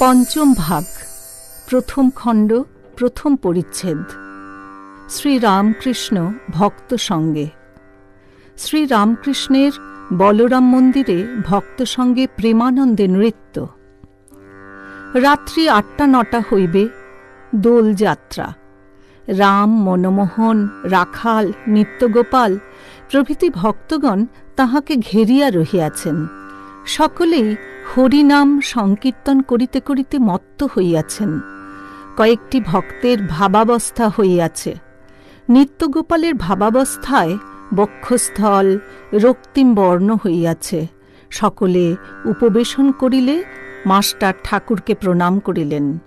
পঞ্চম ভাগ, প্রথম খণ্ড, প্রথম পরিচ্ছেদ। শ্রীরামকৃষ্ণ ভক্ত সঙ্গে। শ্রীরামকৃষ্ণের বলরাম মন্দিরে ভক্ত সঙ্গে প্রেমানন্দে নৃত্য। রাত্রি ৮টা-৯টা হইবে, দোলযাত্রা। রাম, মনমোহন, রাখাল, নিত্যগোপাল প্রভৃতি ভক্তগণ তাহাকে ঘেরিয়া রহিয়াছেন। সকলেই হরিনাম সংকীর্তন করিতে করিতে মত্ত হইয়াছেন। কয়েকটি ভক্তের ভাবাবস্থা হইয়াছে। নিত্যগোপালের ভাবাবস্থায় বক্ষস্থল রক্তিম বর্ণ হইয়াছে। সকলে উপবেশন করিলে মাস্টার ঠাকুরকে প্রণাম করিলেন।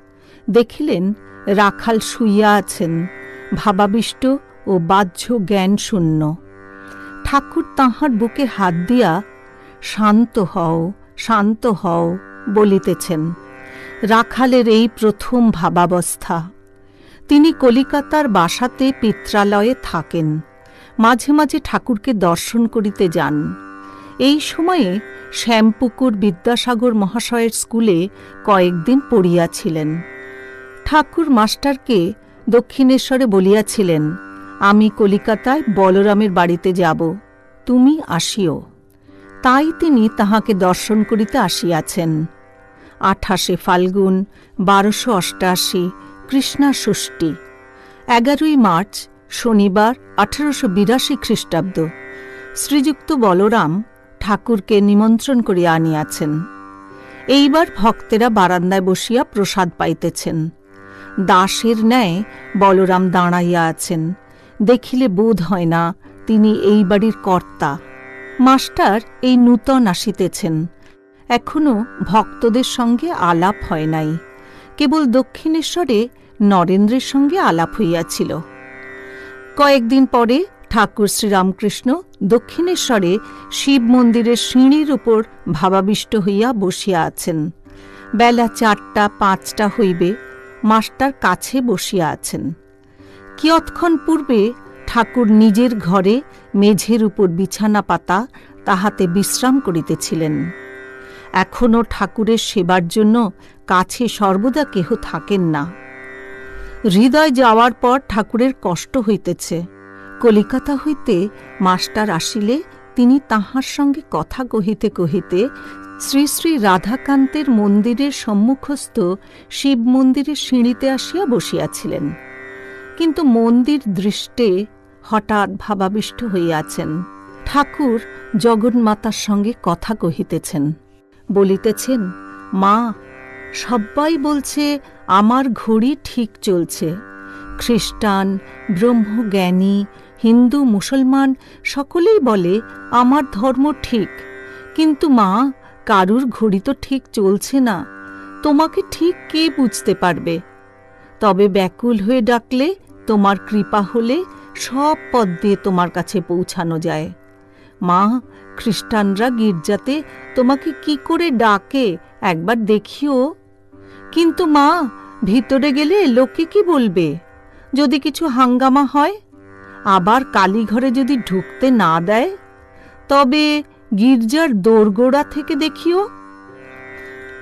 দেখিলেন রাখাল শুইয়া আছেন, ভাবাবিষ্ট ও বাহ্য জ্ঞান শূন্য। ঠাকুর তাঁহার বুকে হাত দিয়া শান্ত হও, শান্ত হও বলিতেছেন। রাখালের এই প্রথম ভাবাবস্থা। তিনি কলিকাতার বাসাতে পিত্রালয়ে থাকেন। মাঝে মাঝে ঠাকুরকে দর্শন করিতে যান। এই সময়ে শ্যামপুকুর বিদ্যাসাগর মহাশয়ের স্কুলে কয়েকদিন পড়িয়াছিলেন। ঠাকুর মাস্টারকে দক্ষিণেশ্বরে বলিয়াছিলেন, আমি কলিকাতায় বলরামের বাড়িতে যাব, তুমি আসিও। তাই তিনি তাহাকে দর্শন করিতে আসিয়াছেন। 28 ফাল্গুন 1288 কৃষ্ণা ষষ্ঠী, 11 মার্চ শনিবার 1882 খ্রিস্টাব্দ। শ্রীযুক্ত বলরাম ঠাকুরকে নিমন্ত্রণ করিয়া আনিয়াছেন। এইবার ভক্তেরা বারান্দায় বসিয়া প্রসাদ পাইতেছেন। দাসের ন্যায় বলরাম দাঁড়াইয়া আছেন। দেখিলে বোধ হয় না তিনি এই বাড়ির কর্তা। মাস্টার এই নূতন আসিতেছেন। এখনো ভক্তদের সঙ্গে আলাপ হয় নাই। কেবল দক্ষিণেশ্বরে নরেন্দ্রের সঙ্গে আলাপ হইয়াছিল। কয়েকদিন পরে ঠাকুর শ্রীরামকৃষ্ণ দক্ষিণেশ্বরে শিব মন্দিরের সিঁড়ির উপর ভাবাবিষ্ট হইয়া বসিয়া আছেন। বেলা 4টা-5টা হইবে, মাস্টার কাছে বসিয়া আছেন। কিয়ৎক্ষণ পূর্বে ঠাকুর নিজের ঘরে মেঝের উপর বিছানা পাতা তাহাতে বিশ্রাম করিতেছিলেন। এখনও ঠাকুরের সেবার জন্য কাছে সর্বদা কেহ থাকেন না। হৃদয় যাওয়ার পর ঠাকুরের কষ্ট হইতেছে। কলিকাতা হইতে মাস্টার আসিলে তিনি তাহার সঙ্গে কথা কহিতে কহিতে শ্রী শ্রী রাধাকান্তের মন্দিরের সম্মুখস্থ শিব মন্দিরের সিঁড়িতে আসিয়া বসিয়াছিলেন। কিন্তু মন্দির দৃষ্টে হঠাৎ ভাবাবিষ্ট হইয়াছেন। ঠাকুর জগন্মাতার সঙ্গে কথা কহিতেছেন। বলিতেছেন, মা, সবাই বলছে আমার ঘড়ি ঠিক চলছে। খ্রিস্টান, ব্রহ্মজ্ঞানী, হিন্দু, মুসলমান সকলেই বলে আমার ধর্ম ঠিক। কিন্তু মা, কারুর ঘড়ি তো ঠিক চলছে না। তোমাকে ঠিক কে বুঝতে পারবে? তবে ব্যাকুল হয়ে ডাকলে, তোমার কৃপা হলে সব পথ দিয়ে তোমার কাছে পৌঁছানো যায়। মা, খ্রিস্টানরা গির্জাতে তোমাকে কি করে ডাকে একবার দেখিও। কিন্তু মা, ভিতরে গেলে লোকে কি বলবে? যদি কিছু হাঙ্গামা হয়, আবার কালীঘরে যদি ঢুকতে না দেয়, তবে গির্জার দোরগোড়া থেকে দেখিও।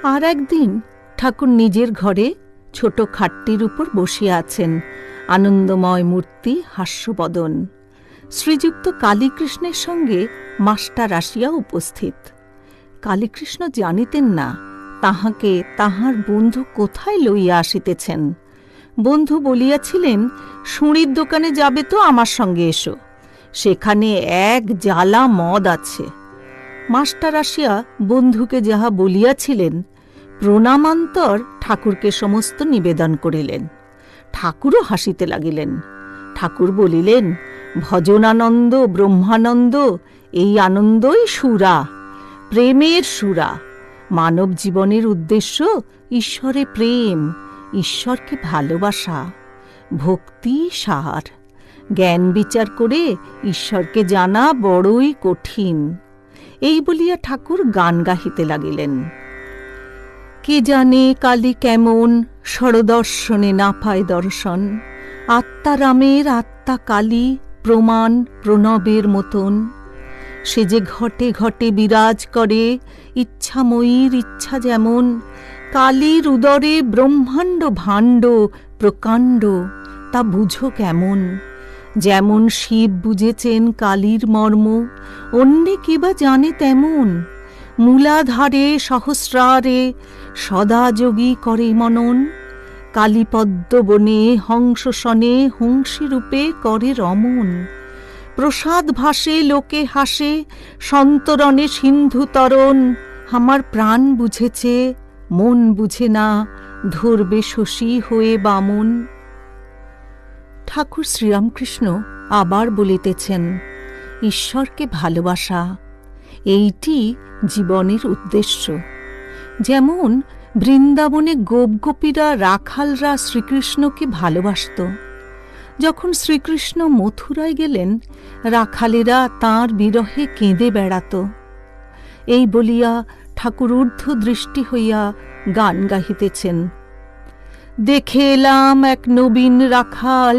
আর একদিন ঠাকুর নিজের ঘরে ছোট খাটটির উপর বসিয়া আছেন, আনন্দময় মূর্তি, হাস্যবদন। শ্রীযুক্ত কালীকৃষ্ণের সঙ্গে মাস্টার আসিয়া উপস্থিত। কালীকৃষ্ণ জানিতেন না তাহাকে তাহার বন্ধু কোথায় লইয়া আসিতেছেন। বন্ধু বলিয়াছিলেন, সুঁড়ির দোকানে যাবে তো আমার সঙ্গে এসো, সেখানে এক জ্বালা মদ আছে। মাস্টার আসিয়া বন্ধুকে যাহা বলিয়াছিলেন, প্রণামান্তর ঠাকুরকে সমস্ত নিবেদন করিলেন। ঠাকুরও হাসিতে লাগিলেন। ঠাকুর বলিলেন, ভজনানন্দ, ব্রহ্মানন্দ, এই আনন্দই সুরা, প্রেমের সুরা। মানব জীবনের উদ্দেশ্য ঈশ্বরে প্রেম, ঈশ্বরকে ভালোবাসা, ভক্তি সার। জ্ঞান বিচার করে ঈশ্বরকে জানা বড়ই কঠিন। এই বলিয়া ঠাকুর গান গাহিতে লাগিলেন। কে জানে কালী কেমন, সরদর্শনে না পায় দর্শন। আত্মারামের আত্মা কালী, প্রমাণ প্রণবের মতন। সে যে ঘটে ঘটে বিরাজ করে, ইচ্ছাময়ীর ইচ্ছা যেমন, কালীর উদরে ব্রহ্মাণ্ড ভাণ্ড প্রকাণ্ড, তা বুঝো কেমন? যেমন শিব বুঝেছেন কালীর মর্ম, অন্যে কিবা জানে তেমন। মূলাধারে সহস্রারে সদা যোগী করে মনন, কালীপদ্মবনে হংসসনে হংসীরূপে করে রমণ। প্রসাদ ভাসে লোকে হাসে, সন্তরণে সিন্ধু তরণ। আমার প্রাণ বুঝেছে, মন বুঝে না, ধরবে শশী হয়ে বামন। ঠাকুর শ্রীরামকৃষ্ণ আবার বলিতেছেন, ঈশ্বরকে ভালোবাসা এইটি জীবনের উদ্দেশ্য। যেমন বৃন্দাবনে গোপগোপীরা, রাখালরা শ্রীকৃষ্ণকে ভালোবাসত। যখন শ্রীকৃষ্ণ মথুরায় গেলেন, রাখালেরা তাঁর বিরহে কেঁদে বেড়াত। এই বলিয়া ঠাকুর ঊর্ধ্ব দৃষ্টি হইয়া গান গাহিতেছেন। দেখে এলাম এক নবীন রাখাল,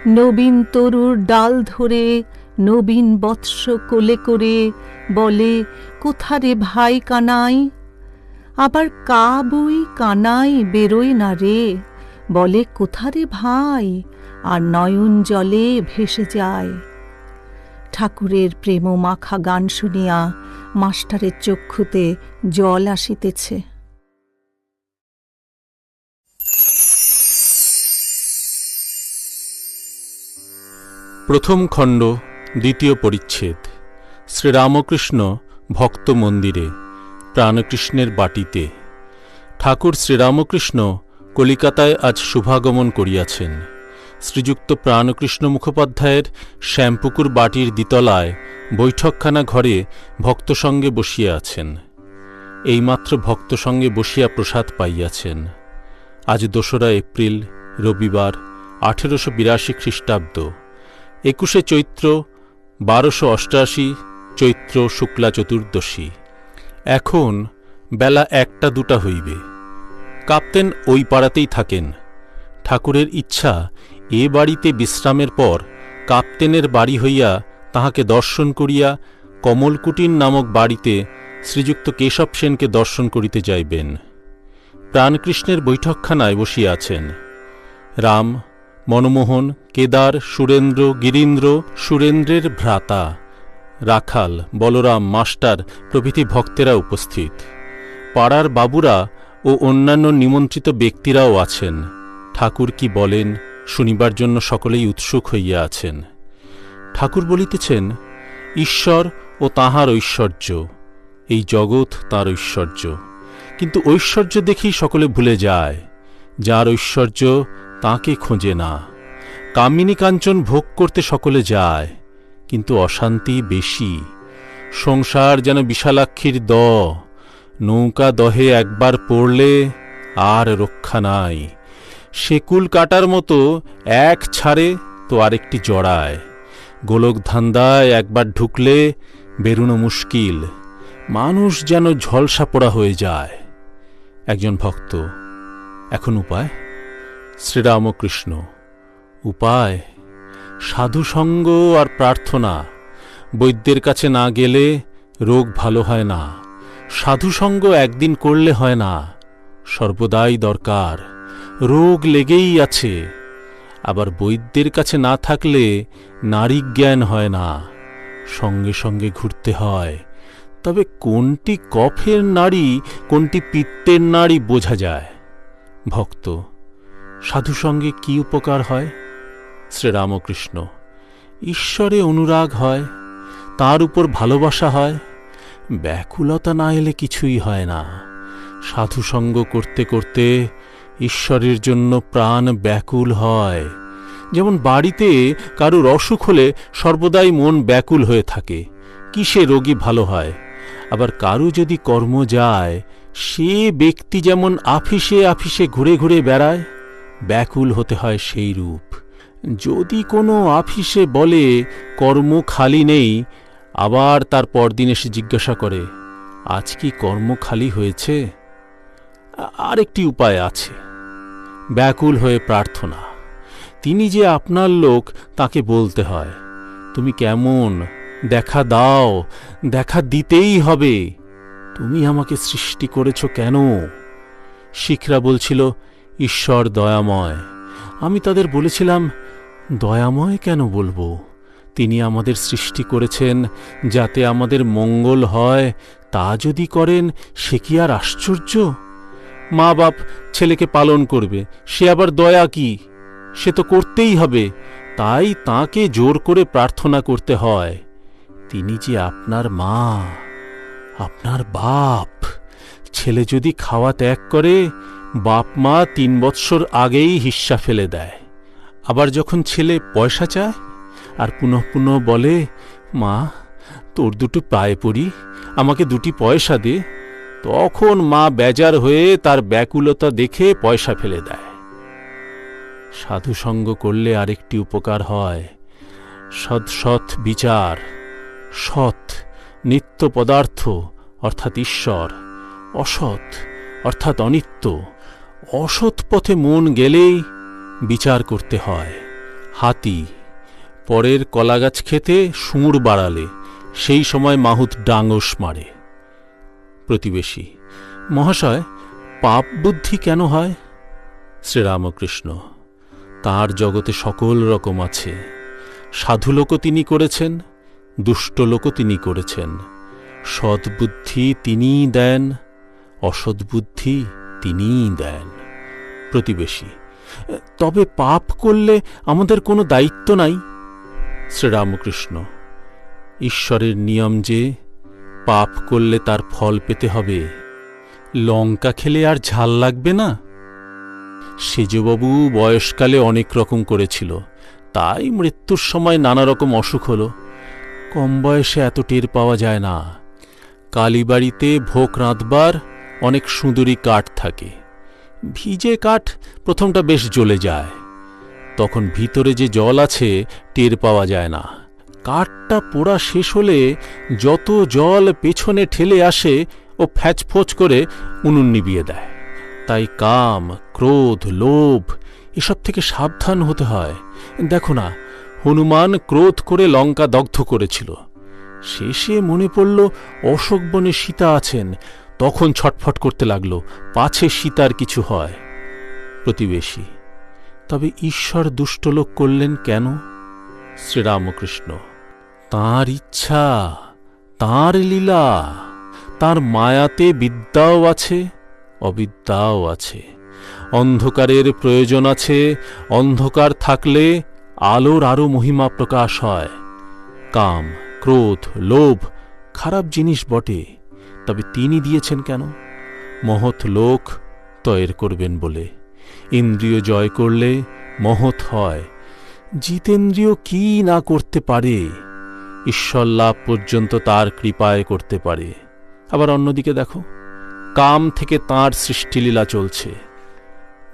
নবীন তরুর ডাল ধরে, নবীন বৎস কোলে করে, বলে কোথারে ভাই কানাই। আবার কা বই কানাই বেরোয় না রে, বলে কোথারে ভাই, আর নয়ন জলে ভেসে যায়। ঠাকুরের প্রেম মাখা গান শুনিয়া মাস্টারের চক্ষুতে জল আসিতেছে। প্রথম খণ্ড, দ্বিতীয় পরিচ্ছেদ। শ্রীরামকৃষ্ণ ভক্ত মন্দিরে, প্রাণকৃষ্ণের বাটিতে। ঠাকুর শ্রীরামকৃষ্ণ কলিকাতায় আজ শুভাগমন করিয়াছেন। শ্রীযুক্ত প্রাণকৃষ্ণ মুখোপাধ্যায়ের শ্যামপুকুর বাটির দ্বিতলায় বৈঠকখানা ঘরে ভক্তসঙ্গে বসিয়া আছেন। এইমাত্র ভক্তসঙ্গে বসিয়া প্রসাদ পাইয়াছেন। আজ 2রা এপ্রিল, রবিবার, 1882 খ্রিস্টাব্দ, 21শে চৈত্র, 1288 চৈত্র শুক্লা চতুর্দশী। এখন বেলা 1টা-2টা হইবে। কাপ্তেন ওই পাড়াতেই থাকেন। ঠাকুরের ইচ্ছা এ বাড়িতে বিশ্রামের পর কাপ্তেনের বাড়ি হইয়া তাহাকে দর্শন করিয়া কমলকুটির নামক বাড়িতে শ্রীযুক্ত কেশব সেনকে দর্শন করিতে যাইবেন। প্রাণকৃষ্ণের বৈঠকখানায় বসিয়া আছেন। রাম, মনমোহন, কেদার, সুরেন্দ্র, গিরীন্দ্র, সুরেন্দ্রের ভ্রাতা, রাখাল, বলরাম, মাস্টার প্রভৃতি ভক্তেরা উপস্থিত। পাড়ার বাবুরা ও অন্যান্য নিমন্ত্রিত ব্যক্তিরাও আছেন। ঠাকুর কি বলেন শুনিবার জন্য সকলেই উৎসুক হইয়া আছেন। ঠাকুর বলিতেছেন, ঈশ্বর ও তাঁহার ঐশ্বর্য, এই জগৎ তাঁর ঐশ্বর্য। কিন্তু ঐশ্বর্য দেখেই সকলে ভুলে যায়। যার ঐশ্বর্য তাঁকে খোঁজে না। কামিনী কাঞ্চন ভোগ করতে সকলে যায়, কিন্তু অশান্তি বেশি। সংসার যেন বিশালাক্ষীর নৌকা দহে একবার পড়লে আর রক্ষা নাই। শেকুল কাটার মতো এক ছাড়ে তো আরেকটি জড়ায়। গোলক ধান্দায় একবার ঢুকলে বেরুনো মুশকিল। মানুষ যেন ঝলসা পোড়া হয়ে যায়। একজন ভক্ত, এখন উপায়? শ্রীরামকৃষ্ণ, উপায় সাধুসঙ্গ আর প্রার্থনা। বৈদ্যের কাছে না গেলে রোগ ভালো হয় না। সাধুসঙ্গ একদিন করলে হয় না, সর্বদাই দরকার। রোগ লেগেই আছে। আবার বৈদ্যের কাছে না থাকলে নারী জ্ঞান হয় না, সঙ্গে সঙ্গে ঘুরতে হয়। তবে কোনটি কফের নাড়ি, কোনটি পিত্তের নাড়ি বোঝা যায়। ভক্ত, সাধুসঙ্গে কি উপকার হয়? শ্রীরামকৃষ্ণ, ঈশ্বরে অনুরাগ হয়, তার উপর ভালোবাসা হয়। ব্যাকুলতা না এলে কিছুই হয় না। সাধুসঙ্গ করতে করতে ঈশ্বরের জন্য প্রাণ ব্যাকুল হয়। যেমন বাড়িতে কারুর অসুখ হলে সর্বদাই মন ব্যাকুল হয়ে থাকে, কিসে রোগী ভালো হয়। আবার কারু যদি কর্ম যায়, সে ব্যক্তি যেমন আফিসে আফিসে ঘুরে ঘুরে বেড়ায়, ব্যাকুল হতে হয় সেই রূপ। যদি কোনো আফিসে বলে কর্ম খালি নেই, আবার তার পরদিন এসে জিজ্ঞাসা করে, আজ কি কর্ম খালি হয়েছে? আরেকটি উপায় আছে, ব্যাকুল হয়ে প্রার্থনা। তিনি যে আপনার লোক, তাকে বলতে হয়, তুমি কেমন, দেখা দাও, দেখা দিতেই হবে। তুমি আমাকে সৃষ্টি করেছ কেন? শিখরা বলছিল, ঈশ্বর দয়াময়। আমি তাদের বলেছিলাম, দয়াময় কেন বলবো? তিনি আমাদের সৃষ্টি করেছেন যাতে আমাদের মঙ্গল হয়, তা যদি করেন সে কি আর আশ্চর্য? মা বাপ ছেলেকে পালন করবে, সে আবার দয়া কি? সে তো করতেই হবে, তাই তাকে জোর করে প্রার্থনা করতে হয়। তিনি যে আপনার মা, আপনার বাপ। ছেলে যদি খাওয়া ত্যাগ করে, বাপ মা 3 বৎসর আগেই হিস্সা ফেলে দেয়। আবার যখন ছেলে পয়সা চায় আর পুনঃ পুনঃ বলে, মা তোর দুটো পায়ে পড়ি, আমাকে 2টি পয়সা দে, তখন মা বেজার হয়ে তার ব্যাকুলতা দেখে পয়সা ফেলে দেয়। সাধুসঙ্গ করলে আরেকটি উপকার হয়, সৎ বিচার। সৎ নিত্য পদার্থ অর্থাৎ ঈশ্বর, অসৎ অর্থাৎ অনিত্য। অসৎ পথে মন গেলেই বিচার করতে হয়। হাতি পরের কলাগাছ খেতে সুর বাড়ালে সেই সময় মাহুত ডাঙস মারে। প্রতিবেশী, মহাশয়, পাপ বুদ্ধি কেন হয়? শ্রীরামকৃষ্ণ, তাঁর জগতে সকল রকম আছে। সাধুলোকও তিনি করেছেন, দুষ্টলোকও তিনি করেছেন। সদ্বুদ্ধি তিনিই দেন, অসদ্বুদ্ধি তিনিই দেন। প্রতিবেশী, তবে পাপ করলে আমাদের কোনো দায়িত্ব নাই? শ্রীরামকৃষ্ণ, ঈশ্বরের নিয়ম যে পাপ করলে তার ফল পেতে হবে। লঙ্কা খেলে আর ঝাল লাগবে না? সেজবাবু বয়সকালে অনেক রকম করেছিল, তাই মৃত্যুর সময় নানা রকম অসুখ হল। কম বয়সে এত টের পাওয়া যায় না। কালীবাড়িতে ভোগ রাঁধবার অনেক সুন্দরী কাঠ থাকে। ভিজে কাঠ প্রথমটা বেশ জ্বলে যায়, তখন ভিতরে যে জল আছে টের পাওয়া যায় না। কাঠটা পোড়া শেষ হলে যত জল পেছনে ঠেলে আসে ও ফ্যাচফোচ করে উনুন নিভিয়ে দেয়। তাই কাম, ক্রোধ, লোভ এসব থেকে সাবধান হতে হয়। দেখো না, হনুমান ক্রোধ করে লঙ্কা দগ্ধ করেছিল। শেষে মনে পড়ল অশোক বনে সীতা আছেন, তখন ছটফট করতে লাগল, পাছে সীতার কিছু হয়। প্রতিবেশী, তবে ঈশ্বর দুষ্টলোক করলেন কেন? শ্রীরামকৃষ্ণ, তাঁর ইচ্ছা, তাঁর লীলা। তাঁর মায়াতে বিদ্যাও আছে, অবিদ্যাও আছে। অন্ধকারের প্রয়োজন আছে, অন্ধকার থাকলে আলোর আরও মহিমা প্রকাশ হয়। কাম, ক্রোধ, লোভ খারাপ জিনিস বটে, তবে তিনি দিয়েছেন কেন? মহৎ লোক তয়ের করবেন বলে। ইন্দ্রিয় জয় করলে মহৎ হয়। জিতেন্দ্রিয় কি না করতে পারে, ঈশ্বর লাভ পর্যন্ত তার কৃপায় করতে পারে। আবার অন্যদিকে দেখো, কাম থেকে তাঁর সৃষ্টিলীলা চলছে।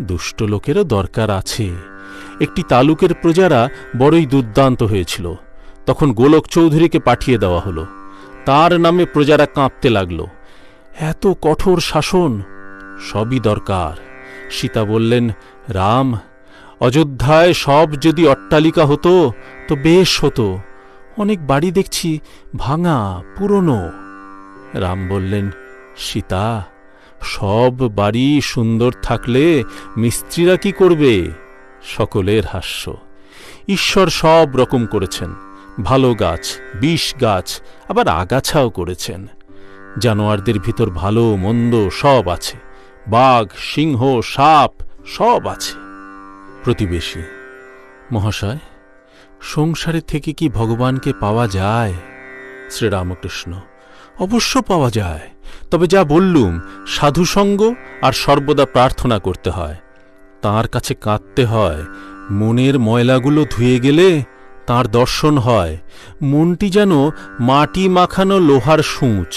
দুষ্ট লোকেরও দরকার আছে। একটি তালুকের প্রজারা বড়ই দুর্দান্ত হয়েছিল, তখন গোলক চৌধুরীকে পাঠিয়ে দেওয়া হল। তার নামে প্রজারা কাঁপতে লাগল। এত কঠোর শাসন সবই দরকার। সীতা বললেন, রাম, অযোধ্যায় সব যদি অট্টালিকা হতো তো বেশ হতো। অনেক বাড়ি দেখছি ভাঙা, পুরনো। রাম বললেন, সীতা, সব বাড়ি সুন্দর থাকলে মিস্ত্রিরা কি করবে? সকলের হাস্য। ঈশ্বর সব রকম করেছেন, ভালো গাছ, বিষ গাছ, আবার আগাছাও করেছেন। জানোয়ারদের ভিতর ভালো মন্দ সব আছে, বাঘ, সিংহ, সাপ সব আছে। প্রতিবেশী, মহাশয়, সংসারে থেকে কি ভগবানকে পাওয়া যায়? শ্রীরামকৃষ্ণ, অবশ্য পাওয়া যায়, তবে যা বললুম, সাধুসঙ্গ আর সর্বদা প্রার্থনা করতে হয়। তাঁর কাছে কাঁদতে হয়। মনের ময়লাগুলো ধুয়ে গেলে তাঁর দর্শন হয়। মনটি যেন মাটি মাখানো লোহার সূঁচ।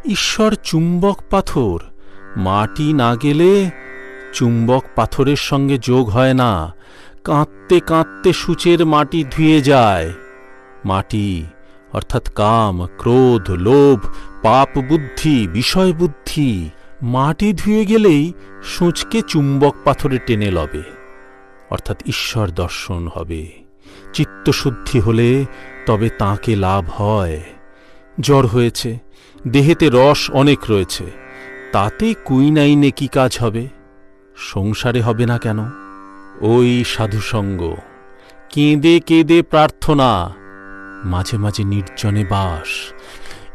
ঈশ্বর চুম্বক পাথর, মাটি না গেলে চুম্বক পাথরের সঙ্গে যোগ হয় না। কাঁদতে কাঁদতে সূচের মাটি ধুয়ে যায়। মাটি অর্থাৎ কাম, ক্রোধ, লোভ, পাপ বুদ্ধি, বিষয় বুদ্ধি মাটি ধুয়ে গেলেই সূচকে চুম্বক পাথরে টেনে লবে, অর্থাৎ ঈশ্বর দর্শন হবে। চিত্তশুদ্ধি হলে তবে তাঁকে লাভ হয়। জ্বর হয়েছে, দেহেতে রস অনেক রয়েছে, তাতে কুইনাইনে কি কাজ হবে? সংসারে হবে না কেন? ওই সাধুসঙ্গ, কেঁদে কেঁদে প্রার্থনা, মাঝে মাঝে নির্জনে বাস।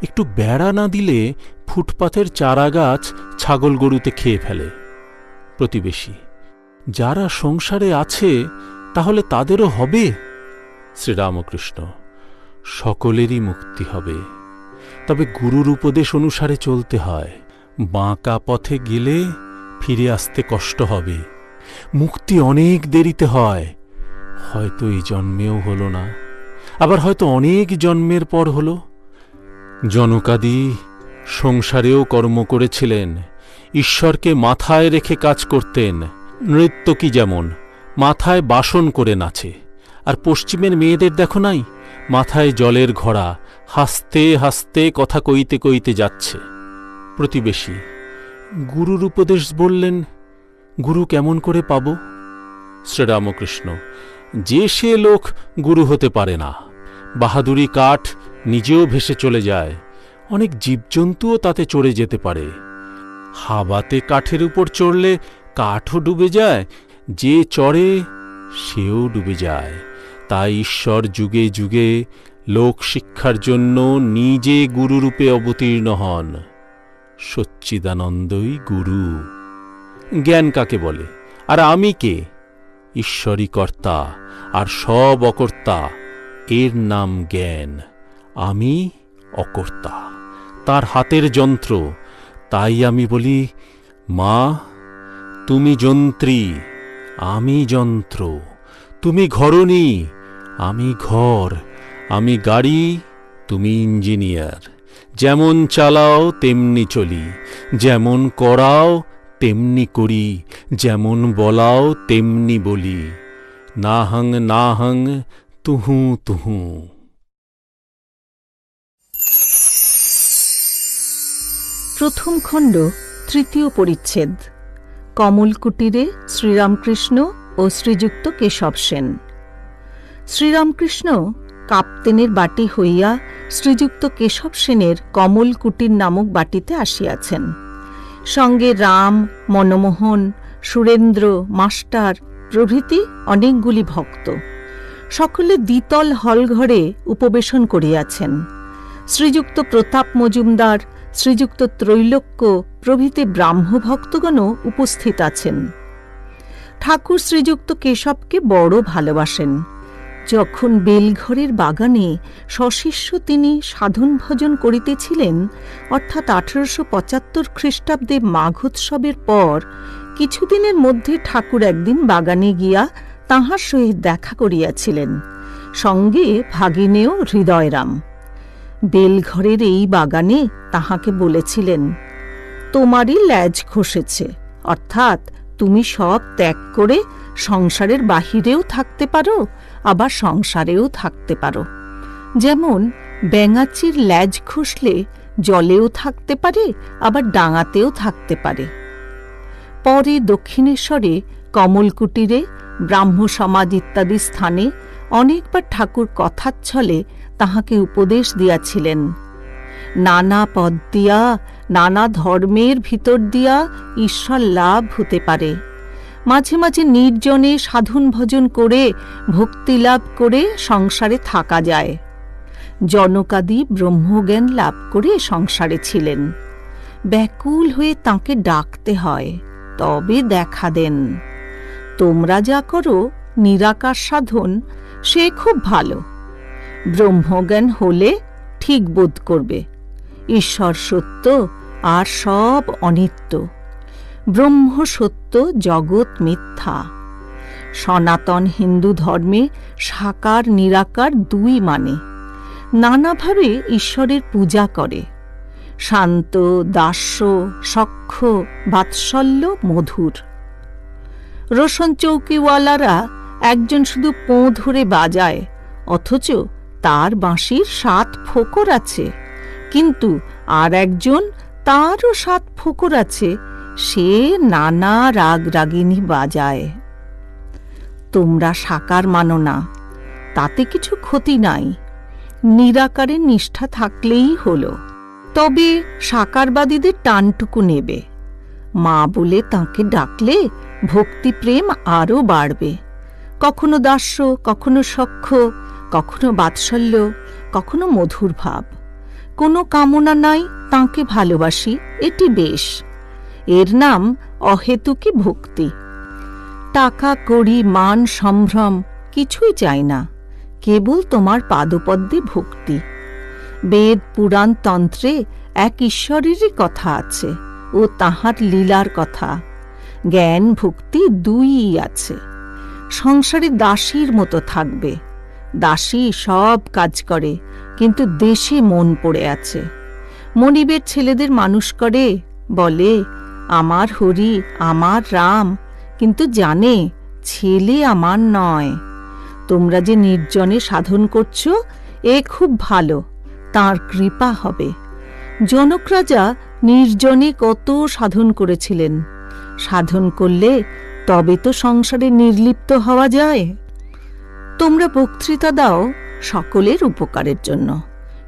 একটু বেড়া না দিলে ফুটপাথের চারা গাছ ছাগল গরুতে খেয়ে ফেলে। প্রতিবেশী, যারা সংসারে আছে তাহলে তাদেরও হবে। শ্রীরামকৃষ্ণ, সকলেরই মুক্তি হবে, তবে গুরুর উপদেশ অনুসারে চলতে হয়। বাঁকা পথে গেলে ফিরে আসতে কষ্ট হবে। মুক্তি অনেক দেরিতে হয়, হয়তো এই জন্মেও হলো না, আবার হয়তো অনেক জন্মের পর হলো। জনকাদি সংসারেও কর্ম করেছিলেন, ঈশ্বরকে মাথায় রেখে কাজ করতেন। নৃত্যকী যেমন মাথায় বাসন করে নাচে, আর পশ্চিমের মেয়েদের দেখো নাই, মাথায় জলের ঘড়া, হাসতে হাসতে কথা কইতে কইতে যাচ্ছে। প্রতিবেশী, গুরুর উপদেশ বললেন, গুরু কেমন করে পাব? শ্রীরামকৃষ্ণ, যে সে লোক গুরু হতে পারে না। বাহাদুরি কাঠ নিজেও ভেসে চলে যায়, অনেক জীবজন্তুও তাতে চড়ে যেতে পারে। হাওয়াতে কাঠের উপর চড়লে কাঠও ডুবে যায়, যে চড়ে সেও ডুবে যায়। তাই ঈশ্বর যুগে যুগে লোক শিক্ষার জন্য নিজে গুরুরূপে অবতীর্ণ হন। সচ্চিদানন্দই গুরু। জ্ঞান কাকে বলে? আর আমি কে? ঈশ্বরই কর্তা, আর সব অকর্তা। এর নাম জ্ঞান। আমি অকর্তা, তার হাতের যন্ত্র। তাই আমি বলি, মা তুমি যন্ত্রী, আমি যন্ত্র। তুমি ঘরণী, আমি ঘর। আমি গাড়ি, তুমি ইঞ্জিনিয়ার। যেমন চালাও তেমনি চলি, যেমন করাও তেমনি করি, যেমন বলাও তেমনি বলি। না হং না হং, তুহু তুহু। প্রথম খণ্ড, তৃতীয় পরিচ্ছেদ। কমল কুটিরে শ্রীরামকৃষ্ণ ও শ্রীযুক্ত কেশব সেন। শ্রীরামকৃষ্ণ কাপ্তেনের বাটি হইয়া শ্রীযুক্ত কেশব সেনের কমল কুটির নামক বাটিতে আসিয়াছেন। সঙ্গে রাম, মনমোহন, সুরেন্দ্র, মাস্টার প্রভৃতি অনেকগুলি ভক্ত। সকলে দ্বিতল হলঘরে উপবেশন করিয়াছেন। শ্রীযুক্ত প্রতাপ মজুমদার, শ্রীযুক্ত ত্রৈলোক্য প্রভৃতি ব্রাহ্মভক্তগণও উপস্থিত আছেন। ঠাকুর শ্রীযুক্ত কেশবকে বড় ভালোবাসেন। যখন বেলঘরের বাগানে সশিষ্য তিনি সাধন ভজন করিতেছিলেন, অর্থাৎ 1875 খ্রিস্টাব্দে মাঘোৎসবের পর কিছুদিনের মধ্যে ঠাকুর একদিন বাগানে গিয়া তাঁহার সহিত দেখা করিয়াছিলেন, সঙ্গে ভাগিনেও হৃদয়রাম। বেলঘরের এই বাগানে তাহাকে বলেছিলেন, তোমারই ল্যাজ খসেছে, অর্থাৎ তুমি সব ত্যাগ করে সংসারের বাহিরেও থাকতে পারো, আবার সংসারেও থাকতে পারো। যেমন ব্যাঙাচির ল্যাজ খসলে জলেও থাকতে পারে, আবার ডাঙাতেও থাকতে পারে। পরে দক্ষিণেশ্বরে, কমলকুটিরে, ব্রাহ্ম সমাজ ইত্যাদি স্থানে অনেকবার ঠাকুর কথাচ্ছলে তাহাকে উপদেশ দিয়াছিলেন। নানা পথ দিয়া, নানা ধর্মের ভিতর দিয়া ঈশ্বর লাভ হতে পারে। মাঝে মাঝে নির্জনে সাধন ভজন করে ভক্তি লাভ করে সংসারে থাকা যায়। জনকাদি ব্রহ্মজ্ঞান লাভ করে সংসারে ছিলেন। ব্যাকুল হয়ে তাঁকে ডাকতে হয়, তবে দেখা দেন। তোমরা যা করো নিরাকার সাধন, সে খুব ভালো। ব্রহ্মজ্ঞান হলে ঠিক বোধ করবে ঈশ্বর সত্য আর সব অনিত্য। ব্রহ্ম সত্য, জগৎ মিথ্যা। সনাতন হিন্দু ধর্মে সাকার নিরাকার দুই মানে। নানাভাবে ঈশ্বরের পূজা করে। শান্ত, দাস্য, সখ্য, বাৎসল্য, মধুর। রোশন চৌকিওয়ালারা একজন শুধু পোঁ ধরে বাজায়, অথচ তার বাঁশির 7 ফোকর আছে, কিন্তু আর একজন তারও 7 ফোকর আছে, সে নানা রাগ রাগিনী বাজায়। তোমরা সাকার মানো না, তাতে কিছু ক্ষতি নাই। নিরাকারের নিষ্ঠা থাকলেই হল। তবে সাকারবাদীদের টানটুকু নেবে। মা বলে তাঁকে ডাকলে ভক্তিপ্রেম আরও বাড়বে। কখনো দাস্য, কখনো সখ্য, কখনো বাৎসল্য, কখনো মধুর ভাব। কোনো কামনা নাই, তাঁকে ভালোবাসি, এটি বেশ। এর নাম অহেতুকী ভক্তি। টাকা কড়ি মান সম্ভ্রম কিছুই চাই না, কেবল তোমার পাদপদ্মে ভক্তি। বেদ পুরাণ তন্ত্রে এক ঈশ্বরেরই কথা আছে ও তাহার লীলার কথা। জ্ঞান ভক্তি দুইই আছে। সংসারে দাসীর মতো থাকবে। দাসী সব কাজ করে, কিন্তু দেশে মন পড়ে আছে। মনিবের ছেলেদের মানুষ করে, বলে আমার হরি, আমার রাম, কিন্তু জানে ছেলে আমার নয়। তোমরা যে নির্জনে সাধন করছ, এ খুব ভালো, তাঁর কৃপা হবে। জনক রাজা নির্জনে কত সাধন করেছিলেন। সাধন করলে তবে তো সংসারে নির্লিপ্ত হওয়া যায়। তোমরা বক্তৃতা দাও সকলের উপকারের জন্য,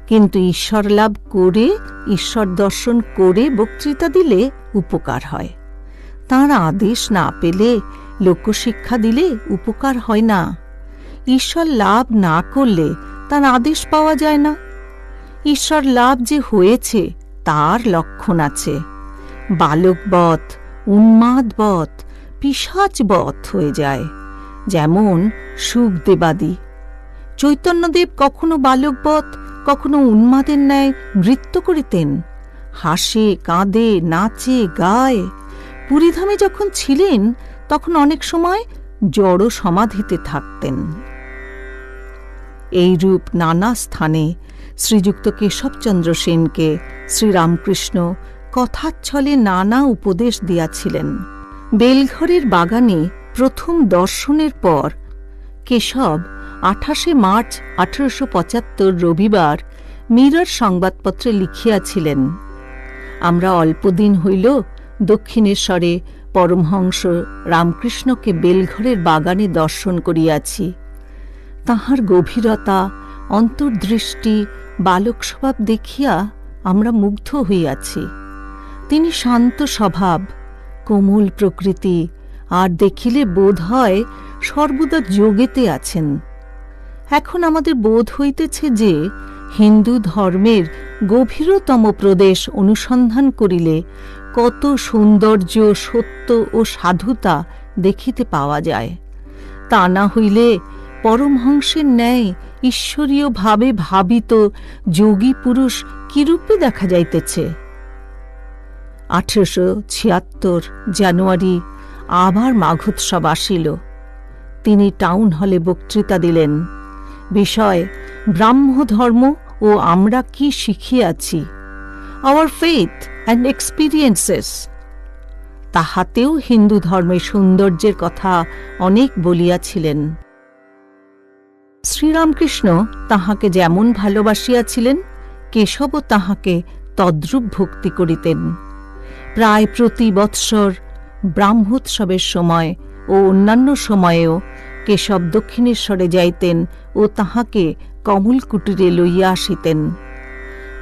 কিন্তু ঈশ্বর লাভ করে, ঈশ্বর দর্শন করে বক্তৃতা দিলে উপকার হয়। তাঁর আদেশ না পেলে, লোকশিক্ষা দিলে উপকার হয় না। ঈশ্বর লাভ না করলে তার আদেশ পাওয়া যায় না। ঈশ্বর লাভ যে হয়েছে তার লক্ষণ আছে। বালকবৎ, উন্মাদবৎ, পিশাচবৎ হয়ে যায়, যেমন সুখদেবাদি। চৈতন্যদেব কখনো বালকবৎ, কখনো উন্মাদের ন্যায় নৃত্য করিতেন। হাসে, কাঁদে, নাচে, গায়। পুরীধামে যখন ছিলেন তখন অনেক সময় জড় সমাধিতে থাকতেন। এইরূপ নানা স্থানে শ্রীযুক্ত কেশবচন্দ্র সেনকে শ্রীরামকৃষ্ণ কথাচ্ছলে নানা উপদেশ দিয়াছিলেন। বেলঘরের বাগানে প্রথম দর্শনের পর কেশব 28 মার্চ 1875 রবিবার মিরর সংবাদপত্রে লিখিয়াছিলেন, আমরা অল্পদিন হইল দক্ষিণেশ্বরে পরমহংস রামকৃষ্ণকে বেলঘরের বাগানে দর্শন করিয়াছি। তাহার গভীরতা, অন্তর্দৃষ্টি, বালক স্বভাব দেখিয়া আমরা মুগ্ধ হইয়াছি। তিনি শান্ত স্বভাব, কোমল প্রকৃতি, আর দেখিলে বোধ হয় সর্বদা যোগেতে আছেন। এখন আমাদের বোধ হইতেছে যে হিন্দু ধর্মের গভীরতম প্রদেশ অনুসন্ধান করিলে কত সৌন্দর্য, সত্য ও সাধুতা দেখিতে পাওয়া যায়। তা না হইলে পরমহংসের ন্যায় ঈশ্বরীয় ভাবে ভাবিত যোগী পুরুষ কিরূপে দেখা যাইতেছে। 1876 জানুয়ারি আবার মাঘোৎসব আসিল। তিনি টাউন হলে বক্তৃতা দিলেন। বিষয় ব্রাহ্মধর্ম ও আমরা কি শিখিয়াছি, আওয়ার ফেথ অ্যান্ড এক্সপিরিয়েন্সেস। তাহাতেও হিন্দু ধর্মের সৌন্দর্যের কথা অনেক বলিয়াছিলেন। শ্রীরামকৃষ্ণ তাহাকে যেমন ভালোবাসিয়াছিলেন, কেশবও তাহাকে তদ্রূপ ভক্তি করিতেন। প্রায় প্রতি বৎসর ব্রাহ্মোৎসবের সময় ও অন্যান্য সময়েও কেশব দক্ষিণেশ্বরে যাইতেন ও তাহাকে কমল কুটিরে লইয়া আসিতেন।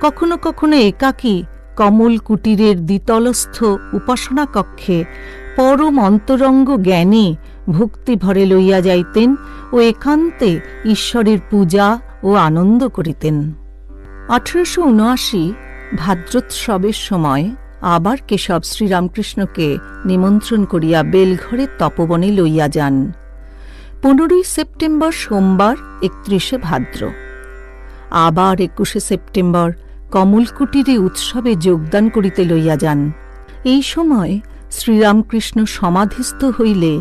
কখনো কখনো একাকী কমল কুটিরের দ্বিতলস্থ উপাসনা কক্ষে পরম অন্তরঙ্গ জ্ঞানে ভক্তিভরে লইয়া যাইতেন ও একান্তে ঈশ্বরের পূজা ও আনন্দ করিতেন। 1879 ভাদ্রোৎসবের সময় আবার কেশব শ্রীরামকৃষ্ণকে নিমন্ত্রণ করিয়া বেলঘরের তপবনে লইয়া যান। 15 সেপ্টেম্বর সোমবার 31 ভাদ্র। আবার 21 সেপ্টেম্বর কমলকুটিরে উৎসবে যোগদান করিতে লইয়া যান। এই সময় শ্রীরামকৃষ্ণ সমাধিস্থ হইলে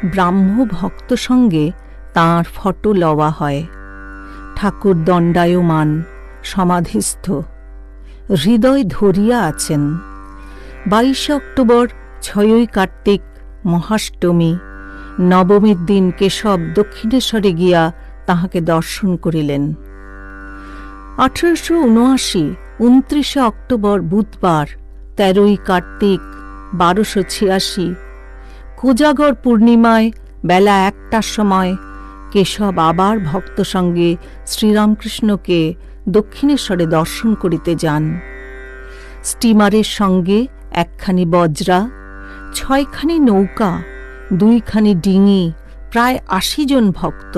ব্রাহ্ম ভক্ত সঙ্গে তাঁর ফটো লওয়া হয়। ঠাকুর দণ্ডায়মান, সমাধিস্থ, হৃদয় ধরিয়া আছেন। 22 অক্টোবর 6 কার্তিক মহাষ্টমী, নবমীর দিন কেশব দক্ষিণেশ্বরে গিয়া তাহাকে দর্শন করিলেন। 1879 29 অক্টোবর বুধবার 13 কার্তিক 1286, কোজাগর পূর্ণিমায় বেলা 1টার সময় কেশব আবার ভক্ত সঙ্গে শ্রীরামকৃষ্ণকে দক্ষিণেশ্বরে দর্শন করিতে যান। স্টিমারের সঙ্গে একখানি বজরা, 6খানি নৌকা, 2খানি ডিঙি, প্রায় 80 জন ভক্ত,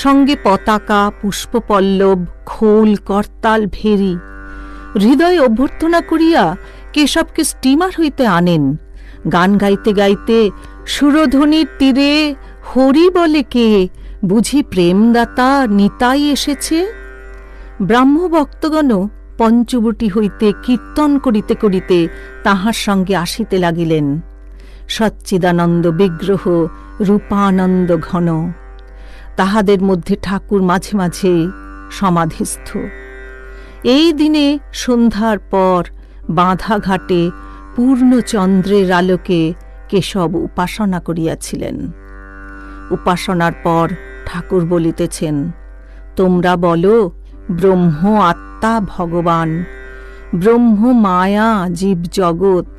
সঙ্গে পতাকা, পুষ্পপল্লব, খোল, করতাল, ভেরি। হৃদয় অভ্যর্থনা করিয়া কেশবকে স্টিমার হইতে আনেন। গান গাইতে গাইতে সুরধ্বনির তীরে হরি বলে কে, বুঝি প্রেমদাতা নিতাই এসেছে। ব্রাহ্মভক্তগণও পঞ্চবটী হইতে কীর্তন করিতে করিতে তাহার সঙ্গে আসিতে লাগিলেন। সচ্চিদানন্দ বিগ্রহ, রূপানন্দ ঘন। তাহাদের মধ্যে ঠাকুর মাঝে মাঝে সমাধিস্থ। এই দিনে সন্ধ্যার পর বাঁধা ঘাটে পূর্ণচন্দ্রের আলোকে কেশব উপাসনা করিয়াছিলেন। উপাসনার পর ঠাকুর বলিতেছেন, তোমরা বলো ব্রহ্ম আত্মা ভগবান, ব্রহ্ম মায়া জীব জগৎ,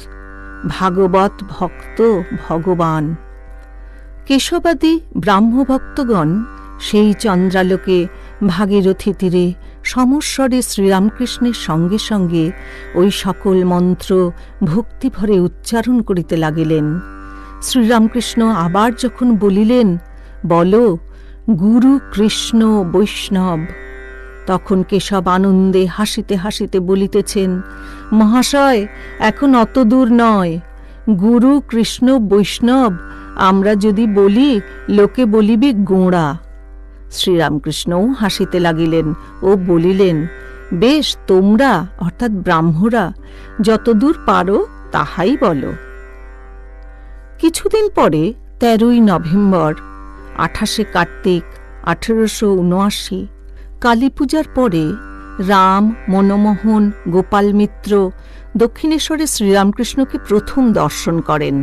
ভাগবত ভক্ত ভগবান। কেশবাদী ব্রাহ্মভক্তগণ সেই চন্দ্রালোকে ভাগীরথী তীরে সমস্বরে শ্রীরামকৃষ্ণের সঙ্গে সঙ্গে ওই সকল মন্ত্র ভক্তিভরে উচ্চারণ করিতে লাগিলেন। শ্রীরামকৃষ্ণ আবার যখন বলিলেন, বলো গুরু কৃষ্ণ বৈষ্ণব, তখন কেশব আনন্দে হাসিতে হাসিতে বলিতেছেন, মহাশয় এখন অত দূর নয়। গুরু কৃষ্ণ বৈষ্ণব আমরা যদি বলি, লোকে বলিবে গোঁড়া। শ্রীরামকৃষ্ণও হাসিতে লাগিলেন ও বলিলেন, বেশ, তোমরা অর্থাৎ ব্রাহ্মরা যতদূর পারো তাহাই বলো। কিছুদিন পরে 13ই নভেম্বর 28শে কার্তিক 1879, কালী পূজার পরে রাম, মনমোহন, গোপাল মিত্র দক্ষিণেশ্বরে শ্রীরামকৃষ্ণকে প্রথম দর্শন করেন।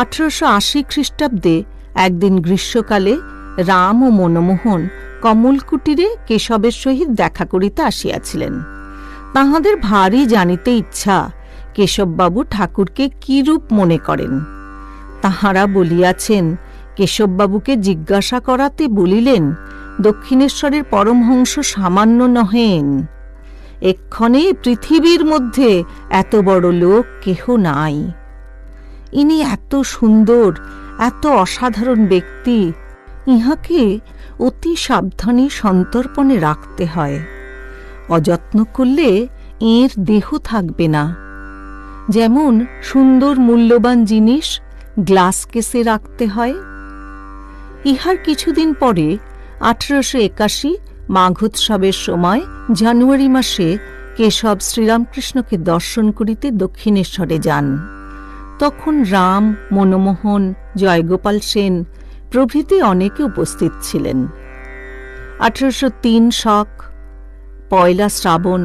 1880 খ্রিস্টাব্দে একদিন গ্রীষ্মকালে রাম ও মনমোহন কমলকুটিরে কেশবের সহিত দেখা করিতে আসিয়াছিলেন। তাহাদের ভারী জানিতে ইচ্ছা কেশববাবু ঠাকুরকে কি রূপ মনে করেন। তাহারা বলিয়াছেন, কেশববাবুকে জিজ্ঞাসা করাতে বলিলেন, দক্ষিণেশ্বরের পরমহংস সামান্য নহেন, এক্ষণে পৃথিবীর মধ্যে এত বড় লোক কেহ নাই। ইনি এত সুন্দর, এত অসাধারণ ব্যক্তি, ইহাকে অতি সাবধানে সন্তর্পণে রাখতে হয়। অযত্ন করলে এর দেহ থাকবে না। যেমন সুন্দর মূল্যবান জিনিস গ্লাস কেসে রাখতে হয়। ইহার কিছুদিন পরে 1881 মাঘোৎসবের সময় জানুয়ারি মাসে কেশব শ্রীরামকৃষ্ণকে দর্শন করিতে দক্ষিণেশ্বরে যান। তখন রাম, মনমোহন, জয়গোপাল সেন প্রভৃতি অনেকে উপস্থিত ছিলেন। 1803 শক 1 শ্রাবণ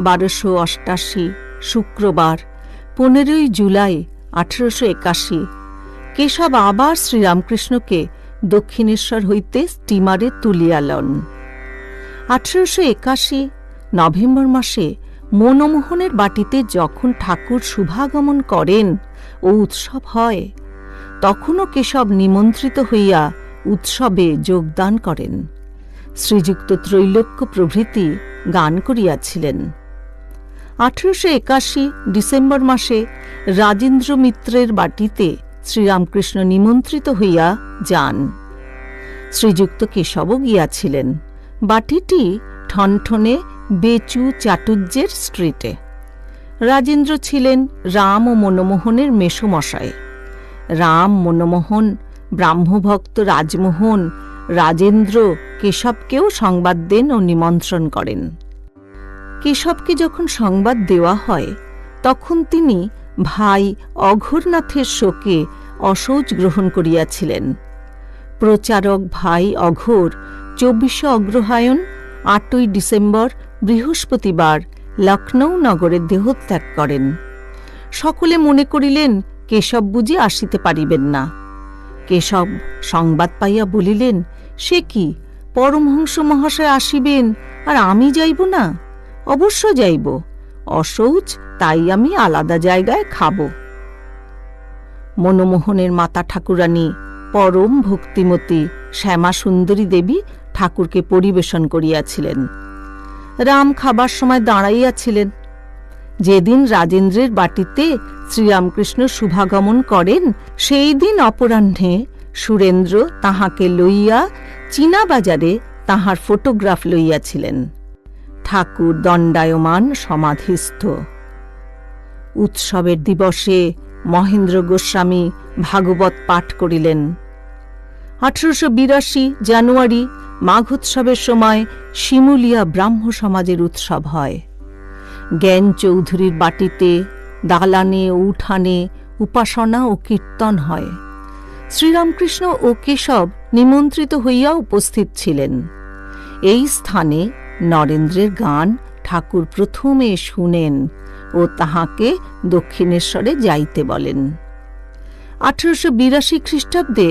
1288 শুক্রবার 15ই জুলাই 1881 কেশব আবার শ্রীরামকৃষ্ণকে দক্ষিণেশ্বর হইতে স্টিমারে তুলিয়া লন। 1881 নভেম্বর মাসে মনমোহনের বাটিতে যখন ঠাকুর শুভাগমন করেন ও উৎসব হয়, তখনও কেশব নিমন্ত্রিত হইয়া উৎসবে যোগদান করেন। শ্রীযুক্ত ত্রৈলোক্য প্রভৃতি গান করিয়াছিলেন। 1881 ডিসেম্বর মাসে রাজেন্দ্র মিত্রের বাটিতে শ্রীরামকৃষ্ণ নিমন্ত্রিত হইয়া যান। শ্রীযুক্ত কেশবও গিয়াছিলেন। বাটিটি ঠনঠনে বেচু চাটুর্যের স্ট্রিটে। রাজেন্দ্র ছিলেন রাম ও মনমোহনের মেসোমশায়। রাম, মনমোহন, ব্রাহ্মভক্ত রাজমোহন, রাজেন্দ্র কেশবকেও সংবাদ দেন ও নিমন্ত্রণ করেন। কেশবকে যখন সংবাদ দেওয়া হয়, তখন তিনি ভাই অঘোরনাথের শোকে অশৌচ গ্রহণ করিয়াছিলেন। প্রচারক ভাই অঘোর 24 অগ্রহায়ণ 8ই ডিসেম্বর বৃহস্পতিবার লখনৌ নগরে দেহত্যাগ করেন। সকলে মনে করিলেন কেশব বুঝি আসিতে পারিবেন না। কেশব সংবাদ পাইয়া বলিলেন, সে কি, পরমহংস মহাশয় আসিবেন আর আমি যাইব না? অবশ্য যাইব, অশৌচ, তাই আমি আলাদা জায়গায় খাব। মনমোহনের মাতা ঠাকুরানী পরম ভক্তিমতী শ্যামা সুন্দরী দেবী ঠাকুরকে পরিবেশন করিয়াছিলেন। রাম খাবার সময় দাঁড়াইয়াছিলেন। যেদিন রাজেন্দ্রের বাটিতে শ্রীরামকৃষ্ণ শুভাগমন করেন, সেই দিন অপরাহ্নে সুরেন্দ্র তাহাকে লইয়া চীনা বাজারে তাহার ফটোগ্রাফ লইয়াছিলেন। ঠাকুর দণ্ডায়মান সমাধিস্থ। উৎসবের দিবসে মহেন্দ্র গোস্বামী ভাগবত পাঠ করিলেন। 1882 জানুয়ারি মাঘোৎসবের সময় শিমুলিয়া ব্রাহ্ম সমাজের উৎসব হয়। জ্ঞান চৌধুরীর বাটিতে দালানে ও উঠানে উপাসনা ও কীর্তন হয়। শ্রীরামকৃষ্ণ ও কেশব নিমন্ত্রিত হইয়া উপস্থিত ছিলেন। এই স্থানে নরেন্দ্রের গান ঠাকুর প্রথমে শুনেন ও তাহাকে দক্ষিণেশ্বরে যাইতে বলেন। 1882 খ্রিস্টাব্দে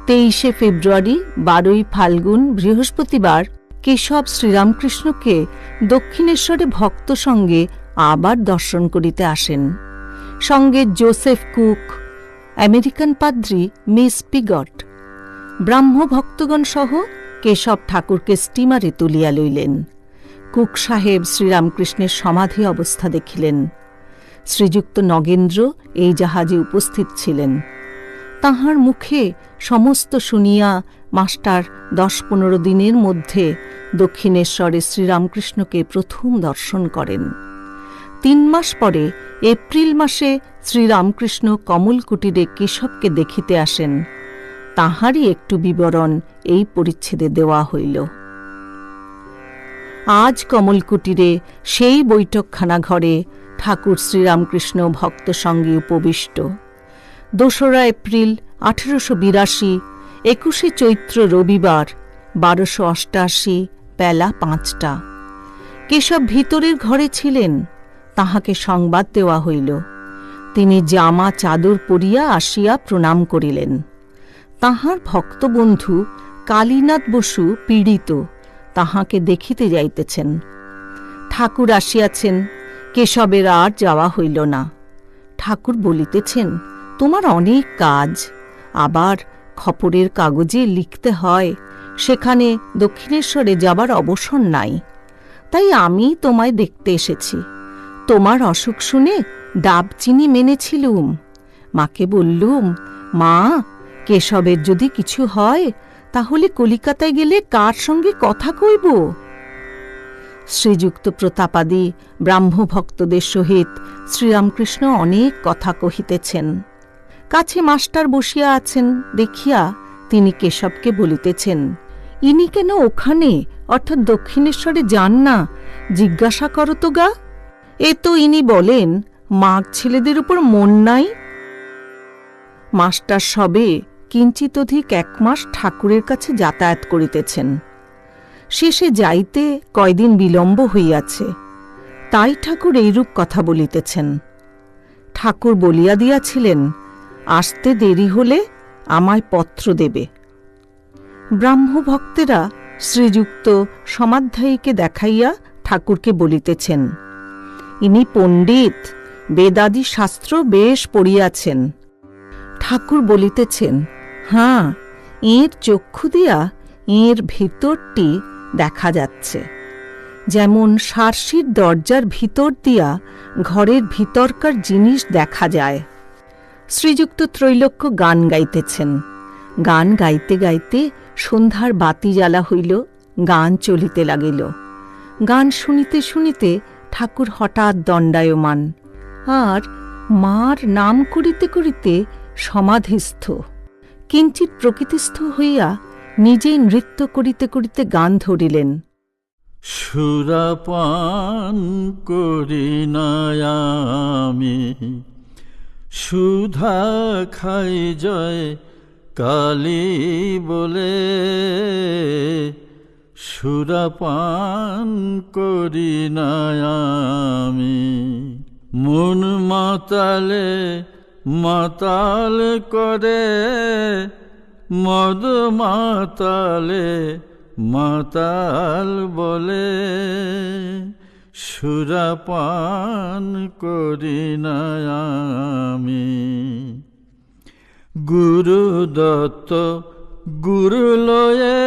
23 ফেব্রুয়ারি 12 ফাল্গুন বৃহস্পতিবার কেশব শ্রীরামকৃষ্ণকে দক্ষিণেশ্বরে ভক্ত সঙ্গে আবার দর্শন করিতে আসেন। সঙ্গে জোসেফ কুক, আমেরিকান পাদ্রী মিস পিগট, ব্রাহ্ম ভক্তগণ সহ কেশব ঠাকুরকে স্টিমারে তুলিয়া লইলেন। কুক সাহেব শ্রীরামকৃষ্ণের সমাধি অবস্থা দেখিলেন। শ্রীযুক্ত নগেন্দ্র এই জাহাজে উপস্থিত ছিলেন। তাহার মুখে সমস্ত শুনিয়া মাস্টার 10-15 দিনের মধ্যে দক্ষিণেশ্বরে শ্রীরামকৃষ্ণকে প্রথম দর্শন করেন। 3 মাস পরে এপ্রিল মাসে শ্রীরামকৃষ্ণ কমলকুটিরে কেশবকে দেখিতে আসেন। তাহারই একটু বিবরণ এই পরিচ্ছেদে দেওয়া হইল। আজ কমলকুটিরে সেই বৈঠকখানা ঘরে ঠাকুর শ্রীরামকৃষ্ণ ভক্ত সঙ্গে উপবিষ্ট। 2 এপ্রিল 1882, 21 চৈত্র রবিবার, 1288, বেলা 5টা। কেশব ভিতরের ঘরে ছিলেন। তাহাকে সংবাদ দেওয়া হইল। তিনি জামা চাদর পরিয়া আসিয়া প্রণাম করিলেন। তাহার ভক্তবন্ধু কালীনাথ বসু পীড়িত, তাহাকে দেখিতে যাইতেছেন। ঠাকুর আসিয়াছেন। কেশবের আর যাওয়া হইল না। ঠাকুর বলিতেছেন, তোমার অনেক কাজ, আবার খবরের কাগজে লিখতে হয়, সেখানে দক্ষিণেশ্বরে যাবার অবসর নাই, তাই আমি তোমায় দেখতে এসেছি। তোমার অসুখ শুনে ডাব চিনি মেনেছিলুম। মাকে বললুম, মা, কেশবের যদি কিছু হয় তাহলে কলিকাতায় গেলে কার সঙ্গে কথা কইব? শ্রীযুক্ত প্রতাপাদি ব্রাহ্মভক্তদের সহিত শ্রীরামকৃষ্ণ অনেক কথা কহিতেছেন। কাছে মাস্টার বসিয়া আছেন দেখিয়া তিনি কেশবকে বলিতেছেন, ইনি কেন ওখানে অর্থাৎ দক্ষিণেশ্বরে যান না, জিজ্ঞাসা করো তো গা। এ তো ইনি বলেন মাঘ ছেলেদের উপর মন নাই। মাস্টার সবে কিঞ্চিত অধিক 1 মাস ঠাকুরের কাছে যাতায়াত করিতেছেন। শেষে যাইতে কয়দিন বিলম্ব হইয়াছে, তাই ঠাকুর এইরূপ কথা বলিতেছেন। ঠাকুর বলিয়া দিয়াছিলেন, আসতে দেরি হলে আমায় পত্র দেবে। ব্রাহ্মভক্তেরা শ্রীযুক্ত সমাধ্যায়ীকে দেখাইয়া ঠাকুরকে বলিতেছেন, ইনি পণ্ডিত, বেদাদি শাস্ত্র বেশ পড়িয়াছেন। ঠাকুর বলিতেছেন, হাঁ, এর চক্ষু দিয়া এর ভিতরটি দেখা যাচ্ছে, যেমন সারসির দরজার ভিতর দিয়া ঘরের ভিতরকার জিনিস দেখা যায়। শ্রীযুক্ত ত্রৈলোক্য গান গাইতেছেন। গান গাইতে গাইতে সন্ধ্যার বাতি জ্বালা হইল, গান চলিতে লাগিল। গান শুনিতে শুনিতে ঠাকুর হঠাৎ দণ্ডায়মান, আর মার নাম করিতে করিতে সমাধিস্থ। কিঞ্চিৎ প্রকৃতিস্থ হইয়া নিজেই নৃত্য করিতে করিতে গান ধরিলেন। সুরাপান করি নাই আমি, সুধা খাই জয় কালী বলে, সুরাপান করি নাই আমি। মন মাতালে মাতাল করে, মদ মাতালে মাতাল বলে, সুরাপান করি না আমি। গুরু দত্ত গুরু লয়ে,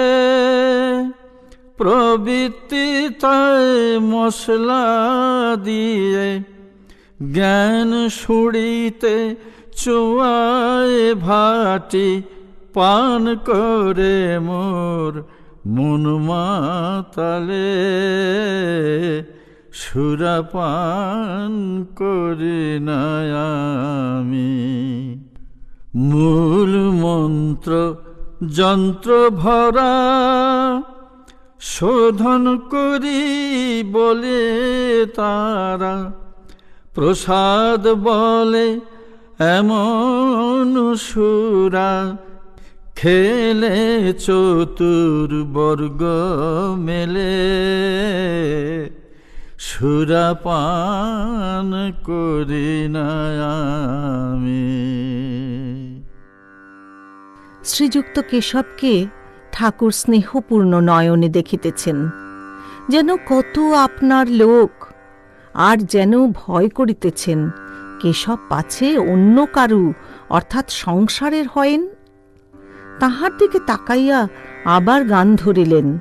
প্রবৃত্তি তাই মশলা দিয়ে, জ্ঞান সুড়িতে চোয়ায় ভাটি, পান করে মোর মন মাতালে, সুরাপান করি না আমি। মূল মন্ত্র যন্ত্র ভরা শোধন করি বলে তারা, প্রসাদ বলে এমন সুরা, খেলে চতুর্বর্গ মেলে, সুরাপান করি না আমি। শ্রীযুক্ত কেশবকে ঠাকুর স্নেহপূর্ণ নয়নে দেখিতেছেন, যেন কত আপনার লোক, আর যেন ভয় করিতেছেন কেশব পাছে অন্য কারু অর্থাৎ সংসারের হয়েন। তাহার দিকে তাকাইয়া আবার গান ধরিলেন,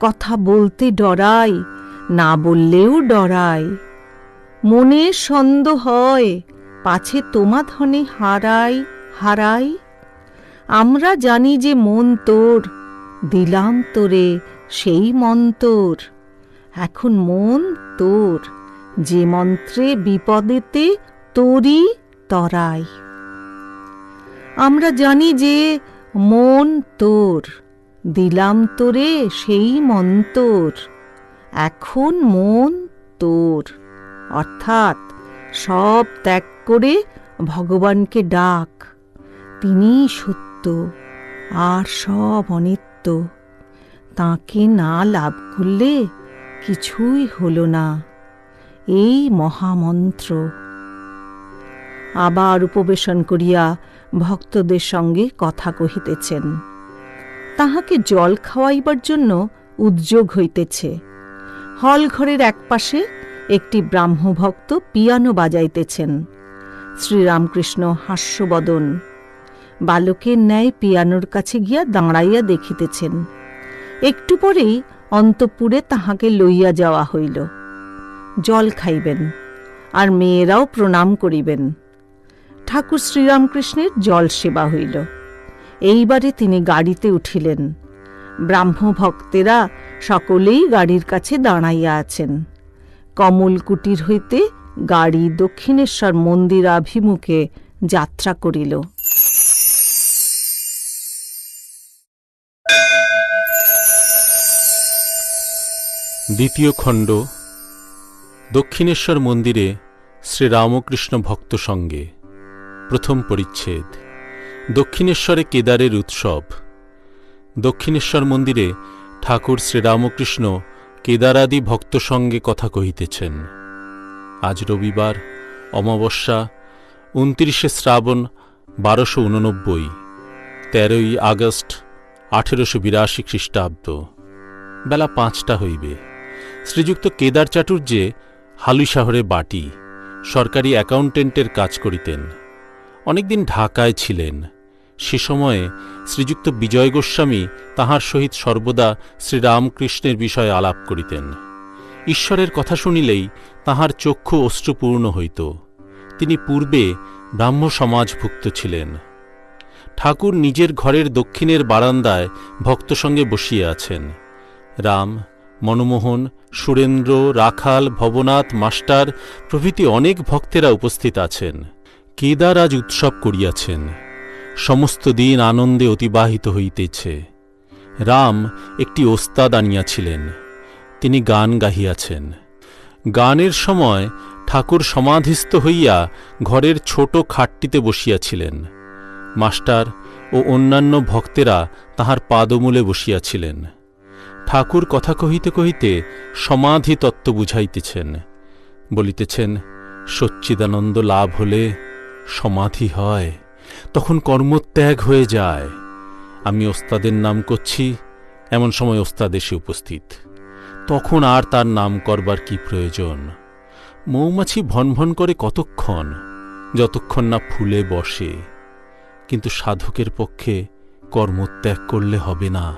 কথা বলতে ডরাই, না বললেও ডরাই, মনে সন্দেহ হয় পাছে তোমা ধনে হারাই হারাই। আমরা জানি যে মন তোর, দিলাম তোরে সেই মন্তর, এখন মন তোর, যে মন্ত্রে বিপদেতে তোরই তরাই। আমরা জানি যে মন তোর, দিলাম তোরে সেই মন্তর, এখন মন তোর, অর্থাৎ সব ত্যাগ করে ভগবানকে ডাক, তিনিই সত্য আর সব অনিত্য, তাঁকে না লাভ করলে কিছুই হল না, এই মহামন্ত্র। আবার উপবেশন করিয়া ভক্তদের সঙ্গে কথা কহিতেছেন। তাহাকে জল খাওয়াইবার জন্য উদ্যোগ হইতেছে। হল ঘরের একপাশে একটি ব্রাহ্মভক্ত পিয়ানো বাজাইতেছেন। শ্রীরামকৃষ্ণ হাস্যবদন বালকের ন্যায় পিয়ানোর কাছে গিয়া দাঁড়াইয়া দেখিতেছেন। একটু পরেই অন্তঃপুরে তাহাকে লইয়া যাওয়া হইল। জল খাইবেন, আর মেয়েরাও প্রণাম করিবেন। ঠাকুর শ্রীরামকৃষ্ণের জল সেবা হইল। এইবারে তিনি গাড়িতে উঠিলেন। ব্রাহ্মভক্তেরা সকলেই গাড়ির কাছে দাঁড়াইয়া আছেন। কমল কুটির হইতে গাড়ি দক্ষিণেশ্বর মন্দিরাভিমুখে যাত্রা করিল। দ্বিতীয় খণ্ড, দক্ষিণেশ্বর মন্দিরে শ্রীরামকৃষ্ণ ভক্ত সঙ্গে। প্রথম পরিচ্ছেদ। দক্ষিণেশ্বরে কেদারের উৎসব। দক্ষিণেশ্বর মন্দিরে ঠাকুর শ্রীরামকৃষ্ণ কেদারাদি ভক্ত সঙ্গে কথা কহিতেছেন। আজ রবিবার, অমাবস্যা, 29শে শ্রাবণ 1289, 13ই আগস্ট 1882 খ্রিস্টাব্দ। বেলা 5টা হইবে। শ্রীযুক্ত কেদার চাটুর্যে হালুই বাটি সরকারি অ্যাকাউন্টেন্টের কাজ করিতেন। অনেকদিন ঢাকায় ছিলেন। সে সময়ে শ্রীযুক্ত বিজয় গোস্বামী তাহার সহিত সর্বদা শ্রীরামকৃষ্ণের বিষয়ে আলাপ করিতেন। ঈশ্বরের কথা শুনিলেই তাহার চক্ষু অশ্রুপূর্ণ হইত। তিনি পূর্বে ব্রাহ্ম সমাজভুক্ত ছিলেন। ঠাকুর নিজের ঘরের দক্ষিণের বারান্দায় ভক্ত সঙ্গে বসিয়া আছেন। রাম, মনমোহন, সুরেন্দ্র, রাখাল, ভবনাথ, মাস্টার প্রভৃতি অনেক ভক্তেরা উপস্থিত আছেন। কেদার আজ উৎসব করিয়াছেন। সমস্ত দিন আনন্দে অতিবাহিত হইতেছে। রাম একটি ওস্তাদ আনিয়াছিলেন। তিনি গান গাহিয়াছেন। গানের সময় ঠাকুর সমাধিস্থ হইয়া ঘরের ছোট খাটটিতে বসিয়াছিলেন। মাস্টার ও অন্যান্য ভক্তেরা তাহার পাদমূলে বসিয়াছিলেন। ঠাকুর কথা কহিতে কহিতে সমাধি তত্ত্ব বুঝাইতেছেন। বলিতেছেন, সচ্চিদানন্দ লাভ হলে সমাধি হয়, তখন কর্মত্যাগ হয়ে যায়। আমি ওস্তাদের নাম করছি, এমন সময় ওস্তাদ এসে উপস্থিত। তখন আর তার নাম করবার কি প্রয়োজন? মৌমাছি ভনভন করে কতক্ষণ, যতক্ষণ না ফুলে বসে। কিন্তু সাধকের পক্ষে কর্মত্যাগ করলে হবে না।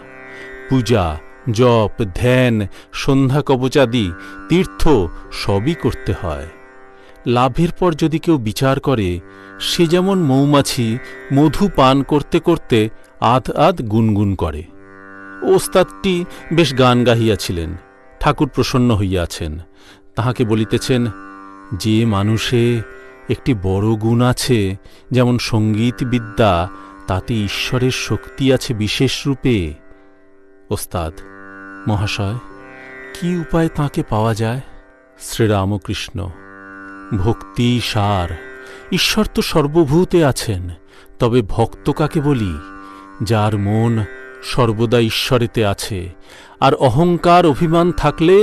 পূজা, জপ, ধ্যান, সন্ধ্যা কবচাদি, তীর্থ সবই করতে হয়। লাভের পর যদি কেউ বিচার করে, সে যেমন মৌমাছি মধু পান করতে করতে আধ আধ গুনগুন করে। ওস্তাদটি বেশ গান গাহিয়াছিলেন। ঠাকুর প্রসন্ন হইয়াছেন, তাহাকে বলিতেছেন, যে মানুষে একটি বড় গুণ আছে, যেমন সঙ্গীত বিদ্যা, তাতে ঈশ্বরের শক্তি আছে বিশেষ রূপে। ওস্তাদ: মহাশয়, কি উপায় তাঁকে পাওয়া যায়? শ্রীরামকৃষ্ণ: ভক্তি সার। ঈশ্বর তো সর্বভূতে আছেন, তবে ভক্ত কাকে বলি? যার মন সর্বদা ঈশ্বরেতে আছে, আর অহংকার অভিমান থাকলে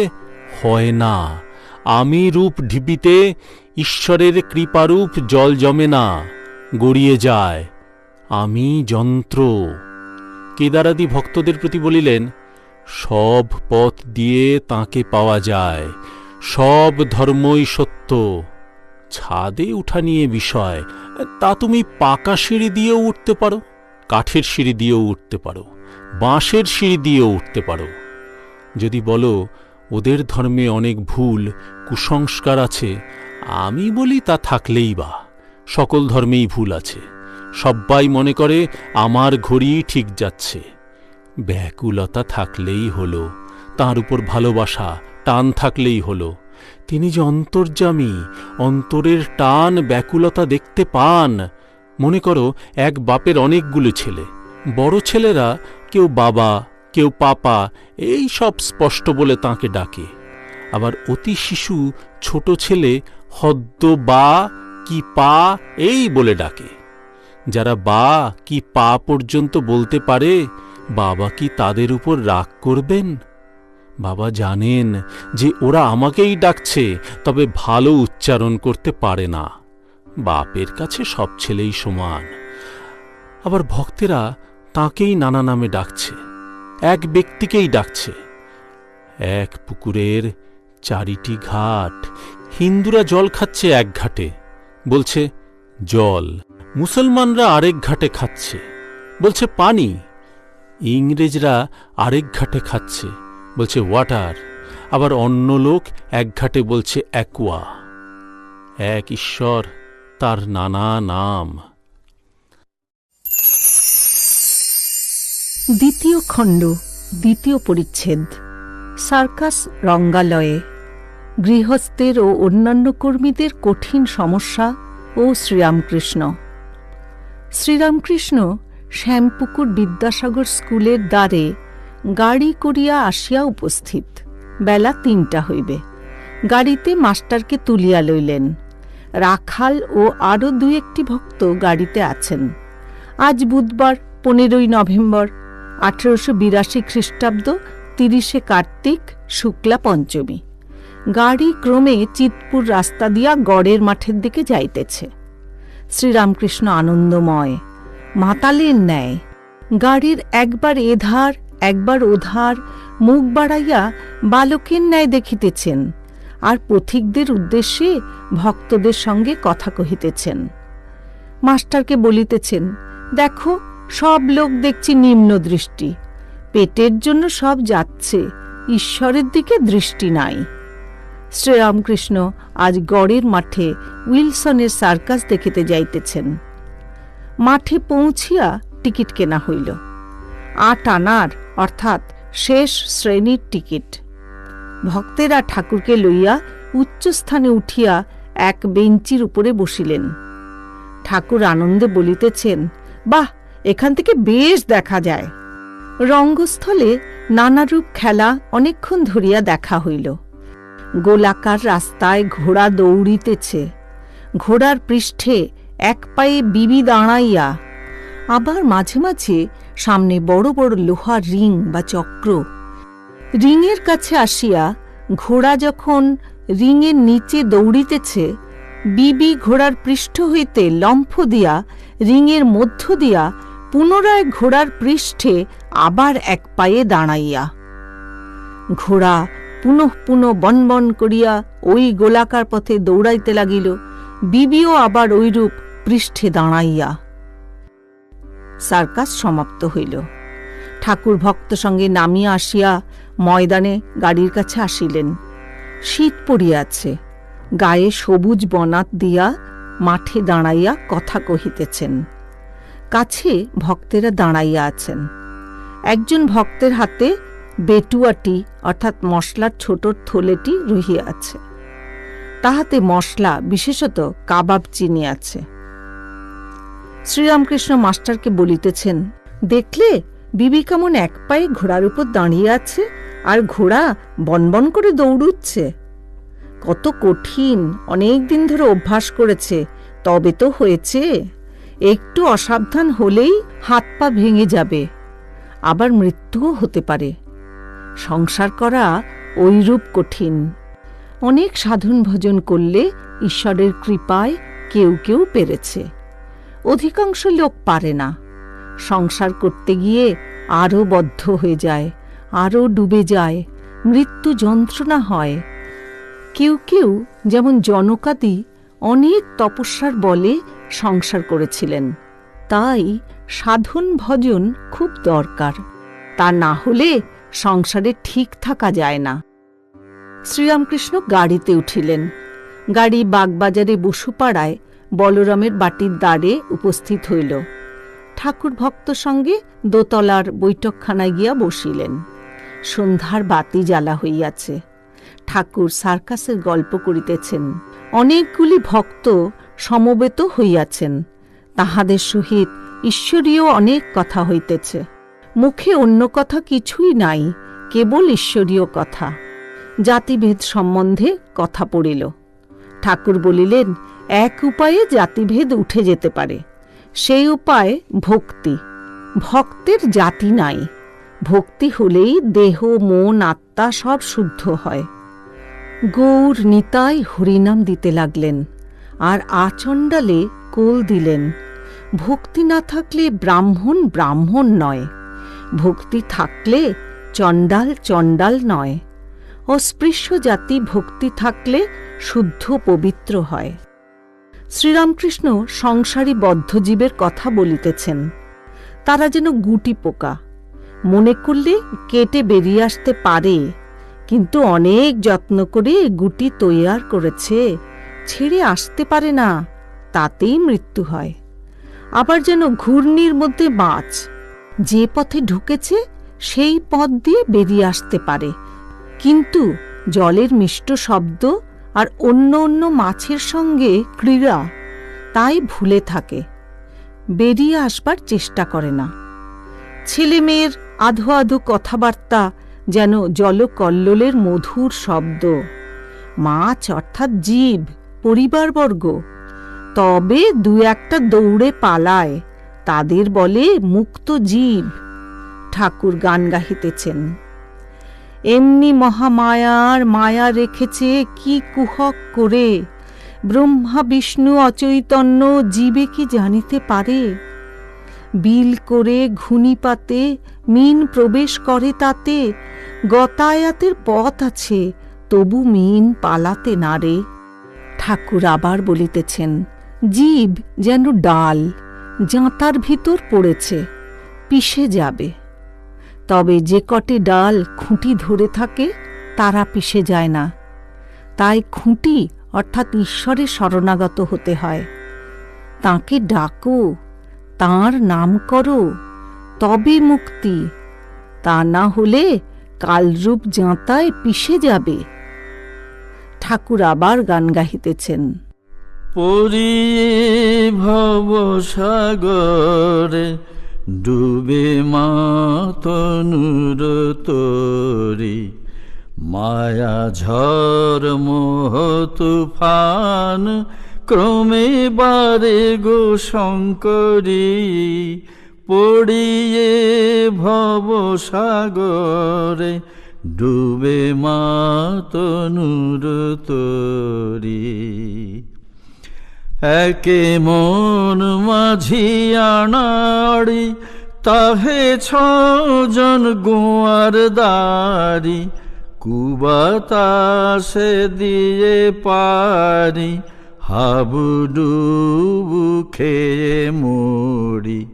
হয় না। আমি রূপ ঢিপিতে ঈশ্বরের কৃপারূপ জল জমে না, গড়িয়ে যায়। আমি যন্ত্র। কেদারাদি ভক্তদের প্রতি বলিলেন, সব পথ দিয়ে তাঁকে পাওয়া যায়, সব ধর্মই সত্য। ছাদে উঠা নিয়ে বিষয়, তা তুমি পাকা সিঁড়ি দিয়েও উঠতে পারো, কাঠের সিঁড়ি দিয়েও উঠতে পারো, বাঁশের সিঁড়ি দিয়েও উঠতে পারো। যদি বলো ওদের ধর্মে অনেক ভুল কুসংস্কার আছে, আমি বলি তা থাকলেই বা, সকল ধর্মেই ভুল আছে। সব্বাই মনে করে আমার ঘড়ি ঠিক যাচ্ছে। ব্যাকুলতা থাকলেই হলো, তার উপর ভালোবাসা টান থাকলেই হলো। তিনি যে অন্তর্যামী, অন্তরের টান ব্যাকুলতা দেখতে পান। মনে করো এক বাপের অনেকগুলো ছেলে, বড় ছেলেরা কেউ বাবা, কেউ পাপা, এই সব স্পষ্ট বলে তাঁকে ডাকে। আবার অতি শিশু ছোট ছেলে হদ্দ বা কি পা এই বলে ডাকে। যারা বা কি পা পর্যন্ত বলতে পারে, বাবা কি তাদের উপর রাগ করবেন? বাবা জানেন যে ওরা আমাকেই ডাকছে, তবে ভালো উচ্চারণ করতে পারে না। বাপের কাছে সব ছেলেই সমান। আবার ভক্তেরা তাঁকেই নানা নামে ডাকছে, এক ব্যক্তিকেই ডাকছে। এক পুকুরের 4টি ঘাট, হিন্দুরা জল খাচ্ছে এক ঘাটে, বলছে জল। মুসলমানরা আরেক ঘাটে খাচ্ছে, বলছে পানি। ইংরেজরা আরেক ঘাটে খাচ্ছে, বলছে ওয়াটার। আবার অন্য লোক এক ঘাটে বলছে অ্যাকুয়া। এক ঈশ্বর, তার নানা নাম। দ্বিতীয় খণ্ড, দ্বিতীয় পরিচ্ছেদ। সার্কাস রঙ্গালয়ে। গৃহস্থের ও অন্যান্য কর্মীদের কঠিন সমস্যা ও শ্রীরামকৃষ্ণ। শ্রীরামকৃষ্ণ শ্যামপুকুর বিদ্যাসাগর স্কুলের দ্বারে গাড়ি করিয়া আসিয়া উপস্থিত। বেলা 3টা হইবে। গাড়িতে মাস্টারকে তুলিয়া লইলেন। রাখাল ও আরও 2-1টি ভক্ত গাড়িতে আছেন। আজ বুধবার 15ই নভেম্বর 1882 খ্রিস্টাব্দ, 30 কার্তিক, শুক্লা পঞ্চমী। গাড়ি ক্রমে চিতপুর রাস্তা দিয়া গড়ের মাঠের দিকে যাইতেছে। শ্রীরামকৃষ্ণ আনন্দময়, মাতালের ন্যায়। গাড়ির একবার এধার একবার ওধার মুখ বাড়াইয়া বালকের ন্যায় দেখিতেছেন, আর পথিকদের উদ্দেশ্যে ভক্তদের সঙ্গে কথা কহিতেছেন। মাস্টারকে বলিতেছেন, দেখো সব লোক দেখছি নিম্ন দৃষ্টি, পেটের জন্য সব যাচ্ছে, ঈশ্বরের দিকে দৃষ্টি নাই। শ্রীরামকৃষ্ণ আজ গড়ের মাঠে উইলসনের সার্কাস দেখিতে যাইতেছেন। মাঠে পৌঁছিয়া টিকিট কেনা হইল। 8 আনার অর্থাৎ শেষ শ্রেণীর টিকিট। ভক্তেরা ঠাকুরকে লইয়া উচ্চস্থানে উঠিয়া এক বেঞ্চির উপরে বসিলেন। ঠাকুর আনন্দে বলিতেছেন, বাহ, এখান থেকে বেশ দেখা যায়। রঙ্গস্থলে নানারূপ খেলা অনেকক্ষণ ধরিয়া দেখা হইল। গোলাকার রাস্তায় ঘোড়া দৌড়িতেছে। ঘোড়ার পৃষ্ঠে এক পায়ে বিবি দাঁড়াইয়া, আবার মাঝে মাঝে সামনে বড় বড় লোহার রিং বা চক্র। রিংয়ের কাছে আসিয়া ঘোড়া যখন রিংয়ের নিচে দৌড়িতেছে, বিবি ঘোড়ার পৃষ্ঠ হইতে লম্ফ দিয়া রিংয়ের মধ্য দিয়া পুনরায় ঘোড়ার পৃষ্ঠে আবার এক পায়ে দাঁড়াইয়া। ঘোড়া পুনঃ পুনঃ বনবন করিয়া ওই গোলাকার পথে দৌড়াইতে লাগিল। বিবিও আবার ঐরূপ পৃষ্ঠে দাঁড়াইয়া। সার্কাস সমাপ্ত হইল। ঠাকুর ভক্ত সঙ্গে নামিয়া আসিয়া ময়দানে গাড়ির কাছে আসিলেন। শীত পড়িয়াছে। গায়ে সবুজ বনাত দিয়া মাঠে দাঁড়াইয়া কথা কহিতেছেন। কাছে ভক্তেরা দাঁড়াইয়া আছেন। একজন ভক্তের হাতে বেটুয়াটি অর্থাৎ মশলার ছোট থলেটি রহিয়া আছে। তাহাতে মশলা, বিশেষত কাবাব চিনি আছে। শ্রীরামকৃষ্ণ মাস্টারকে বলিতেছেন, দেখলে বিবি কেমন এক পায়ে ঘোড়ার উপর দাঁড়িয়ে আছে, আর ঘোড়া বনবন করে দৌড়ুচ্ছে। কত কঠিন, অনেক দিন ধরে অভ্যাস করেছে, তবে তো হয়েছে। একটু অসাবধান হলেই হাত পা ভেঙে যাবে, আবার মৃত্যুও হতে পারে। সংসার করা ঐরূপ কঠিন। অনেক সাধন ভজন করলে ঈশ্বরের কৃপায় কেউ কেউ পেরেছে, অধিকাংশ লোক পারে না। সংসার করতে গিয়ে আরও বদ্ধ হয়ে যায়, আরও ডুবে যায়, মৃত্যু যন্ত্রণা হয়। কেউ কেউ, যেমন জনকাদি, অনেক তপস্যার বলে সংসার করেছিলেন। তাই সাধন ভজন খুব দরকার, তা না হলে সংসারে ঠিক থাকা যায় না। শ্রীরামকৃষ্ণ গাড়িতে উঠিলেন। গাড়ি বাগবাজারে বসুপাড়ায় বলরামের বাটির দ্বারে উপস্থিত হইল। ঠাকুর ভক্ত সঙ্গে দোতলার বৈঠকখানায় গিয়া বসিলেন। সন্ধ্যার বাতি জ্বালা হইয়াছে। ঠাকুর সার্কাসের গল্প করিতেছেন। অনেকগুলি ভক্ত সমবেত হইয়াছেন। তাহাদের সহিত ঈশ্বরীয় অনেক কথা হইতেছে। মুখে অন্য কথা কিছুই নাই, কেবল ঈশ্বরীয় কথা। জাতিভেদ সম্বন্ধে কথা পড়িল। ঠাকুর বলিলেন, এক উপায়ে জাতিভেদ উঠে যেতে পারে, সেই উপায় ভক্তি। ভক্তের জাতি নাই, ভক্তি হলেই দেহ মন আত্মা সব শুদ্ধ হয়। গৌর নিতাই হরিনাম দিতে লাগলেন, আর আচণ্ডালে কোল দিলেন। ভক্তি না থাকলে ব্রাহ্মণ ব্রাহ্মণ নয়, ভক্তি থাকলে চণ্ডাল চণ্ডাল নয়। অস্পৃশ্য জাতি ভক্তি থাকলে শুদ্ধ পবিত্র হয়। শ্রীরামকৃষ্ণ সংসারী বদ্ধজীবের কথা বলিতেছেন। তারা যেন গুটি পোকা, মনে করলে কেটে বেরিয়ে আসতে পারে, কিন্তু অনেক যত্ন করে গুটি তৈয়ার করেছে, ছেড়ে আসতে পারে না, তাতেই মৃত্যু হয়। আবার যেন ঘূর্ণির মধ্যে মাছ, যে পথে ঢুকেছে সেই পথ দিয়ে বেরিয়ে আসতে পারে, কিন্তু জলের মিষ্ট শব্দ আর অন্য অন্য মাছের সঙ্গে ক্রীড়া, তাই ভুলে থাকে, বেরিয়ে আসবার চেষ্টা করে না। ছেলে মেয়ের আধো আধো কথাবার্তা যেন জলকল্লোলের মধুর শব্দ। মাছ অর্থাৎ জীব, পরিবারবর্গ, তবে দু একটা দৌড়ে পালায়, তাদের বলে মুক্ত জীব। ঠাকুর গান গাহিতেছেন। এমনি মহামায়ার মায়া রেখেছে কি কুহক করে, ব্রহ্মা বিষ্ণু অচৈতন্য জীবে কি জানিতে পারে। বিল করে ঘূর্ণিপাতে মিন প্রবেশ করে তাতে, গতায়াতের পথ আছে তবু মিন পালাতে নারে। ঠাকুর আবার বলিতেছেন, জীব যেন ডাল, জাঁতার ভিতর পড়েছে, পিষে যাবে। তবে যে কটি ডাল খুঁটি ধরে থাকে তারা পিষে যায় না। তাই খুঁটি অর্থাৎ ঈশ্বরে শরণাগত হতে হয়। তাঁকে ডাকো, তাঁর নাম করো, তবে মুক্তি। তা না হলে কালরূপ জাঁতায় পিষে যাবে। ঠাকুর আবার গান গাহিতেছেন। পরিয়ে ভব সাগরে ডুবে মা তনুর তোরি, মায়া ঝড় মোহ তুফান ক্রমে বারে গো শঙ্করী। পড়িয়ে ভব সাগরে ডুবে মা তনুর তোরি। একে মন মাঝি আনাড়ি, তাহে ছজন গোয়ার দারি, কুবাতাসে দিয়ে পারি, হাবুডুবু খেয়ে মরি।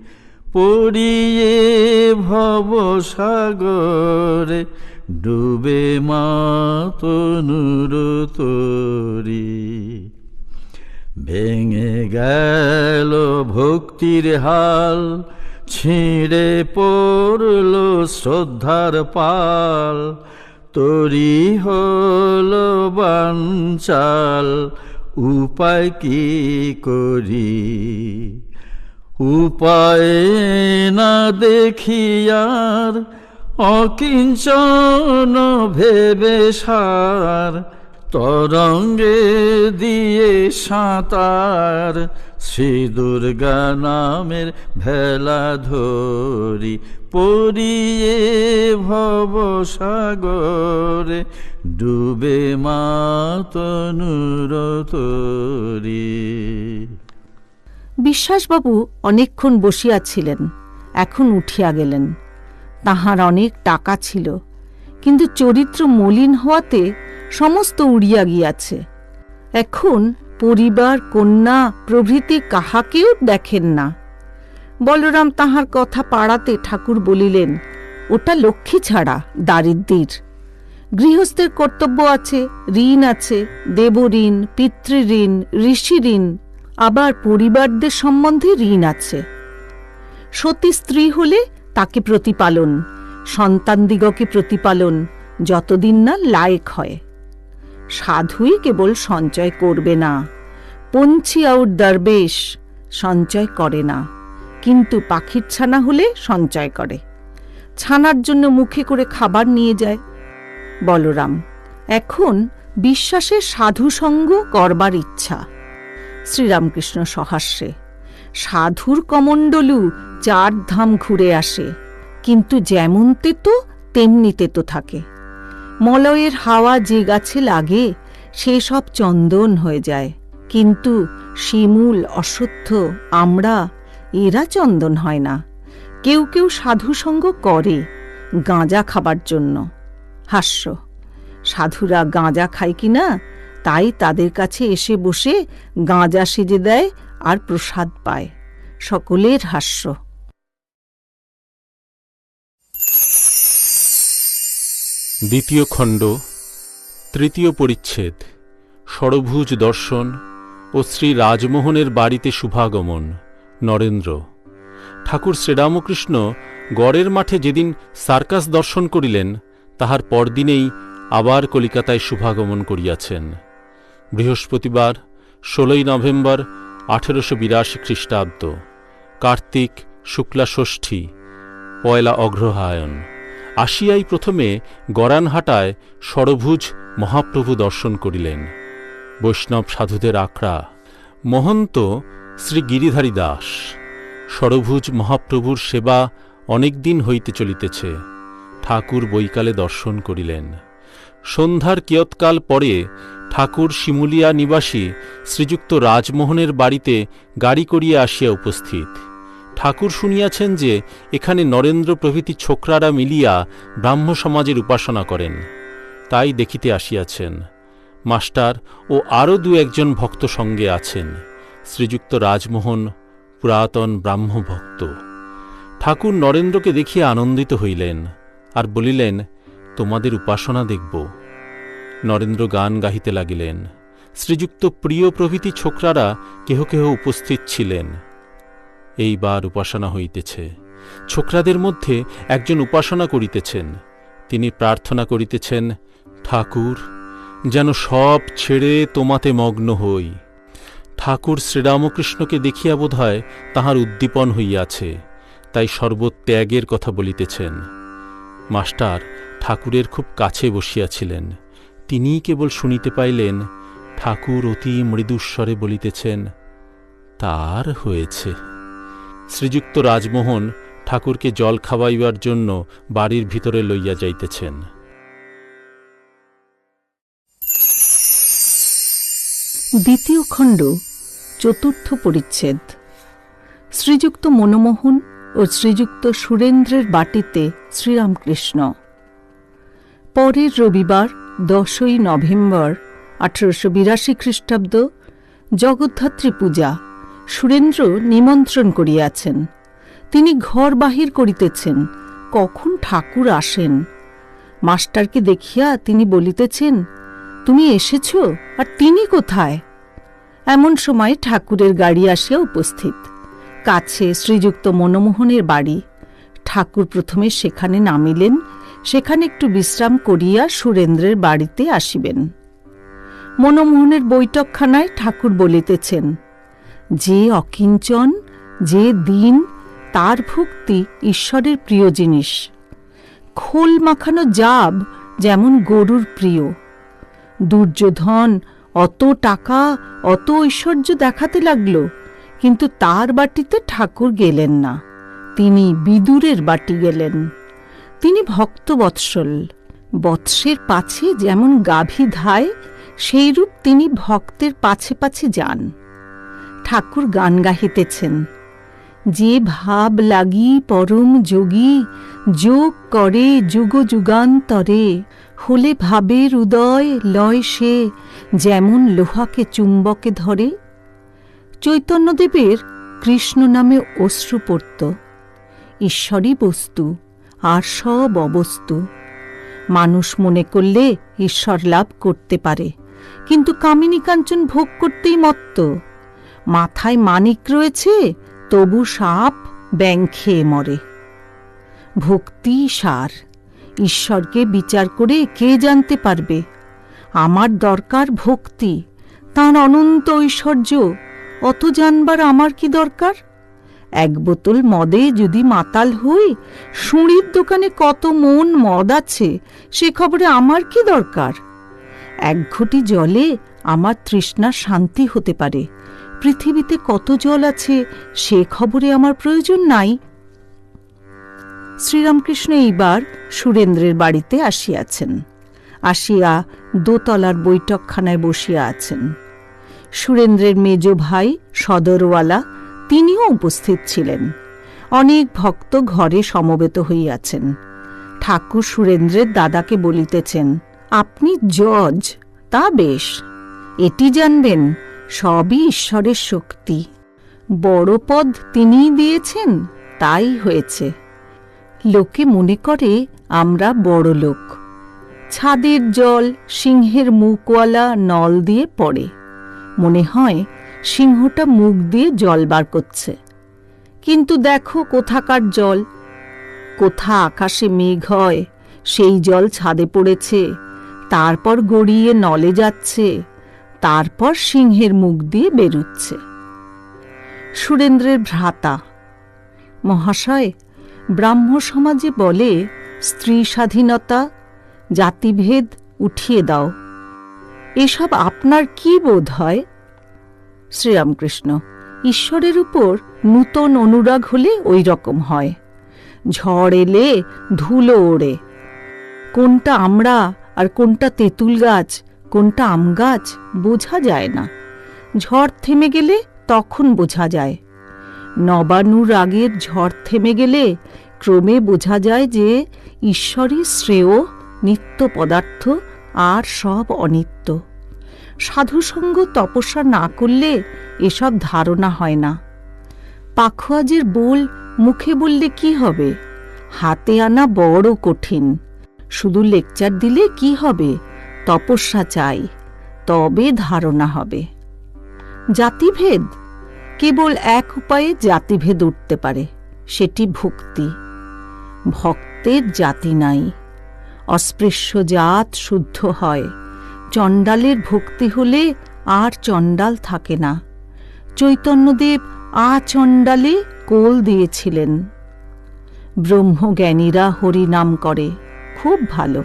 পড়িয়ে ভব সাগরে ডুবে মা তনুর তোরি। ভেঙে গেল ভক্তির হাল, ছিঁড়ে পড়ল শ্রদ্ধার পাল, তরি হলো বানচাল, উপায় কি করি? উপায় না দেখিয়ার অকিঞ্চন ভেবে সার, তরঙ্গে দিয়ে সাঁতার, শ্রী দুর্গা নামের ভেলা ধরি, পড়িয়ে ভব সাগরে, ডুবে মাতনুর তরি। বিশ্বাসবাবু অনেকক্ষণ বসিয়াছিলেন, এখন উঠিয়া গেলেন। তাহার অনেক টাকা ছিল, কিন্তু চরিত্র মলিন হওয়াতে সমস্ত উড়িয়া গিয়াছে। এখন পরিবার, কন্যা প্রভৃতি কাহাকেও দেখেন না। বলরাম তাহার কথা পাড়াতে ঠাকুর বলিলেন, ওটা লক্ষ্মী ছাড়া, দারিদ্র্যের। গৃহস্থের কর্তব্য আছে, ঋণ আছে, দেবঋণ, পিতৃঋণ, ঋষি ঋণ, আবার পরিবারদের সম্বন্ধে ঋণ আছে। সতী স্ত্রী হলে তাকে প্রতিপালন, সন্তানদিগকে প্রতিপালন, যতদিন না লায়েক হয়। সাধুই কেবল সঞ্চয় করবে না, পঞ্চি আউর দরবেশ সঞ্চয় করে না, কিন্তু পাখির ছানা হলে সঞ্চয় করে। ছানার জন্য মুখে করে খাবার নিয়ে যায়। বলরাম, এখন বিশ্বাসের সাধুসঙ্গ করবার ইচ্ছা। শ্রীরামকৃষ্ণ সহাস্যে, সাধুর কমণ্ডলু 4 ধাম ঘুরে আসে, কিন্তু যেমন তেতো তেমনি তেতো থাকে। মলয়ের হাওয়া যে গাছে লাগে সে সব চন্দন হয়ে যায়, কিন্তু শিমুল, অশ্বত্থ, আমড়া এরা চন্দন হয় না। কেউ কেউ সাধুসঙ্গ করে গাঁজা খাবার জন্য। হাস্য, সাধুরা গাঁজা খায় কিনা তাই তাদের কাছে এসে বসে গাঁজা সেজে দেয় আর প্রসাদ পায়। সকলের হাস্য। দ্বিতীয় খণ্ড, তৃতীয় পরিচ্ছেদ, ষড়ভুজ দর্শন ও শ্রী রাজমোহনের বাড়িতে শুভাগমন। নরেন্দ্র। ঠাকুর শ্রীরামকৃষ্ণ গড়ের মাঠে যেদিন সার্কাস দর্শন করিলেন, তাহার পরদিনেই আবার কলিকাতায় শুভাগমন করিয়াছেন। বৃহস্পতিবার 16 নভেম্বর 1882 খ্রিস্টাব্দ, কার্তিক শুক্লা ষষ্ঠী, পয়লা অগ্রহায়ণ। আসিয়াই প্রথমে গরানহাটায় ষড়ভুজ মহাপ্রভু দর্শন করিলেন। বৈষ্ণব সাধুদের আখড়া। মহন্ত শ্রী গিরিধারী দাস। ষড়ভুজ মহাপ্রভুর সেবা অনেক দিন হইতে চলিতেছে। ঠাকুর বৈকালে দর্শন করিলেন। সন্ধ্যার কিয়ৎকাল পরে ঠাকুর শিমুলিয়া নিবাসী শ্রীযুক্ত রাজমোহনের বাড়িতে গাড়ি করিয়া আসিয়া উপস্থিত। ঠাকুর শুনিয়াছেন যে এখানে নরেন্দ্র প্রভৃতি ছোকরারা মিলিয়া ব্রাহ্ম সমাজের উপাসনা করেন, তাই দেখিতে আসিয়াছেন। মাস্টার ও আরও 2-1 ভক্ত সঙ্গে আছেন। শ্রীযুক্ত রাজমোহন পুরাতন ব্রাহ্ম ভক্ত। ঠাকুর নরেন্দ্রকে দেখিয়া আনন্দিত হইলেন আর বলিলেন, তোমাদের উপাসনা দেখব। নরেন্দ্র গান গাহিতে লাগিলেন। শ্রীযুক্ত প্রিয় প্রভৃতি ছোকরারা কেহ কেহ উপস্থিত ছিলেন। এইবার উপাসনা হইতেছে। ছোকরাদের মধ্যে একজন উপাসনা করিতেছেন। তিনি প্রার্থনা করিতেছেন, ঠাকুর যেন সব ছেড়ে তোমাতে মগ্ন হই। ঠাকুর শ্রীরামকৃষ্ণকে দেখিয়া বোধ হয় তাহার উদ্দীপন হইয়াছে, তাই সর্বত্যাগের কথা বলিতেছেন। মাস্টার ঠাকুরের খুব কাছে বসিয়াছিলেন। তিনিই কেবল শুনিতে পাইলেন ঠাকুর অতি মৃদুস্বরে বলিতেছেন, তার হয়েছে। শ্রীযুক্ত রাজমোহন ঠাকুরকে জল খাওয়াইবার জন্য বাড়ির ভিতরে লইয়া যাইতেছেন। দ্বিতীয় খণ্ড, চতুর্থ পরিচ্ছেদ। শ্রীযুক্ত মনমোহন ও শ্রীযুক্ত সুরেন্দ্রের বাটিতে শ্রীরামকৃষ্ণ। পরের রবিবার 10 নভেম্বর 1882 খ্রিস্টাব্দ, জগদ্ধাত্রী পূজা। সুরেন্দ্র নিমন্ত্রণ করিয়াছেন। তিনি ঘর বাহির করিতেছেন, কখন ঠাকুর আসেন। মাস্টারকে দেখিয়া তিনি বলিতেছেন, তুমি এসেছ, আর তিনি কোথায়? এমন সময় ঠাকুরের গাড়ি আসিয়া উপস্থিত। কাছে শ্রীযুক্ত মনমোহনের বাড়ি। ঠাকুর প্রথমে সেখানে নামিলেন, সেখানে একটু বিশ্রাম করিয়া সুরেন্দ্রের বাড়িতে আসিবেন। মনমোহনের বৈঠকখানায় ঠাকুর বলিতেছেন, যে অকিঞ্চন, যে দিন, তার ভক্তি ঈশ্বরের প্রিয় জিনিস। খোল মাখানো জাব যেমন গরুর প্রিয়। দুর্যোধন অত টাকা, অত ঐশ্বর্য দেখাতে লাগল, কিন্তু তার বাটিতে ঠাকুর গেলেন না, তিনি বিদুরের বাটি গেলেন। তিনি ভক্তবৎসল। বৎসের পাছে যেমন গাভী ধায়, সেইরূপ তিনি ভক্তের পাছে পাছে যান। ঠাকুর গান গাহিতেছেন, যে ভাব লাগি পরম যোগী, যোগ করে যুগ যুগান্তরে, হলে ভাবের উদয় লয় সে, যেমন লোহাকে চুম্বকে ধরে। চৈতন্যদেবের কৃষ্ণ নামে অশ্রু পড়ত। ঈশ্বরই বস্তু, আর সব অবস্তু। মানুষ মনে করলে ঈশ্বর লাভ করতে পারে, কিন্তু কামিনী কাঞ্চন ভোগ করতেই মত্ত। মাথায় মানিক রয়েছে, তবু সাপ ব্যাঙ খেয়ে মরে। ভক্তি সার। ঈশ্বরকে বিচার করে কে জানতে পারবে? আমার দরকার ভক্তি, তাঁর অনন্ত ঐশ্বর্য, অত জানবার আমার কি দরকার? এক বোতল মদে যদি মাতাল হই, সুঁড়ির দোকানে কত মন মদ আছে সে খবরে আমার কি দরকার? এক ঘটি জলে আমার তৃষ্ণা শান্তি হতে পারে, পৃথিবীতে কত জল আছে সে খবরে আমার প্রয়োজন নাই। শ্রীরামকৃষ্ণ এইবার সুরেন্দ্রের বাড়িতে আসিয়াছেন। আসিয়া দোতলার বৈঠকখানায় বসিয়া আছেন। সুরেন্দ্রের মেজ ভাই সদরওয়ালা, তিনিও উপস্থিত ছিলেন। অনেক ভক্ত ঘরে সমবেত হইয়াছেন। ঠাকুর সুরেন্দ্রের দাদাকে বলিতেছেন, আপনি জজ, তা বেশ, এটি জানবেন সবই ঈশ্বরের শক্তি। বড় পদ তিনিই দিয়েছেন, তাই হয়েছে। লোকে মনে করে আমরা বড় লোক। ছাদের জল সিংহের মুখওয়ালা নল দিয়ে পড়ে, মনে হয় সিংহটা মুখ দিয়ে জল বার করছে। কিন্তু দেখো কোথাকার জল। কোথা আকাশে মেঘ হয়, সেই জল ছাদে পড়েছে, তারপর গড়িয়ে নলে যাচ্ছে, তারপর সিংহের মুখ দিয়ে বেরুচ্ছে। সুরেন্দ্রের ভ্রাতা, মহাশয়, ব্রাহ্ম সমাজে বলে স্ত্রী স্বাধীনতা, জাতিভেদ উঠিয়ে দাও। এসব আপনার কি বোধ হয়? শ্রীরামকৃষ্ণ, ঈশ্বরের উপর নূতন অনুরাগ হলে ওই রকম হয়। ঝড় এলে ধুলো ওড়ে। কোনটা আমরা আর কোনটা তেঁতুল গাছ, কোনটা আম গাছ বোঝা যায় না। ঝড় থেমে গেলে তখন বোঝা যায়। নবানুরাগের ঝড় থেমে গেলে ক্রমে বোঝা যায় যে ঈশ্বরই শ্রেয়, নিত্য পদার্থ, আর সব অনিত্য। সাধুসঙ্গ তপস্যা না করলে এসব ধারণা হয় না। পাখোয়াজের বোল মুখে বললে কি হবে? হাতে আনা বড় কঠিন। শুধু লেকচার দিলে কি হবে? তপস্যা চাই, তবে ধারণা হবে। জাতিভেদ, কেবল এক উপায়ে জাতিভেদ উঠতে পারে, সেটি ভক্তি। ভক্তের জাতি নাই। অস্পৃশ্য জাত শুদ্ধ হয়। চণ্ডালের ভক্তি হলে আর চণ্ডাল থাকে না। চৈতন্যদেব আচণ্ডালে কোল দিয়েছিলেন। ব্রহ্মজ্ঞানীরা হরিনাম করে, খুব ভালো।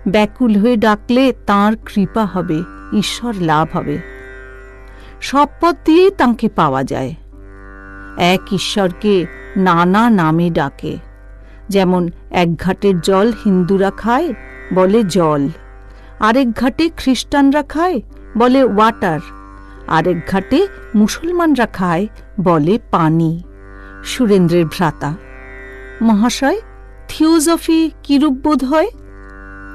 ব্যাকুল হয়ে ডাকলে তাঁর কৃপা হবে, ঈশ্বর লাভ হবে। সব পথ দিয়েই তাঁকে পাওয়া যায়। এক ঈশ্বরকে নানা নামে ডাকে। যেমন এক ঘাটের জল হিন্দুরা খায়, বলে জল। আরেক ঘাটে খ্রিস্টানরা খায়, বলে ওয়াটার। আরেক ঘাটে মুসলমানরা খায়, বলে পানি। সুরেন্দ্রের ভ্রাতা, মহাশয়, থিওজফি কিরূপ বোধ হয়?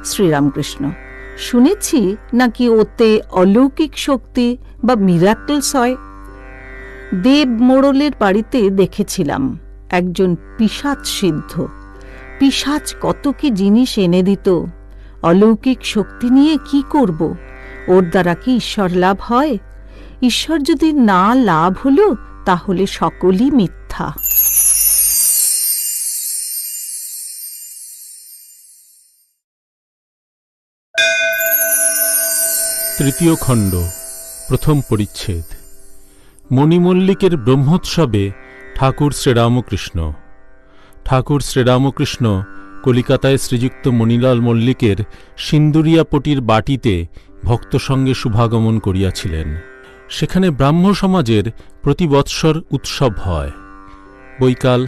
শ্রীরামকৃষ্ণ, শুনেছি নাকি ওতে অলৌকিক শক্তি বা মিরাকলস হয়। দেব মোড়লের বাড়িতে দেখেছিলাম একজন পিশাচ সিদ্ধ। পিশাচ কত কি জিনিস এনে দিত। অলৌকিক শক্তি নিয়ে কি করব? ওর দ্বারা কি ঈশ্বর লাভ হয়? ঈশ্বর যদি না লাভ হলো তাহলে সকলই মিথ্যা। তৃতীয় খণ্ড, প্রথম পরিচ্ছেদ। মণিমল্লিকের ব্রহ্মোৎসবে ঠাকুর শ্রীরামকৃষ্ণ। ঠাকুর শ্রীরামকৃষ্ণ কলিকাতায় শ্রীযুক্ত মণিলাল মল্লিকের সিন্দুরিয়াপটির বাটিতে ভক্ত সঙ্গে শুভাগমন করিয়াছিলেন। সেখানে ব্রাহ্ম সমাজের প্রতি বৎসর উৎসব হয়। বৈকাল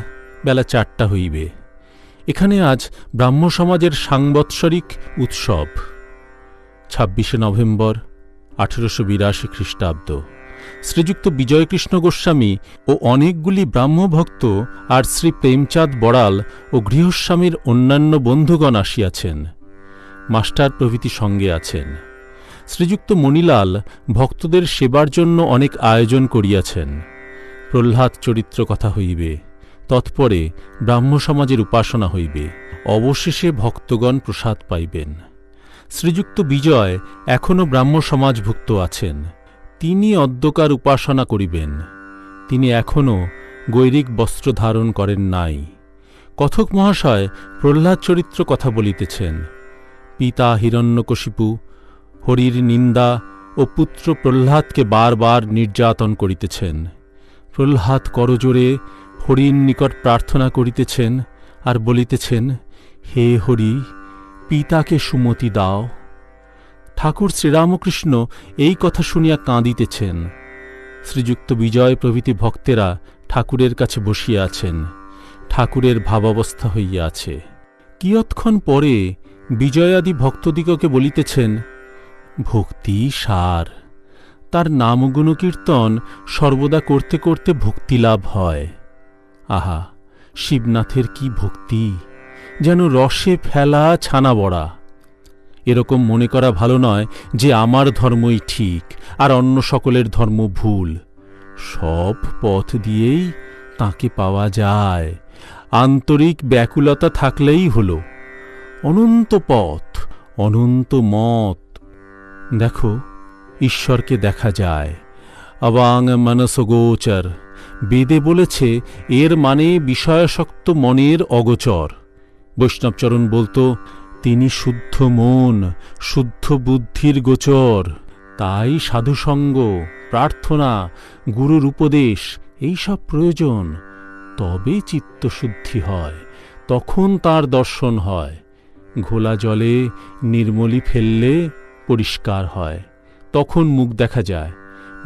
বেলা 4টা হইবে। এখানে আজ ব্রাহ্ম সমাজের সাংবৎসরিক উৎসব। 26শে নভেম্বর 1882 খ্রিস্টাব্দ। শ্রীযুক্ত বিজয়কৃষ্ণ গোস্বামী ও অনেকগুলি ব্রাহ্মভক্ত আর শ্রী প্রেমচাঁদ বড়াল ও গৃহস্বামীর অন্যান্য বন্ধুগণ আসিয়াছেন। মাস্টার প্রভৃতি সঙ্গে আছেন। শ্রীযুক্ত মণিলাল ভক্তদের সেবার জন্য অনেক আয়োজন করিয়াছেন। প্রহ্লাদ চরিত্র কথা হইবে, তৎপরে ব্রাহ্ম সমাজের উপাসনা হইবে, অবশেষে ভক্তগণ প্রসাদ পাইবেন। শ্রীযুক্ত বিজয় এখনও ব্রাহ্ম সমাজভুক্ত আছেন। তিনি অদ্যকার উপাসনা করিবেন। তিনি এখনও গৈরিক বস্ত্র ধারণ করেন নাই। কথক মহাশয় প্রহ্লাদ চরিত্র কথা বলিতেছেন। পিতা হিরণ্যকশিপু হরির নিন্দা ও পুত্র প্রহ্লাদকে বারবার নির্যাতন করিতেছেন। প্রহ্লাদ করজোড়ে হরির নিকট প্রার্থনা করিতেছেন আর বলিতেছেন, হে হরি, পিতাকে সুমতি দাও। ঠাকুর শ্রীরামকৃষ্ণ এই কথা শুনিয়া কাঁদিতেছেন। শ্রীযুক্ত বিজয় প্রভৃতি ভক্তেরা ঠাকুরের কাছে বসিয়া আছেন। ঠাকুরের ভাবাবস্থা হইয়া আছে। কিয়ৎক্ষণ পরে বিজয়াদি ভক্তদিগকে বলিতেছেন, ভক্তি সার। তার নামগুণ কীর্তন সর্বদা করতে করতে ভক্তিলাভ হয়। আহা, শিবনাথের কি ভক্তি! যেন রসে ফেলা ছানা বড়া। এরকম মনে করা ভালো নয় যে আমার ধর্মই ঠিক আর অন্য সকলের ধর্ম ভুল। সব পথ দিয়েই তাকে পাওয়া যায়। আন্তরিক ব্যাকুলতা থাকলেই হল। অনন্ত পথ, অনন্ত মত। দেখো, ঈশ্বরকে দেখা যায়। অবাং মনসগোচর। বেদে বলেছে এর মানে বিষয়াসক্ত মনের অগোচর। বৈষ্ণবচরণ বলতো, তিনি শুদ্ধ মন, শুদ্ধ বুদ্ধির গোচর। তাই সাধুসঙ্গ, প্রার্থনা, গুরুর উপদেশ এইসব প্রয়োজন। তবে চিত্তশুদ্ধি হয়, তখন তার দর্শন হয়। ঘোলা জলে নির্মলি ফেললে পরিষ্কার হয়, তখন মুখ দেখা যায়।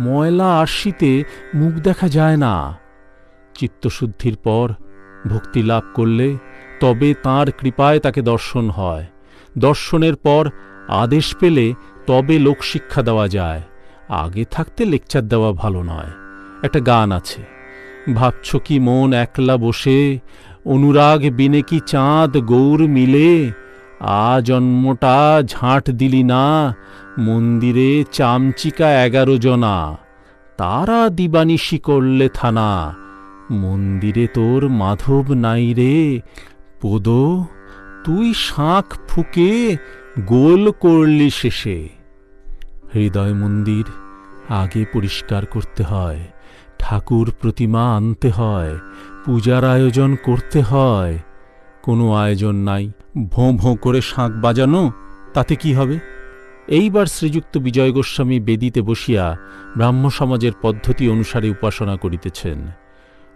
ময়লা আরশিতে মুখ দেখা যায় না। চিত্তশুদ্ধির পর ভক্তি লাভ করলে তবে তাঁর কৃপায় তাকে দর্শন হয়। দর্শনের পর আদেশ পেলে তবে লোকশিক্ষা দেওয়া যায়। আগে থাকতে লেকচার দেওয়া ভালো নয়। একটা গান আছে, ভাবছ কি মন একলা বসে, অনুরাগ বিনে কি চাঁদ গৌর মিলে, জন্মটা ঝাঁট দিলি না, মন্দিরে চামচিকা 11 জনা, তারা দিবানিশি করলে থানা, মন্দিরে তোর মাধব নাই রে, পদ তুই শাঁখ ফুকে গোল করলি শেষে। হৃদয় মন্দির আগে পরিষ্কার করতে হয়, ঠাকুর প্রতিমা আনতে হয়, পূজার আয়োজন করতে হয়। কোনো আয়োজন নাই, ভোঁ ভোঁ করে শাঁখ বাজানো, তাতে কি হবে? এইবার শ্রীযুক্ত বিজয় গোস্বামী বেদিতে বসিয়া ব্রাহ্ম সমাজের পদ্ধতি অনুসারে উপাসনা করিতেছেন।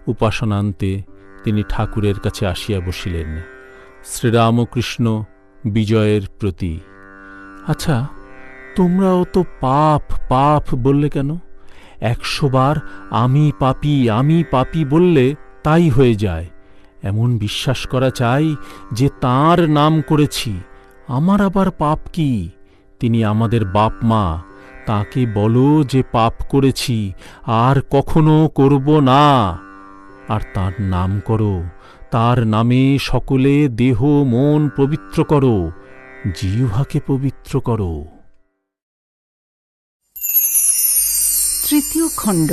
উপাসনান্তে তিনি ঠাকুরের কাছে আসিয়া বসিলেন। শ্রীরামকৃষ্ণ বিজয়ের প্রতি, আচ্ছা, তোমরাও তো পাপ পাপ বললে কেন? 100 বার আমি পাপী আমি পাপী বললে তাই হয়ে যায়। এমন বিশ্বাস করা চাই যে তাঁর নাম করেছি, আমার আবার পাপ কি? তিনি আমাদের বাপ মা। তাকে বলো যে পাপ করেছি, আর কখনো করব না। আর তাঁর নাম করো, তার নামে সকলে দেহ মন পবিত্র করো, জিহ্বাকে পবিত্র করো। তৃতীয় খণ্ড,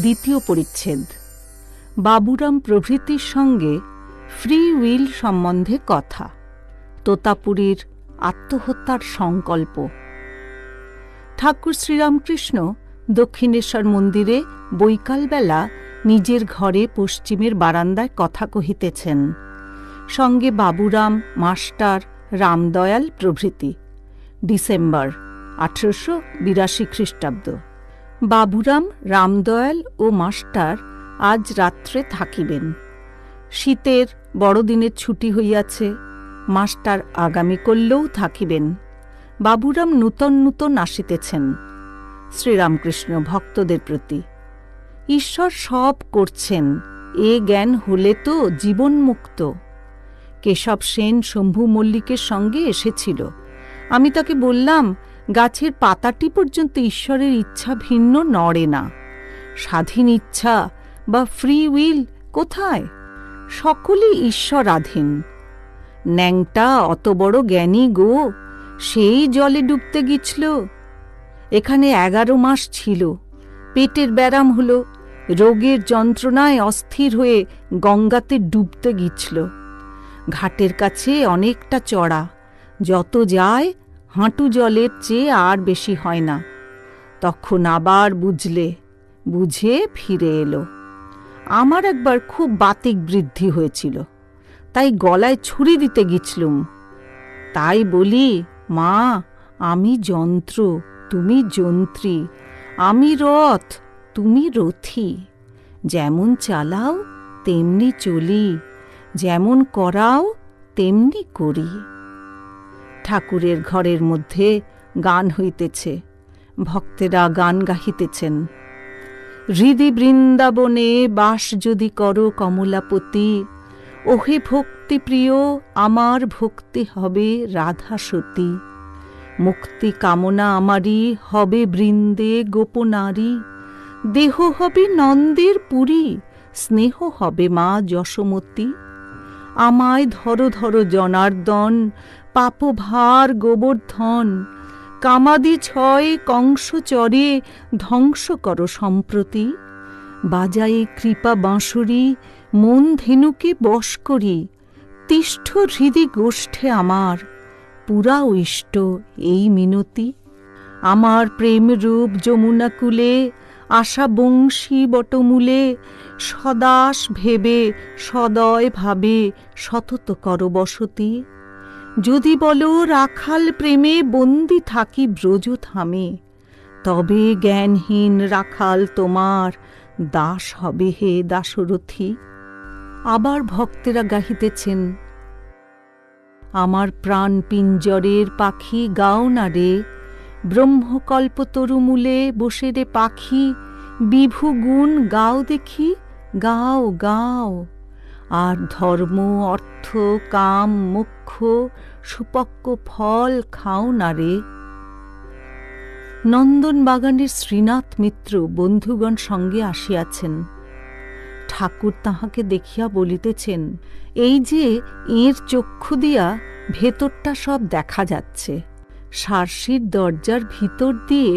দ্বিতীয় পরিচ্ছেদ। বাবুরাম প্রভৃতির সঙ্গে ফ্রি উইল সম্বন্ধে কথা। তোতাপুরীর আত্মহত্যার সংকল্প। ঠাকুর শ্রীরামকৃষ্ণ দক্ষিণেশ্বর মন্দিরে বৈকালবেলা নিজের ঘরে পশ্চিমের বারান্দায় কথা কহিতেছেন, সঙ্গে বাবুরাম, মাস্টার, রামদয়াল প্রভৃতি। ডিসেম্বর 1882 খ্রিস্টাব্দ। বাবুরাম, রামদয়াল ও মাস্টার আজ রাত্রে থাকিবেন। শীতের বড়দিনের ছুটি হইয়াছে, মাস্টার আগামী করলেও থাকিবেন। বাবুরাম নূতন নূতন আসিতেছেন। শ্রীরামকৃষ্ণ ভক্তদের প্রতি: ঈশ্বর সব করছেন, এ জ্ঞান হলে তো জীবনমুক্ত। কেশব সেন শম্ভু মল্লিকের সঙ্গে এসেছিল। আমি তাকে বললাম, গাছের পাতাটি পর্যন্ত ঈশ্বরের ইচ্ছা ভিন্ন নড়ে না। স্বাধীন ইচ্ছা বা ফ্রি উইল কোথায়? সকলেই ঈশ্বরাধীন। ন্যাংটা অত বড় জ্ঞানী গো, সেই জলে ডুবতে গিয়েছিল। এখানে 11 মাস ছিল, পেটের ব্যারাম হল, রোগের যন্ত্রণায় অস্থির হয়ে গঙ্গাতে ডুবতে গিয়েছিল। ঘাটের কাছে অনেকটা চড়া, যত যায় হাঁটু জলের চেয়ে আর বেশি হয় না। তখন আবার বুঝে ফিরে এলো। আমার একবার খুব বাতিক বৃদ্ধি হয়েছিল, তাই গলায় ছুরি দিতে গিয়েছিলুম। তাই বলি, মা, আমি যন্ত্র, তুমি যন্ত্রী, আমি রথ, তুমি রথী। যেমন চালাও তেমনি চলি, যেমন করাও তেমনি করি। ঠাকুরের ঘরের মধ্যে গান হইতেছে, ভক্তেরা গান গাহিতেছেন। হৃদি বৃন্দাবনে বাস যদি করো কমলাপতি, ওহে ভক্তি প্রিয়, আমার ভক্তি হবে রাধা সতী। মুক্তি কামনা আমারই হবে বৃন্দে গোপনারী, দেহ হবে নন্দের পুরী, স্নেহ হবে মা যশোমতী। আমায় ধরো ধরো জনার্দন, পাপভার গোবর্ধন, কামাদি ছয় কংস চরে, ধ্বংস করো সম্প্রতি। বাজায়ে কৃপা বাঁশুরি, মন ধেনুকে বশ করি, তিষ্ঠ হৃদি গোষ্ঠে আমার, পুরাও ইষ্ট এই মিনতি। আমার প্রেম রূপ যমুনা কূলে, আশা বংশী বটমূলে, সদাস ভেবে সদয় ভাবে সতত কর বসতি। যদি বলো রাখাল প্রেমে বন্দি থাকি ব্রজ থামে, তবে জ্ঞানহীন রাখাল তোমার দাস হবে হে দাশরথী। আবার ভক্তেরা গাহিতেছেন, আমার প্রাণ পিঞ্জরের পাখি গাও না রে, ব্রহ্মকল্পতরুমূলে বসে রে পাখি, বিভু গুণ গাও দেখি, গাও গাও। আর ধর্ম অর্থ কাম মোক্ষ সুপক্ক ফল খাও না রে। নন্দন বাগানের শ্রীনাথ মিত্র বন্ধুগণ সঙ্গে আসিয়াছেন। ঠাকুর তাহাকে দেখিয়া বলিতেছেন, এই যে এর চক্ষু দিয়া ভেতরটা সব দেখা যাচ্ছে। সার্সির দরজার ভিতর দিয়ে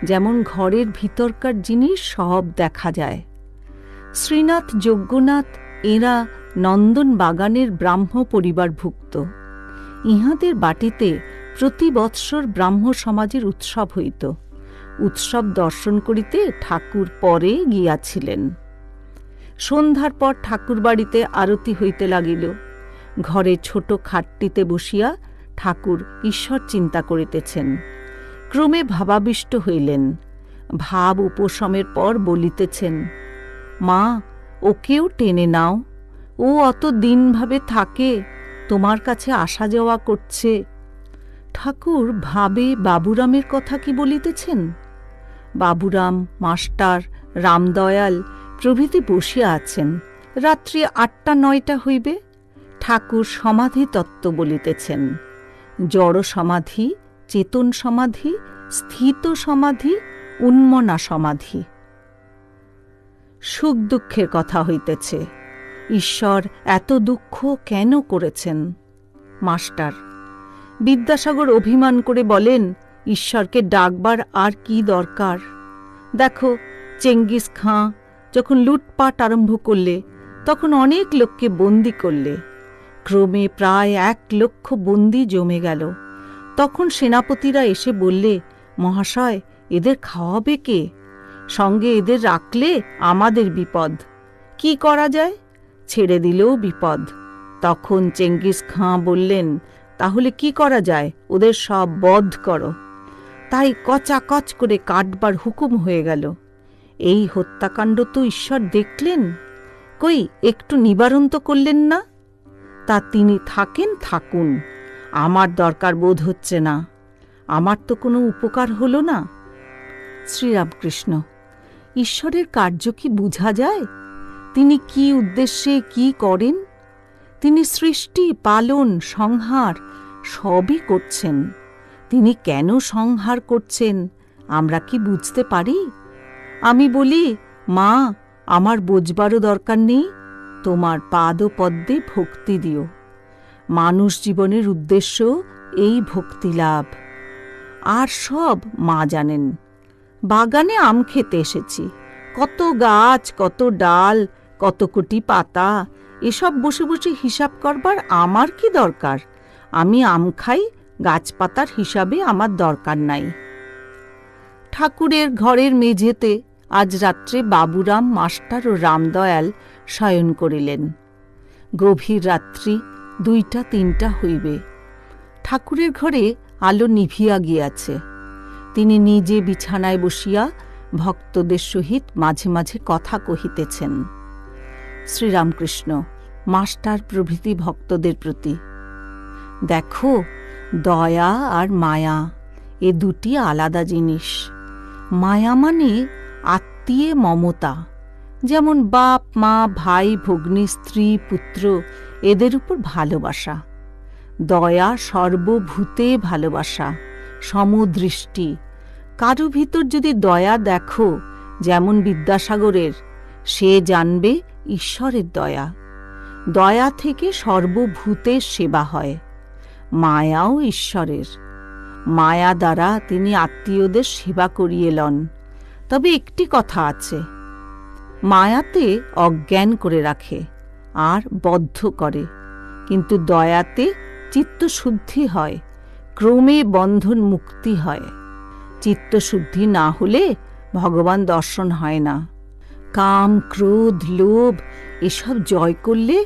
যেমন ঘরের ভিতরকার জিনিস সব দেখা যায়। শ্রীনাথ, যজ্ঞনাথ এরা নন্দন বাগানের ব্রাহ্ম পরিবারভুক্ত। ইহাদের বাটিতে প্রতি বৎসর ব্রাহ্ম সমাজের উৎসব হইত। উৎসব দর্শন করিতে ঠাকুর পরে গিয়াছিলেন। সন্ধ্যার পর ঠাকুর বাড়িতে আরতি হইতে লাগিল। ঘরে ছোট খাটটিতে বসিয়া ঠাকুর ঈশ্বর চিন্তা করিতেছেন। ক্রমে ভাবাবিষ্ট হইলেন। ভাব উপশমের পর বলিতেছেন, মা, ওকেও টেনে নাও, ও অত দিনভাবে থাকে, তোমার কাছে আসা যাওয়া করছে। ঠাকুর ভাবে বাবুরামের কথা কি বলিতেছেন। বাবুরাম, মাস্টার, রামদয়াল প্রভৃতি বসিয়া আছেন। রাত্রি 8টা-9টা হইবে। ঠাকুর সমাধি তত্ত্ব বলিতেছেন। জড় সমাধি, চেতন সমাধি, স্থিত সমাধি, উন্মনা সমাধি। সুখ দুঃখের কথা হইতেছে। ঈশ্বর এত দুঃখ কেন করেছেন? মাস্টার: বিদ্যাসাগর অভিমান করে বলেন, ঈশ্বরকে ডাকবার আর কি দরকার? দেখো, চেঙ্গিস খাঁ যখন লুটপাট আরম্ভ করলে, তখন অনেক লোককে বন্দি করলে। ক্রমে প্রায় 1 লক্ষ বন্দি জমে গেল। তখন সেনাপতিরা এসে বললে, মহাশয়, এদের খাওয়াবে কে? সঙ্গে এদের রাখলে আমাদের বিপদ। কি করা যায়? ছেড়ে দিলেও বিপদ। তখন চেঙ্গিস খাঁ বললেন, তাহলে কি করা যায়? ওদের সব বধ করো। তাই কচাকচ করে কাটবার হুকুম হয়ে গেল। এই হত্যাকাণ্ড তো ঈশ্বর দেখলেন, কই একটু নিবারণ তো করলেন না। তা তিনি থাকুন, আমার দরকার বোধ হচ্ছে না। আমার তো কোনো উপকার হলো না। শ্রীরামকৃষ্ণ, ঈশ্বরের কার্য কি বুঝা যায়? তিনি কি উদ্দেশ্যে কি করেন? তিনি সৃষ্টি, পালন, সংহার সবই করছেন। তিনি কেন সংহার করছেন আমরা কি বুঝতে পারি? আমি বলি, মা, আমার বোঝবারও দরকার নেই, তোমার পাদপদ্মে ভক্তি দিও। মানুষ জীবনের উদ্দেশ্য এই ভক্তি লাভ। আর সব মা জানেন। বাগানে আম খেতে এসেছি, কত গাছ, কত ডাল, কত কোটি পাতা, এসব বসে বসে হিসাব করবার আমার কি দরকার? আমি আম খাই, গাছপাতার হিসাবে আমার দরকার নাই। ঠাকুরের ঘরের মেঝেতে আজ রাত্রে বাবুরাম মাস্টার ও রামদয়াল শয়ন করিলেন। গভীর রাত্রি 2টা-3টা হইবে। ঠাকুরের ঘরে আলো নিভিয়া গিয়াছে। তিনি নিজে বিছানায় বসিয়া ভক্তদের সহিত মাঝে মাঝে কথা কহিতেছেন। শ্রীরামকৃষ্ণ মাস্টার প্রভৃতি ভক্তদের প্রতি, দেখো, দয়া আর মায়া এ দুটি আলাদা জিনিস। মায়া মানে আত্মীয় মমতা, যেমন বাপ মা, ভাই ভগ্নী, স্ত্রী পুত্র এদের উপর ভালোবাসা। দয়া সর্বভূতে ভালোবাসা, সমদৃষ্টি। কারো ভিতর যদি দয়া দেখো, যেমন বিদ্যাসাগরের, সে জানবে ঈশ্বরের দয়া। দয়া থেকে সর্বভূতের সেবা হয়। মায়াও ঈশ্বরের। মায়া দ্বারা তিনি আত্মীয়দের সেবা করিয়ে লন। তবে একটি কথা আছে, মায়াতে অজ্ঞান করে রাখে আর বদ্ধ করে, কিন্তু দয়াতে চিত্তশুদ্ধি হয়, ক্রমে বন্ধন মুক্তি হয়। চিত্তশুদ্ধি না হলে ভগবান দর্শন হয় না। কাম, ক্রোধ, লোভ এসব জয় করলে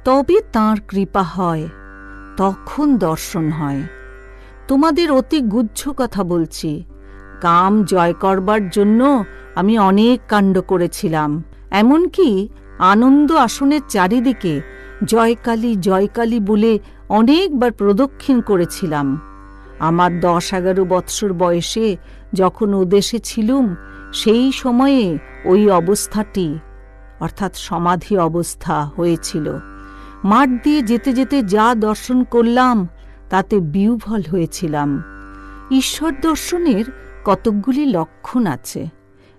তবে তাঁর কৃপা হয়, তখন দর্শন হয়। তোমাদের অতি গুহ্য কথা বলছি। কাম জয় করবার জন্য আমি অনেক কাণ্ড করেছিলাম। এমনকি আনন্দ আসনের চারিদিকে জয়কালী জয়কালী বলে অনেকবার প্রদক্ষিণ করেছিলাম। আমার 10-11 বৎসর বয়সে যখন ওদেশে ছিলুম, সেই সময়ে ওই অবস্থাটি, অর্থাৎ সমাধি অবস্থা হয়েছিল। মাঠ দিয়ে যেতে যেতে যা দর্শন করলাম তাতে বিহ্বল হয়েছিলাম। ঈশ্বর দর্শনের কতকগুলি লক্ষণ আছে।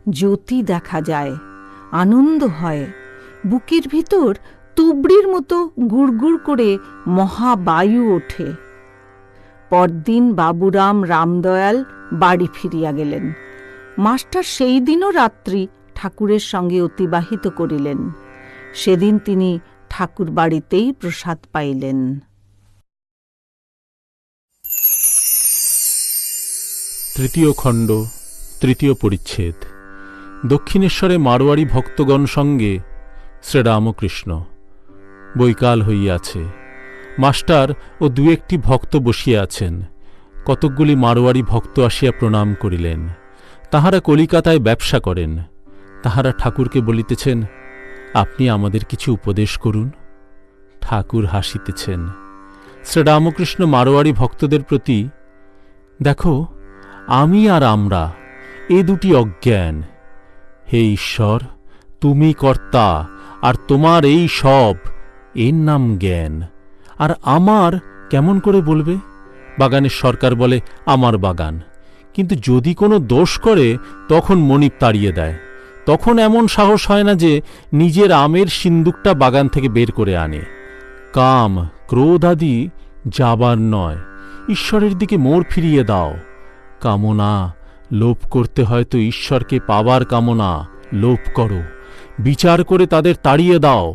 জ্যোতি দেখা যায়, আনন্দ হয়, বুকের ভিতর তুবড়ির মতো গুড়গুড় করে মহাবায়ু ওঠে। পরদিন বাবুরাম রামদয়াল বাড়ি ফিরিয়া গেলেন। মাস্টার সেই দিনও রাত্রি ঠাকুরের সঙ্গে অতিবাহিত করিলেন। সেদিন তিনি ঠাকুর বাড়িতেই প্রসাদ পাইলেন। তৃতীয় খণ্ড, তৃতীয় পরিচ্ছেদ। দক্ষিণেশ্বরে মারোয়াড়ি ভক্তগণ সঙ্গে শ্রীরামকৃষ্ণ। বৈকাল হইয়াছে। মাস্টার ও 2-1টি ভক্ত বসিয়া আছেন। কতকগুলি মারোয়াড়ি ভক্ত আসিয়া প্রণাম করিলেন। তাহারা কলিকাতায় ব্যবসা করেন। তাহারা ঠাকুরকে বলিতেছেন, আপনি আমাদের কিছু উপদেশ করুন। ঠাকুর হাসিতেছেন। শ্রীরামকৃষ্ণ মারোয়াড়ি ভক্তদের প্রতি, দেখো, আমি আর আমরা এ দুটি অজ্ঞান। হে ঈশ্বর, তুমি কর্তা, আর তোমার এই সব, এর নাম জ্ঞান। আর আমার কেমন করে বলবে? বাগানের সরকার বলে আমার বাগান, কিন্তু যদি কোনো দোষ করে তখন মনিব তাড়িয়ে দেয়। তখন এমন সাহস হয় না যে নিজের আমের সিন্দুকটা বাগান থেকে বের করে আনে। কাম, ক্রোধ আদি যাবার নয়, ঈশ্বরের দিকে মোড় ফিরিয়ে দাও। কামনা, লোভ করতে হয়তো ঈশ্বরকে পাবার কামনা, লোভ করো। বিচার করে তাদের তাড়িয়ে দাও।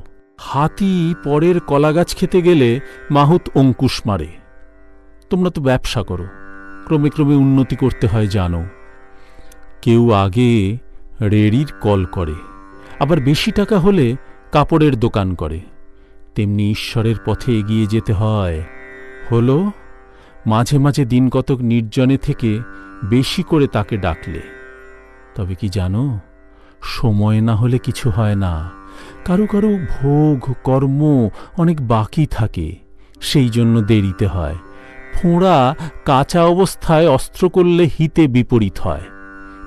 হাতি পরের কলাগাছ খেতে গেলে মাহুত অঙ্কুশ মারে। তোমরা তো ব্যবসা করো, ক্রমে ক্রমে উন্নতি করতে হয় জানো। কেউ আগে রেড়ির কল করে, আবার বেশি টাকা হলে কাপড়ের দোকান করে। তেমনি ঈশ্বরের পথে এগিয়ে যেতে হয়। হলো মাঝে মাঝে দিন কতক নির্জনে থেকে বেশি করে তাকে ডাকলে। তবে কি জানো, সময় না হলে কিছু হয় না। কারো কারো ভোগ কর্ম অনেক বাকি থাকে, সেই জন্য দেরিতে হয়। ফোঁড়া কাঁচা অবস্থায় অস্ত্র করলে হিতে বিপরীত হয়।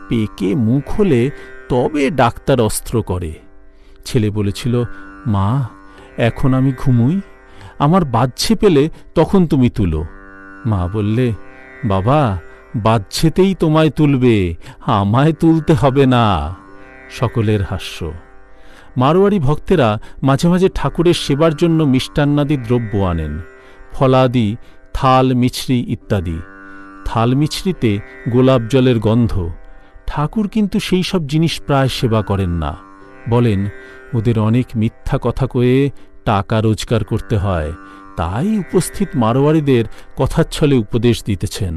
পেকে মুখ হলে তবে ডাক্তার অস্ত্র করে। ছেলে বলেছিল, মা এখন আমি ঘুমুই, আমার বাজছে পেলে তখন তুমি তুলো। মা বললে, বাবা বাজছেতেই তোমায় তুলবে, আমায় তুলতে হবে না। সকলের হাস্য। মারোয়ারি ভক্তেরা মাঝে মাঝে ঠাকুরের সেবার জন্য মিষ্টান্নাদি দ্রব্য আনেন, ফলাদি, থাল মিছরি ইত্যাদি। থাল মিছরিতে গোলাপ জলের গন্ধ। ঠাকুর কিন্তু সেই সব জিনিস প্রায় সেবা করেন না। বলেন, ওদের অনেক মিথ্যা কথা কয়ে টাকা রোজগার করতে হয়, তাই উপস্থিত মারোয়ারিদের কথাচ্ছলে উপদেশ দিতেছেন।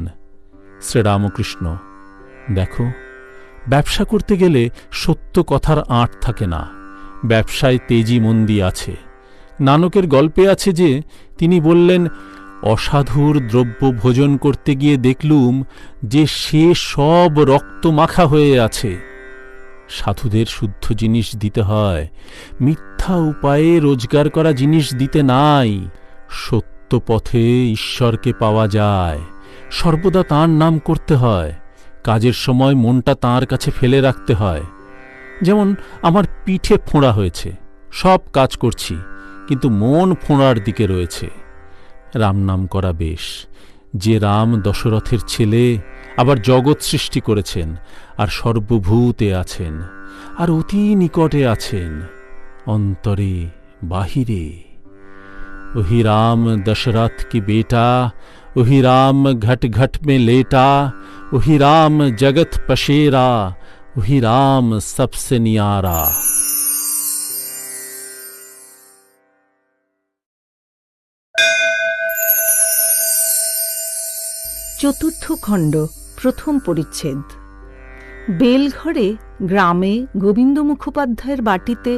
শ্রীরামকৃষ্ণ, দেখো, ব্যবসা করতে গেলে সত্য কথার আঁট থাকে না, ব্যবসায় তেজি মন্দি আছে। নানকের গল্পে আছে যে তিনি বললেন, অসাধুর দ্রব্য ভোজন করতে গিয়ে দেখলুম যে সে সব রক্ত মাখা হয়ে আছে। সাধুদের শুদ্ধ জিনিস দিতে হয়, মিথ্যা উপায়ে রোজগার করা জিনিস দিতে নাই। সত্য পথে ঈশ্বরকে পাওয়া যায়, সর্বদা তাঁর নাম করতে হয়। কাজের সময় মনটা তাঁর কাছে ফেলে রাখতে হয়। যেমন আমার পিঠে ফোঁড়া হয়েছে, সব কাজ করছি, কিন্তু মন ফোঁড়ার দিকে রয়েছে। রাম নাম করা বেশ। যে রাম দশরথের ছেলে, আবার জগৎ সৃষ্টি করেছেন, আর সর্বভূতে আছেন, আর অতি নিকটে আছেন, অন্তরে বাহিরে। ওহি রাম দশরথ কি বেটা, ওহি রাম ঘট ঘট में लेटा, ওহি রাম জগৎ পশেরা, ওহি রাম সবসে নিয়ারা। চতুর্থ খণ্ড, প্রথম পরিচ্ছেদ। বেলঘরে গ্রামে গোবিন্দ মুখোপাধ্যায়ের বাটিতে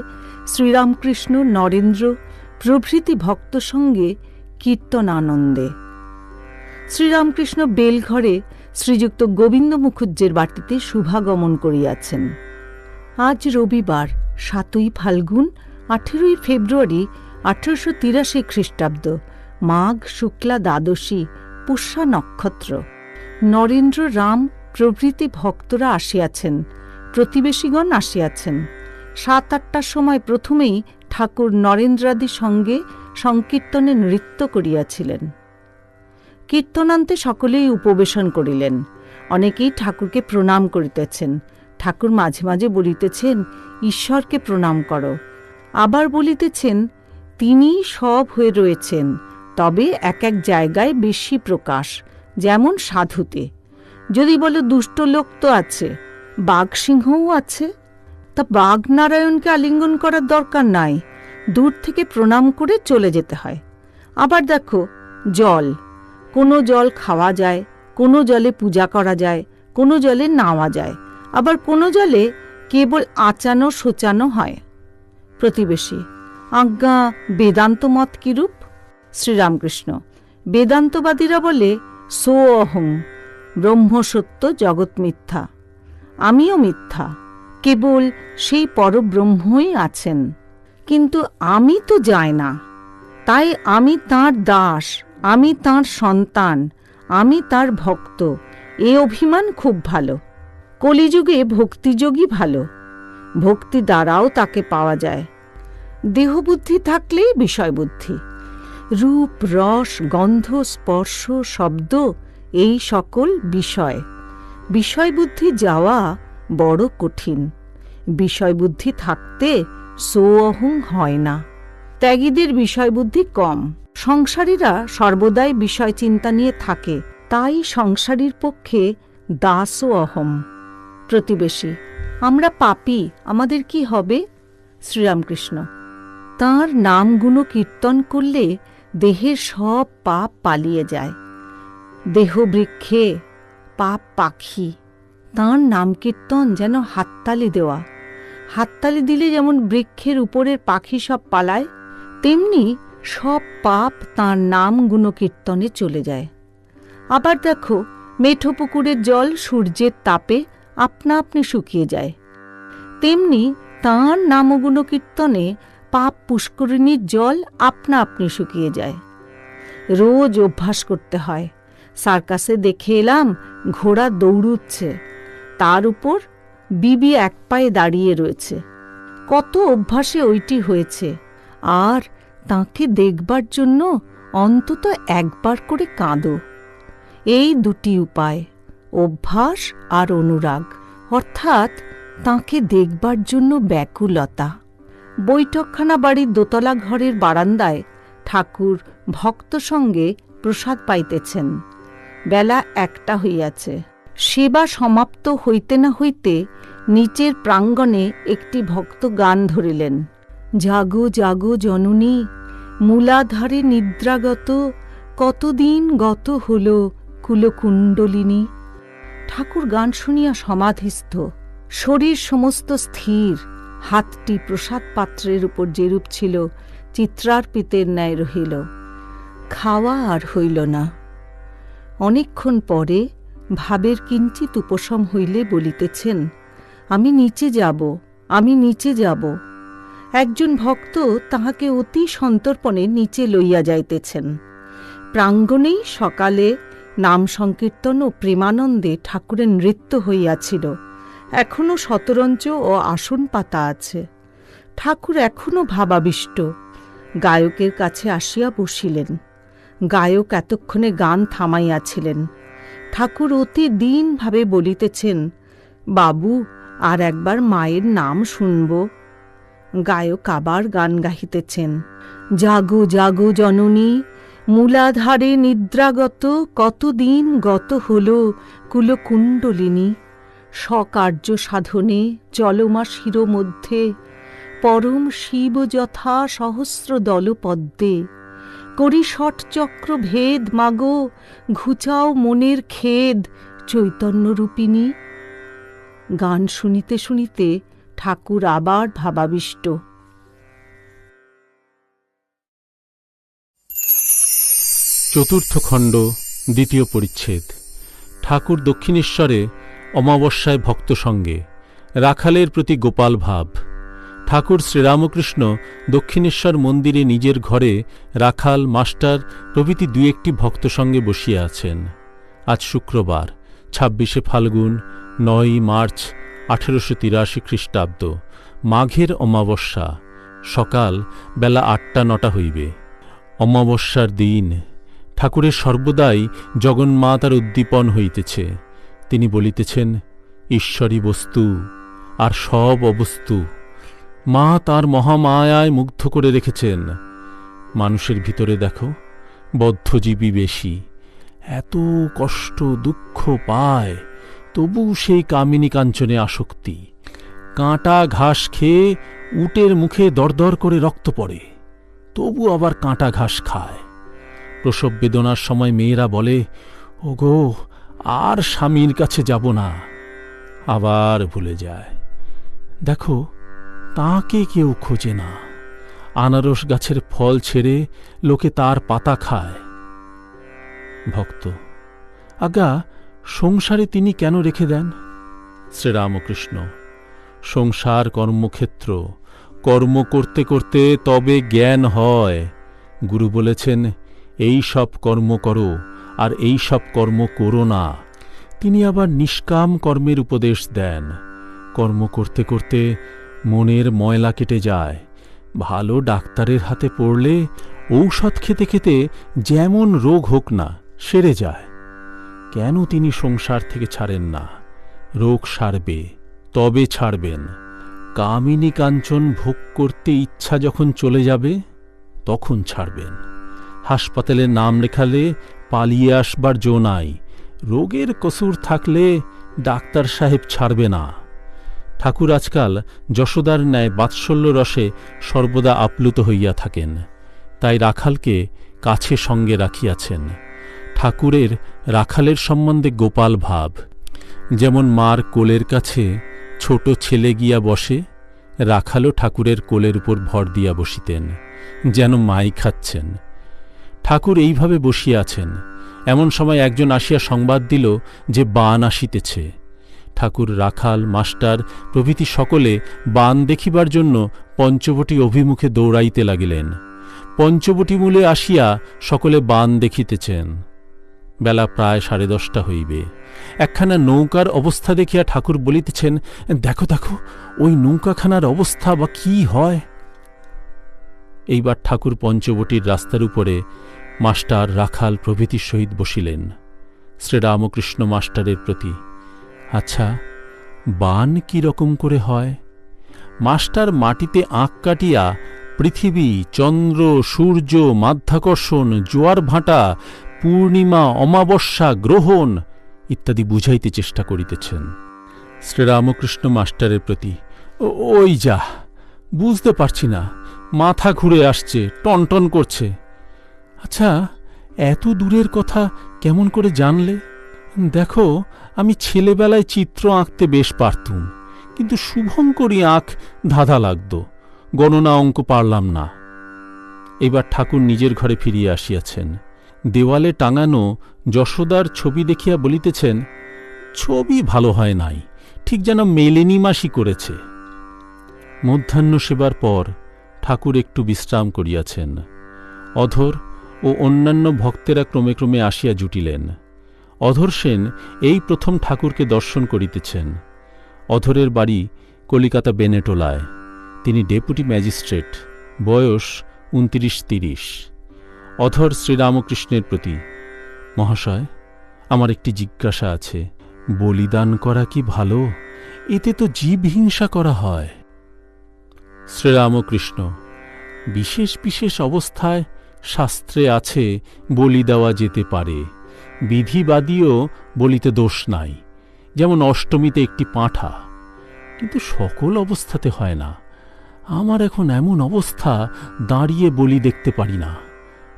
শ্রীরামকৃষ্ণ, নরেন্দ্র প্রভৃতি ভক্ত সঙ্গে কীর্তন আনন্দে। শ্রীরামকৃষ্ণ বেলঘরে শ্রীযুক্ত গোবিন্দ মুখুজ্জের বাটিতে শুভাগমন করিয়াছেন। আজ রবিবার, ৭ই ফাল্গুন, ১৮ই ফেব্রুয়ারি ১৮৮৩ খ্রিস্টাব্দ, মাঘ শুক্লা দ্বাদশী, পুষ্যা নক্ষত্র। নরেন্দ্র, রাম প্রভৃতি ভক্তরা আসিয়াছেন, প্রতিবেশীগণ আসিয়াছেন। ৭-৮টার সময় প্রথমেই ঠাকুর নরেন্দ্রাদি সঙ্গে সংকীর্তনে নৃত্য করিয়াছিলেন। কীর্তনান্তে সকলেই উপবেশন করিলেন। অনেকেই ঠাকুরকে প্রণাম করিতেছেন। ঠাকুর মাঝে মাঝে বলিতেছেন, ঈশ্বরকে প্রণাম করো। আবার বলিতেছেন, তিনি সব হয়ে রয়েছেন, তবে এক এক জায়গায় বেশি প্রকাশ, যেমন সাধুতে। যদি বলো দুষ্ট লোক তো আছে, বাঘ সিংহও আছে, তা বাঘ নারায়ণকে আলিঙ্গন করার দরকার নাই, দূর থেকে প্রণাম করে চলে যেতে হয়। আবার দেখো, জল, কোনো জল খাওয়া যায়, কোনো জলে পূজা করা যায়, কোনো জলে নাওয়া যায়, আবার কোনো জলে কেবল আচানো শোচানো হয়। প্রতিবেশী, আজ্ঞা বেদান্ত মত কিরূপ? শ্রীরামকৃষ্ণ, বেদান্তবাদীরা বলে সো অহং, ব্রহ্ম সত্য, জগৎ মিথ্যা। আমিও মিথ্যা, কেবল সেই পরব্রহ্মই আছেন, কিন্তু আমি তো যাই না, তাই আমি তাঁর দাস, আমি তাঁর সন্তান, আমি তাঁর ভক্ত, এ অভিমান খুব ভালো। কলিযুগে ভক্তিযোগী ভালো, ভক্তি দ্বারাও তাকে পাওয়া যায়। দেহবুদ্ধি থাকলেই বিষয়বুদ্ধি। রূপ, রস, গন্ধ, স্পর্শ, শব্দ, এই সকল বিষয়। বিষয়বুদ্ধি যাওয়া বড় কঠিন। বিষয়বুদ্ধি থাকতে সোঅহং হয় না। ত্যাগীদের বিষয়বুদ্ধি কম। সংসারীরা সর্বদাই বিষয় চিন্তা নিয়ে থাকে, তাই সংসারীর পক্ষে দাসও অহম। প্রতিবেশী, আমরা পাপী, আমাদের কি হবে? শ্রীরামকৃষ্ণ, তাঁর নামগুণ কীর্তন করলে দেহের সব পাপ পালিয়ে যায়। দেহ বৃক্ষে, পাপ পাখি, তাঁর নাম কীর্তন যেন হাততালি দেওয়া। হাততালি দিলে যেমন বৃক্ষের উপরের পাখি সব পালায়, তেমনি সব পাপ তাঁর নাম গুণকীর্তনে চলে যায়। আবার দেখো, মেঠো পুকুরের জল সূর্যের তাপে আপনা আপনি শুকিয়ে যায়, তেমনি তাঁর নাম গুণকীর্তনে পাপ পুষ্করিণীর জল আপনা আপনি শুকিয়ে যায়। রোজ অভ্যাস করতে হয়। সার্কাসে দেখে এলাম ঘোড়া দৌড়ুচ্ছে, তার উপর বিবি এক পায়ে দাঁড়িয়ে রয়েছে। কত অভ্যাসে ওইটি হয়েছে। আর তাঁকে দেখবার জন্য অন্তত একবার করে কাঁদো। এই দুটি উপায়, অভ্যাস আর অনুরাগ, অর্থাৎ তাঁকে দেখবার জন্য ব্যাকুলতা। বৈঠকখানা বাড়ির দোতলা ঘরের বারান্দায় ঠাকুর ভক্ত সঙ্গে প্রসাদ পাইতেছেন। বেলা 1টা হইয়াছে। সেবা সমাপ্ত হইতে না হইতে নিচের প্রাঙ্গণে একটি ভক্ত গান ধরিলেন। জাগো জাগো জননী, মূলাধারে নিদ্রাগত, কতদিন গত হল কুলকুণ্ডলিনী। ঠাকুর গান শুনিয়া সমাধিস্থ, শরীর সমস্ত স্থির। হাতটি প্রসাদ পাত্রের উপর যেরূপ ছিল চিত্রার্পিতের ন্যায় রহিল। খাওয়া আর হইল না। অনেকক্ষণ পরে ভাবের কিঞ্চিত উপশম হইলে বলিতেছেন, আমি নিচে যাব, আমি নিচে যাব। একজন ভক্ত তাহাকে অতি সন্তর্পণে নিচে লইয়া যাইতেছেন। প্রাঙ্গণেই সকালে নাম সংকীর্তন ও প্রেমানন্দে ঠাকুরের নৃত্য হইয়াছিল। এখনও শতরঞ্চ ও আসন পাতা আছে। ঠাকুর এখনও ভাবাবিষ্ট। গায়কের কাছে আসিয়া বসিলেন। গায়ক এতক্ষণে গান থামাইয়াছিলেন। ঠাকুর অতি দীনভাবে বলিতেছেন, বাবু, আর একবার মায়ের নাম শুনব। গায়ক আবার গান গাহিতেছেন, জাগো জাগো জননী, মূলাধারে নিদ্রাগত, কতদিন গত হল কুলকুণ্ডলিনী। স্বকার্য সাধনে চলমা শির মধ্যে, পরম শিব যথা সহস্র দলপদ্মে। করি ষটচক্র ভেদ মাগো, ঘুচাও মনের খেদ চৈতন্যরূপিণী। গান শুনিতে শুনিতে ঠাকুর আবার ভাবাবিষ্ট। চতুর্থ খণ্ড, দ্বিতীয় পরিচ্ছেদ। ঠাকুর দক্ষিণেশ্বরে অমাবস্যায় ভক্ত সঙ্গে, রাখালের প্রতি গোপাল ভাব। ঠাকুর শ্রীরামকৃষ্ণ দক্ষিণেশ্বর মন্দিরে নিজের ঘরে রাখাল, মাস্টার প্রভৃতি 2-1টি ভক্ত সঙ্গে বসিয়া আছেন। আজ শুক্রবার 26শে ফাল্গুন, 9ই মার্চ 1883 খ্রিস্টাব্দ, মাঘের অমাবস্যা। সকাল বেলা 8টা-9টা হইবে। অমাবস্যার দিন। ঠাকুরের সর্বদাই জগন্মাতার উদ্দীপন হইতেছে। তিনি বলিতেছেন, ঈশ্বরী বস্তু আর সব অবস্তু মা তাঁর মহামায়ায় মুগ্ধ করে রেখেছেন। মানুষের ভিতরে দেখো, বদ্ধজীবী বেশি, এত কষ্ট দুঃখ পায়, তবু সেই কামিনী কাঞ্চনে আসক্তি। কাঁটা ঘাস খেয়ে উটের মুখে দরদর করে রক্ত পড়ে, তবু আবার কাঁটা ঘাস খায়। প্রসব বেদনার সময় মেয়েরা বলে, ওগো, আর স্বামীর কাছে যাব না, আবার ভুলে যায়। দেখো, তাঁকে কেউ খোঁজে না। আনারস গাছের ফল ছেড়ে লোকে তার পাতা খায়। ভক্ত, আজ্ঞা, সংসারে তিনি কেন রেখে দেন? শ্রীরামকৃষ্ণ, সংসার কর্মক্ষেত্র, কর্ম করতে করতে তবে জ্ঞান হয়। গুরু বলেছেন, এই সব কর্ম করো আর এই সব কর্ম করো না। তিনি আবার নিষ্কাম কর্মের উপদেশ দেন। কর্ম করতে করতে মনের ময়লা কেটে যায়। ভালো ডাক্তারের হাতে পড়লে ঔষধ খেতে খেতে যেমন রোগ হোক না, সেরে যায়। কেন তিনি সংসার থেকে ছাড়েন না? রোগ সারবে, তবে ছাড়বেন। কামিনী কাঞ্চন ভোগ করতে ইচ্ছা যখন চলে যাবে, তখন ছাড়বেন। হাসপাতালে নাম লেখালে পালিয়ে আসবার জো নাই। রোগের কসুর থাকলে ডাক্তার সাহেব ছাড়বে না। ঠাকুর আজকাল যশোদার ন্যায় বাৎসল্য রসে সর্বদা আপ্লুত হইয়া থাকেন। তাই রাখালকে কাছে সঙ্গে রাখিয়াছেন। ঠাকুরের রাখালের সম্বন্ধে গোপাল ভাব। যেমন মার কোলের কাছে ছোট ছেলে গিয়া বসে, রাখালও ঠাকুরের কোলের উপর ভর দিয়া বসিতেন, যেন মাই খাচ্ছেন। ঠাকুর এইভাবে বসিয়া আছেন। এমন সময় একজন আসিয়া সংবাদ দিল যে বান আসিতেছে। ঠাকুর, রাখাল, মাস্টার প্রভৃতি সকলে বান দেখিবার জন্য পঞ্চবটী অভিমুখে দৌড়াইতে লাগিলেন। পঞ্চবটী মূলে আসিয়া সকলে বান দেখিতেছেন। বেলা প্রায় 10:30 হইবে। একখানা নৌকার অবস্থা দেখিয়া ঠাকুর বলিতেছেন, দেখো দেখো, ওই নৌকাখানার অবস্থা বা কি হয়। এইবার ঠাকুর পঞ্চবটীর রাস্তার উপরে মাস্টার, রাখাল প্রভৃতির সহিত বসিলেন। শ্রীরামকৃষ্ণ মাস্টারের প্রতি, আচ্ছা, বান কি রকম করে হয়? মাস্টার মাটিতে আঁক কাটিয়া পৃথিবী, চন্দ্র, সূর্য, মাধ্যাকর্ষণ, জোয়ার ভাঁটা, পূর্ণিমা, অমাবস্যা, গ্রহণ ইত্যাদি বুঝাইতে চেষ্টা করিতেছেন। শ্রীরামকৃষ্ণ মাস্টারের প্রতি, ওই যা, বুঝতে পারছি না, মাথা ঘুরে আসছে, টনটন করছে। আচ্ছা, এত দূরের কথা কেমন করে জানলে? দেখো, আমি ছেলেবেলায় চিত্র আঁকতে বেশ পারতুম, কিন্তু শুভঙ্করী আঁক ধাঁধা লাগত, গণনা অঙ্ক পারলাম না। এবার ঠাকুর নিজের ঘরে ফিরিয়া আসিয়াছেন। দেওয়ালে টাঙানো যশোদার ছবি দেখিয়া বলিতেছেন, ছবি ভালো হয় নাই, ঠিক যেন মেলেনি মাসি করেছে। মধ্যাহ্ন সেবার পর ঠাকুর একটু বিশ্রাম করিয়াছেন। অধর ও অন্যান্য ভক্তেরা ক্রমে ক্রমে আসিয়া জুটিলেন। অধর সেন এই প্রথম ঠাকুরকে দর্শন করিতেছেন। অধরের বাড়ি কলিকাতা বেনেটোলায়। তিনি ডেপুটি ম্যাজিস্ট্রেট, বয়স 29-30। অধর শ্রীরামকৃষ্ণের প্রতি, মহাশয়, আমার একটি জিজ্ঞাসা আছে। বলিদান করা কি ভালো? এতে তো জীব হিংসা করা হয়। শ্রীরামকৃষ্ণ, বিশেষ বিশেষ অবস্থায় শাস্ত্রে আছে বলি দেওয়া যেতে পারে, বিধিবাদীও বলিতে দোষ নাই, যেমন অষ্টমীতে একটি পাঁঠা, কিন্তু সকল অবস্থাতে হয় না। আমার এখন এমন অবস্থা, দাঁড়িয়ে বলি দেখতে পারি না।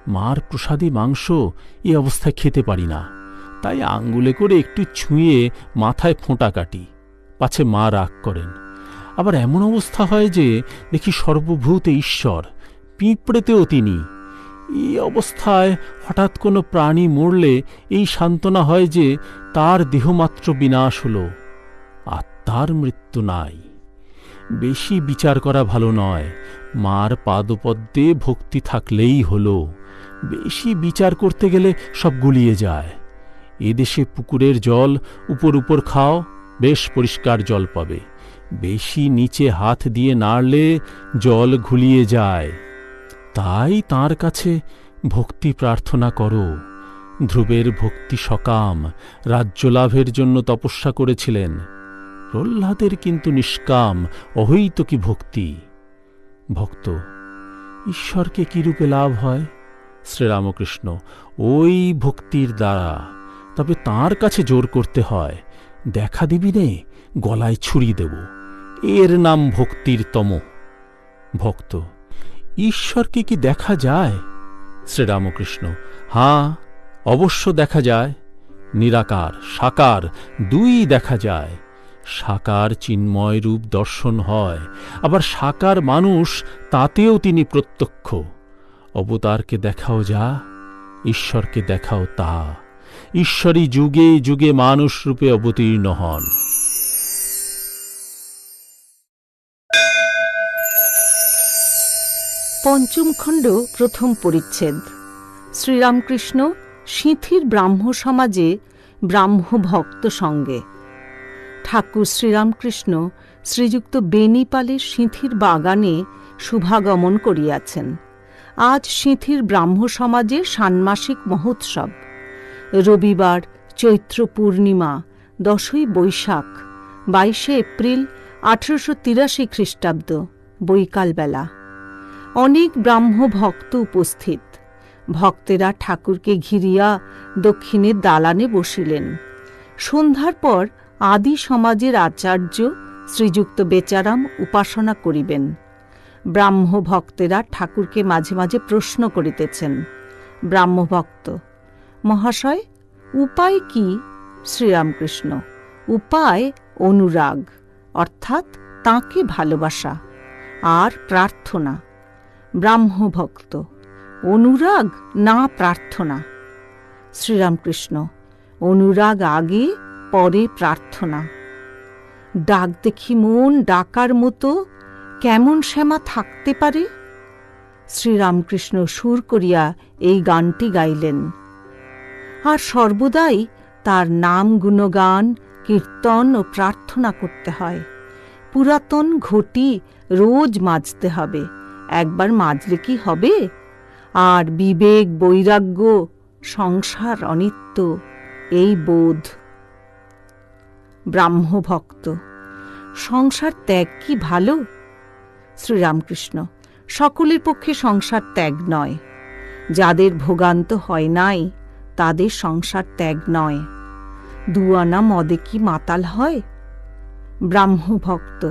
মার প্রসাদী মাংস এ অবস্থায় খেতে পারি না, তাই আঙ্গুলে করে একটু ছুঁয়ে মাথায় ফোঁটা কাটি, পাছে মা রাগ করেন। আবার এমন অবস্থা হয় যে দেখি সর্বভূতে ঈশ্বর, পিঁপড়েতেও তিনি। এই অবস্থায় হঠাৎ কোনো প্রাণী মরলে এই সান্ত্বনা হয় যে তার দেহমাত্র বিনাশ হল, আত্মার মৃত্যু নাই। বেশি বিচার করা ভালো নয়, মার পাদপদ্মে ভক্তি থাকলেই হল। বেশি বিচার করতে গেলে সব গুলিয়ে যায়। এদেশে পুকুরের জল উপর উপর খাও, বেশ পরিষ্কার জল পাবে। বেশি নিচে হাত দিয়ে নাড়লে জল ঘুলিয়ে যায়। তাই তাঁর কাছে ভক্তি প্রার্থনা করো। ধ্রুবের ভক্তি সকাম, রাজ্যলাভের জন্য তপস্যা করেছিলেন। প্রহ্লাদের কিন্তু নিষ্কাম, অহৈতুকী ভক্তি। ভক্ত, ঈশ্বরকে কিরূপে লাভ হয়? শ্রীরামকৃষ্ণ, ওই ভক্তির দ্বারা। তবে তাঁর কাছে জোর করতে হয়। দেখা দিবি নে, গলায় ছুরি দেব, এর নাম ভক্তির তম। ভক্ত, ঈশ্বরকে কি দেখা যায়? শ্রীরামকৃষ্ণ, হাঁ, অবশ্য দেখা যায়। নিরাকার, সাকার দুই দেখা যায়। সাকার চিন্ময় রূপ দর্শন হয়, আবার সাকার মানুষ, তাতেও তিনি প্রত্যক্ষ। অবতারকে দেখাও যা, ঈশ্বরকে দেখাও তা। ঈশ্বরই যুগে যুগে মানুষ রূপে অবতীর্ণ হন। পঞ্চম খণ্ড, প্রথম পরিচ্ছেদ। শ্রীরামকৃষ্ণ সিঁথির ব্রাহ্ম সমাজে ব্রাহ্ম ভক্ত সঙ্গে। ঠাকুর শ্রীরামকৃষ্ণ শ্রীযুক্ত বেনিপালের সিঁথির বাগানে শুভাগমন করিয়াছেন। আজ সিঁথির ব্রাহ্ম সমাজে ষান্মাসিক মহোৎসব। রবিবার, চৈত্র পূর্ণিমা, 10ই বৈশাখ, 22শে এপ্রিল 1883 খ্রিস্টাব্দ, বৈকালবেলা। অনেক ব্রাহ্ম ভক্ত উপস্থিত। ভক্তেরা ঠাকুরকে ঘিরিয়া দক্ষিণের দালানে বসিলেন। সন্ধ্যার পর আদি সমাজের আচার্য শ্রীযুক্ত বেচারাম উপাসনা করিবেন। ব্রাহ্ম ভক্তেরা ঠাকুরকে মাঝে মাঝে প্রশ্ন করিতেছেন। ব্রাহ্মভক্ত, মহাশয়, উপায় কি? শ্রীরামকৃষ্ণ, উপায় অনুরাগ, অর্থাৎ তাঁকে ভালোবাসা, আর প্রার্থনা। ব্রাহ্মভক্ত অনুরাগ না প্রার্থনা। শ্রীরামকৃষ্ণ অনুরাগ আগে, পরে প্রার্থনা। ডাক দেখি মন ডাকার মতো কেমন শ্যামা থাকতে পারে? শ্রীরামকৃষ্ণ সুর করিয়া এই গানটি গাইলেন। আর সর্বদাই তার নাম গুণগান, কীর্তন ও প্রার্থনা করতে হয়। পুরাতন ঘটি রোজ মাজতে হবে, একবার মাজলে কি হবে? আর বিবেক, বৈরাগ্য, সংসার অনিত্য, এই বোধ। ব্রাহ্মভক্ত সংসার ত্যাগ কি ভালো? শ্রীরামকৃষ্ণ সকলের পক্ষে সংসার ত্যাগ নয়। যাদের ভোগান্ত হয় নাই তাদের সংসার ত্যাগ নয়। দুয়ানা মদে কি মাতাল হয়? ব্রাহ্মভক্ত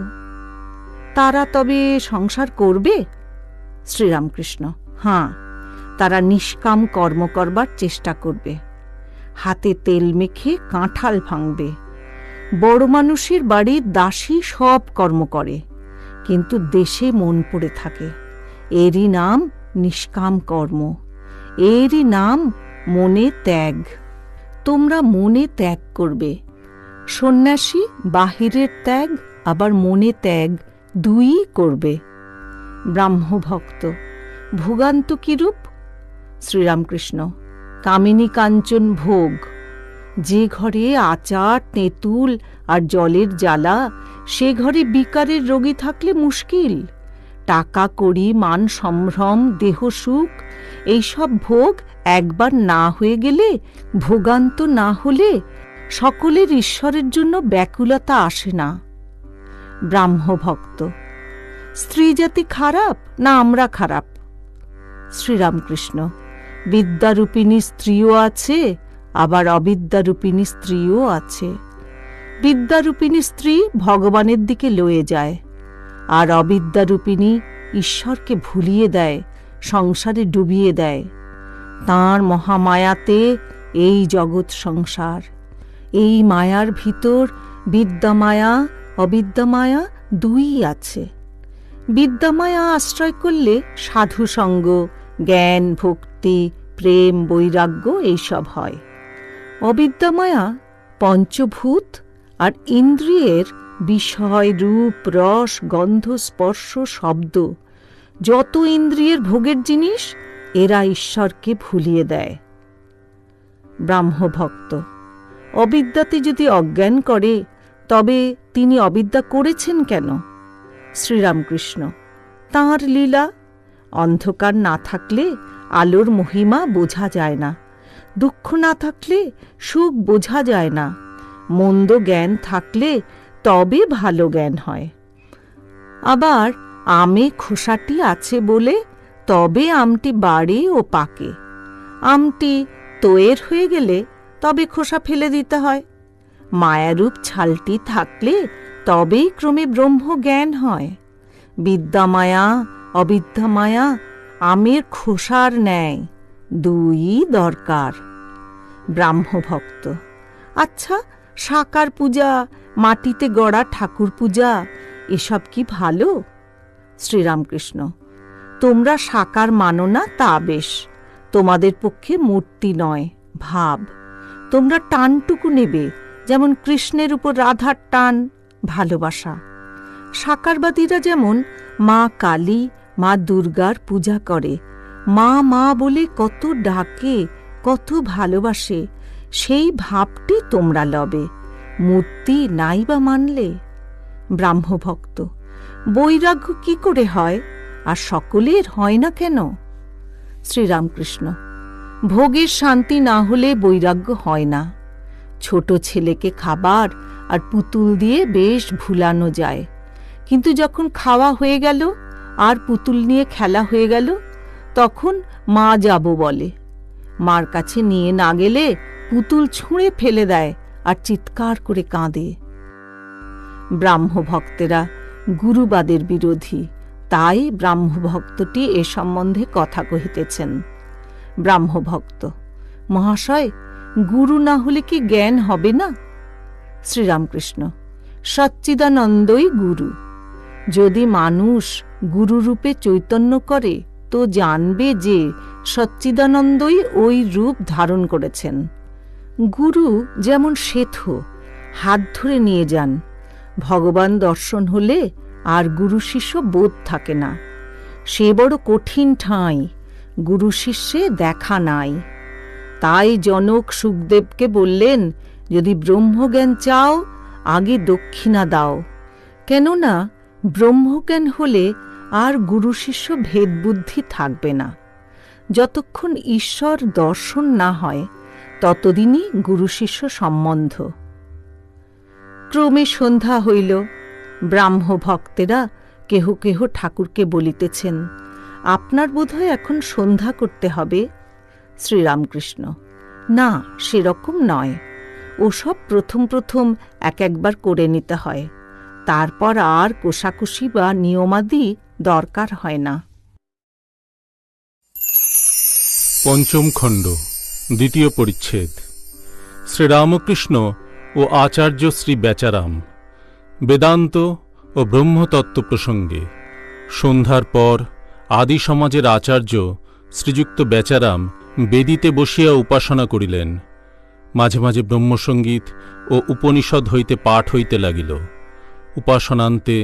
তারা তবে সংসার করবে? শ্রীরামকৃষ্ণ হাঁ, তারা নিষ্কাম কর্ম করবার চেষ্টা করবে। হাতে তেল মেখে কাঁঠাল ভাঙবে। বড় মানুষের বাড়ির দাসী সব কর্ম করে, কিন্তু দেশে মন পড়ে থাকে। এরই নাম নিষ্কাম কর্ম, এরই নাম মনে ত্যাগ। তোমরা মনে ত্যাগ করবে। সন্ন্যাসী বাহিরের ত্যাগ আবার মনে ত্যাগ দুইই করবে। ব্রাহ্মভক্ত ভোগান্ত কিরূপ? শ্রীরামকৃষ্ণ কামিনী কাঞ্চন ভোগ। যে ঘরে আচার, তেঁতুল আর জলের জ্বালা, সে ঘরে বিকারের রোগী থাকলে মুশকিল। টাকা কড়ি, মান সম্ভ্রম, দেহ সুখ, এইসব ভোগ একবার না হয়ে গেলে, ভোগান্ত না হলে সকলের ঈশ্বরের জন্য ব্যাকুলতা আসে না। ব্রাহ্মভক্ত স্ত্রী জাতি খারাপ না আমরা খারাপ? শ্রীরামকৃষ্ণ বিদ্যারূপিণী স্ত্রীও আছে, আবার অবিদ্যারূপিণী স্ত্রীও আছে। বিদ্যারূপিণী স্ত্রী ভগবানের দিকে লয়ে যায়, আর অবিদ্যারূপিণী ঈশ্বরকে ভুলিয়ে দেয়, সংসারে ডুবিয়ে দেয়। তাঁর মহামায়াতে এই জগৎ সংসার। এই মায়ার ভিতর বিদ্যামায়া অবিদ্যামায়া দুই আছে। বিদ্যামায়া আশ্রয় করলে সাধুসঙ্গ, জ্ঞান, ভক্তি, প্রেম, বৈরাগ্য এইসব হয়। অবিদ্যামায়া পঞ্চভূত আর ইন্দ্রিয়ের বিষয়, রূপ, রস, গন্ধ, স্পর্শ, শব্দ, যত ইন্দ্রিয়ের ভোগের জিনিস, এরা ঈশ্বরকে ভুলিয়ে দেয়। ব্রাহ্মভক্ত অবিদ্যাতে যদি অজ্ঞান করে, তবে তিনি অবিদ্যা করেছেন কেন? শ্রীরামকৃষ্ণ তাঁর লীলা। অন্ধকার না থাকলে আলোর মহিমা বোঝা যায় না, দুঃখ না থাকলে সুখ বোঝা যায় না, মন্দ জ্ঞান থাকলে তবে ভালো জ্ঞান হয়। আবার আমে খোসাটি আছে বলে তবে আমটি বাড়ে ও পাকে। আমটি তৈর হয়ে গেলে তবে খোসা ফেলে দিতে হয়। মায়ারূপ ছালটি থাকলে তবেই ক্রমে ব্রহ্ম জ্ঞান হয়। বিদ্যামায়া অবিদ্যামায়া আমের খোসার ন্যায়, দুইই দরকার। ব্রাহ্মভক্ত আচ্ছা, সাকার পূজা, মাটিতে গড়া ঠাকুর পূজা, এসব কি ভালো? শ্রীরামকৃষ্ণ তোমরা সাকার মানো না তা বেশ, তোমাদের পক্ষে মূর্তি নয়, ভাব। তোমরা টানটুকু নেবে, যেমন কৃষ্ণের উপর রাধার টান, ভালোবাসা। সাকারবাদীরা যেমন মা কালী, মা দুর্গার পূজা করে, মা মা বলে কত ডাকে, কত ভালোবাসে, সেই ভাবটি তোমরা লবে, মূর্তি নাই বা মানলে। ব্রাহ্মভক্ত বৈরাগ্য কি করে হয়, আর সকলের হয় না কেন? শ্রীরামকৃষ্ণ ভোগের শান্তি না হলে বৈরাগ্য হয় না। ছোট ছেলেকে খাবার আর পুতুল দিয়ে বেশ ভুলানো যায়, কিন্তু যখন খাওয়া হয়ে গেল আর পুতুল নিয়ে খেলা হয়ে গেল, তখন মা যাব বলে। মার কাছে নিয়ে না গেলে পুতুল ছুঁড়ে ফেলে দেয় আর চিৎকার করে কাঁদে। ব্রাহ্মভক্তেরা গুরুবাদের বিরোধী, তাই ব্রাহ্মভক্তটি এ সম্বন্ধে কথা কহিতেছেন। ব্রাহ্মভক্ত মহাশয়, গুরু না হলে কি জ্ঞান হবে না? শ্রীরামকৃষ্ণ: সচ্চিদানন্দই গুরু। যদি মানুষ গুরুরূপে চৈতন্য করে তো জানবে যে সচ্চিদানন্দই ওই রূপ ধারণ করেছেন। গুরু যেমন সেথু, হাত ধরে নিয়ে যান। ভগবান দর্শন হলে আর গুরু শিষ্য বোধ থাকে না। সে বড় কঠিন ঠাঁই, গুরু শিষ্যে দেখা নাই। তাই জনক সুখদেবকে বললেন, যদি ব্রহ্মজ্ঞান চাও আগে দক্ষিণা দাও। কেননা ব্রহ্মজ্ঞান হলে আর গুরু শিষ্য ভেদবুদ্ধি থাকবে না। যতক্ষণ ঈশ্বর দর্শন না হয় ততদিনই গুরু শিষ্য সম্বন্ধ। ক্রমে সন্ধ্যা হইল। ব্রাহ্ম ভক্তেরা কেহ কেহ ঠাকুরকে বলিতেছেন, আপনার বোধহয় এখন সন্ধ্যা করতে হবে। শ্রীরামকৃষ্ণ: না, সেরকম নয়। ওসব প্রথম প্রথম এক একবার করে নিতে হয়, তারপর আর কোষাকুষি বা নিয়মাদি দরকার হয় না। পঞ্চম খণ্ড, দ্বিতীয় পরিচ্ছেদ। শ্রীরামকৃষ্ণ ও আচার্য শ্রী বেচারাম, বেদান্ত ও ব্রহ্মতত্ত্ব প্রসঙ্গে। সন্ধ্যার পর আদি সমাজের আচার্য শ্রীযুক্ত বেচারাম বেদিতে বসিয়া উপাসনা করিলেন। মাঝে মাঝে ব্রহ্মসঙ্গীত ও উপনিষদ হইতে পাঠ হইতে লাগিল। উপাসনান্তে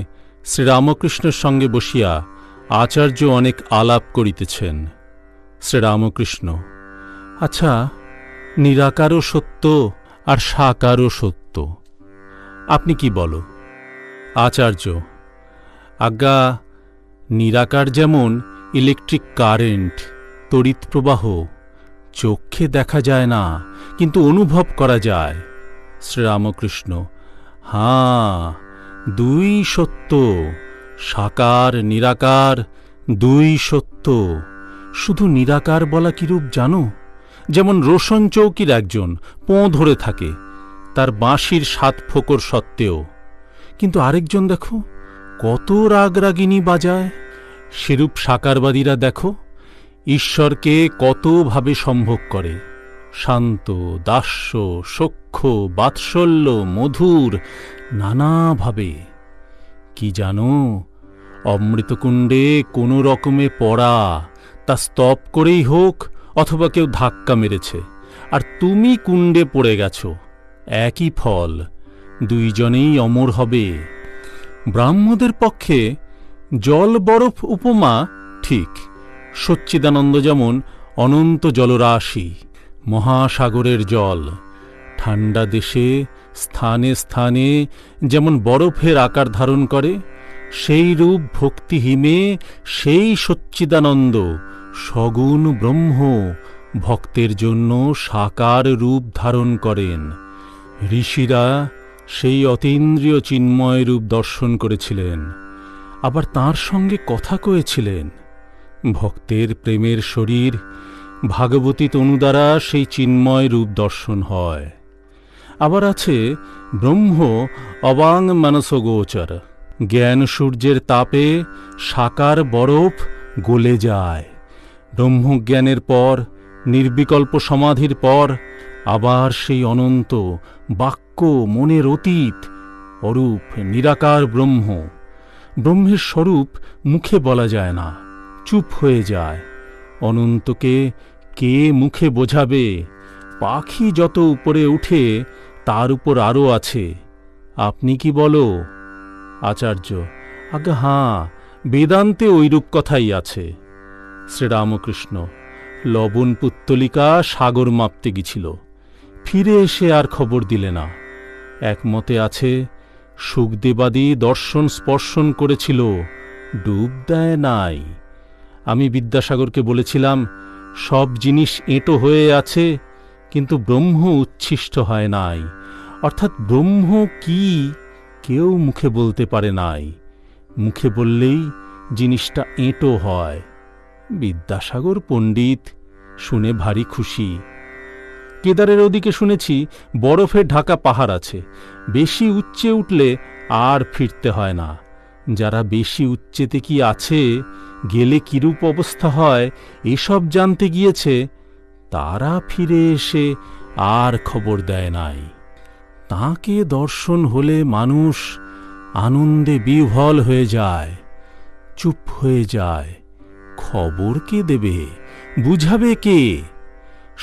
শ্রীরামকৃষ্ণের সঙ্গে বসিয়া আচার্য অনেক আলাপ করিতেছেন। শ্রীরামকৃষ্ণ: আচ্ছা, নিরাকারও সত্য আর সাকারও সত্য, আপনি কি বলো? আচার্য: আজ্ঞা, নিরাকার যেমন ইলেকট্রিক কারেন্ট, তড়িৎ প্রবাহ, চোখে দেখা যায় না কিন্তু অনুভব করা যায়। শ্রীরামকৃষ্ণ: হাঁ, দুই সত্য, সাকার নিরাকার দুই সত্য। শুধু নিরাকার বলা কিরূপ জানো? যেমন রোশন চৌকির একজন পোঁ ধরে থাকে, তার বাঁশির 7 ফোঁকর সত্ত্বেও, কিন্তু আরেকজন দেখো কত রাগরাগিনী বাজায়। সেরূপ সাকারবাদীরা দেখো ঈশ্বরকে কতভাবে সম্ভোগ করে, শান্ত, দাস্য, সখ্য, বাৎসল্য, মধুর, নানাভাবে। কি জানো, অমৃতকুণ্ডে কোনো রকমে পড়া, তা স্তব করেই হোক অথবা কেউ ধাক্কা মেরেছে, আর তুমি কুণ্ডে পড়ে গেছ, একই ফল, দুইজনেই অমর হবে। ব্রাহ্মদের পক্ষে জল বরফ উপমা ঠিক। সচ্চিদানন্দ যেমন অনন্ত জলরাশি, মহাসাগরের জল। ঠান্ডা দেশে স্থানে স্থানে যেমন বরফের আকার ধারণ করে, সেই রূপ ভক্তিহীনে সেই সচ্চিদানন্দ সগুণ ব্রহ্ম ভক্তের জন্য সাকার রূপ ধারণ করেন। ঋষিরা সেই অতীন্দ্রিয় চিন্ময় রূপ দর্শন করেছিলেন, আবার তাঁর সঙ্গে কথা কয়েছিলেন। ভক্তের প্রেমের শরীর ভাগবতী তনু দ্বারা সেই চিন্ময় রূপ দর্শন হয়। আবার আছে ব্রহ্ম অবাং মানসগোচর, জ্ঞান সূর্যের তাপে সাকার বরফ গলে যায়। ব্রহ্মজ্ঞানের পর, নির্বিকল্প সমাধির পর আবার সেই অনন্ত বাক্য মনের অতীত অরূপ নিরাকার ব্রহ্ম। ব্রহ্মের স্বরূপ মুখে বলা যায় না, চুপ হয়ে যায়। অনন্তকে কে মুখে বোঝাবে? পাখি যত উপরে উঠে তার উপর আরও আছে। আপনি কি বলো? আচার্য: আজ্ঞা হাঁ, বেদান্তে ঐরূপ কথাই আছে। শ্রীরামকৃষ্ণ: লবণ পুত্তলিকা সাগর মাপতে গেছিল, ফিরে এসে আর খবর দিলে না। একমতে আছে সুখদেবাদি দর্শন স্পর্শন করেছিল, ডুব দেয় নাই। আমি বিদ্যাসাগরকে বলেছিলাম, সব জিনিস এঁটো হয়ে আছে কিন্তু ব্রহ্ম উচ্ছিষ্ট হয় নাই, অর্থাৎ ব্রহ্ম কি কেউ মুখে বলতে পারে নাই, মুখে বললেই জিনিসটা এঁটো হয়। বিদ্যাসাগর পণ্ডিত, শুনে ভারী খুশি। কেদারের ওদিকে শুনেছি বরফে ঢাকা পাহাড় আছে, বেশি উচ্চে উঠলে আর ফিরতে হয় না। যারা বেশি উচ্চেতে কি আছে, গেলে কিরূপ অবস্থা হয়, এসব জানতে গিয়েছে, তারা ফিরে এসে আর খবর দেয় নাই। তাঁকে দর্শন হলে মানুষ আনন্দে বিহ্বল হয়ে যায়, চুপ হয়ে যায়। খবর কে দেবে, বুঝাবে কে?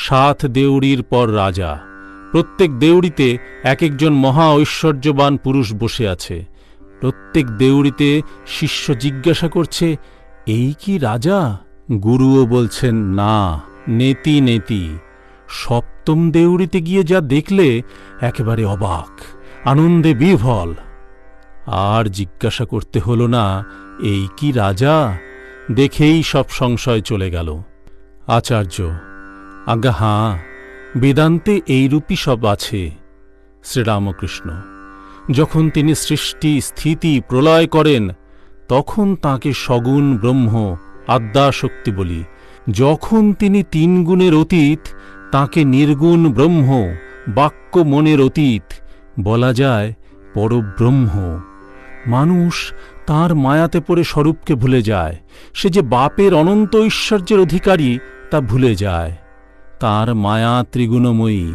7 দেউড়ির পর রাজা, প্রত্যেক দেউড়িতে এক একজন মহা ঐশ্বর্যবান পুরুষ বসে আছে। প্রত্যেক দেউড়িতে শিষ্য জিজ্ঞাসা করছে, এই কি রাজা? গুরুও বলছেন, না, নেতি নেতি। 7ম দেউড়িতে গিয়ে যা দেখলে একেবারে অবাক, আনন্দে বিহ্বল। আর জিজ্ঞাসা করতে হল না, এই কি রাজা? দেখেই সব সংশয় চলে গেল। আচার্য, আজ্ঞা হাঁ, বেদান্তে এইরূপই সব আছে। শ্রীরামকৃষ্ণ, যখন তিনি সৃষ্টি স্থিতি প্রলয় করেন তখন তাঁকে সগুণ ব্রহ্ম আদ্যাশক্তি বলি। যখন তিনি 3 গুণের অতীত তাঁকে নির্গুণ ব্রহ্ম বাক্য মনের অতীত বলা যায় পরব্রহ্ম। মানুষ তাঁর মায়াতে পড়ে স্বরূপকে ভুলে যায়। সে যে বাপের অনন্ত ঐশ্বর্যের অধিকারী তা ভুলে যায়। তাঁর মায়া ত্রিগুণময়ী।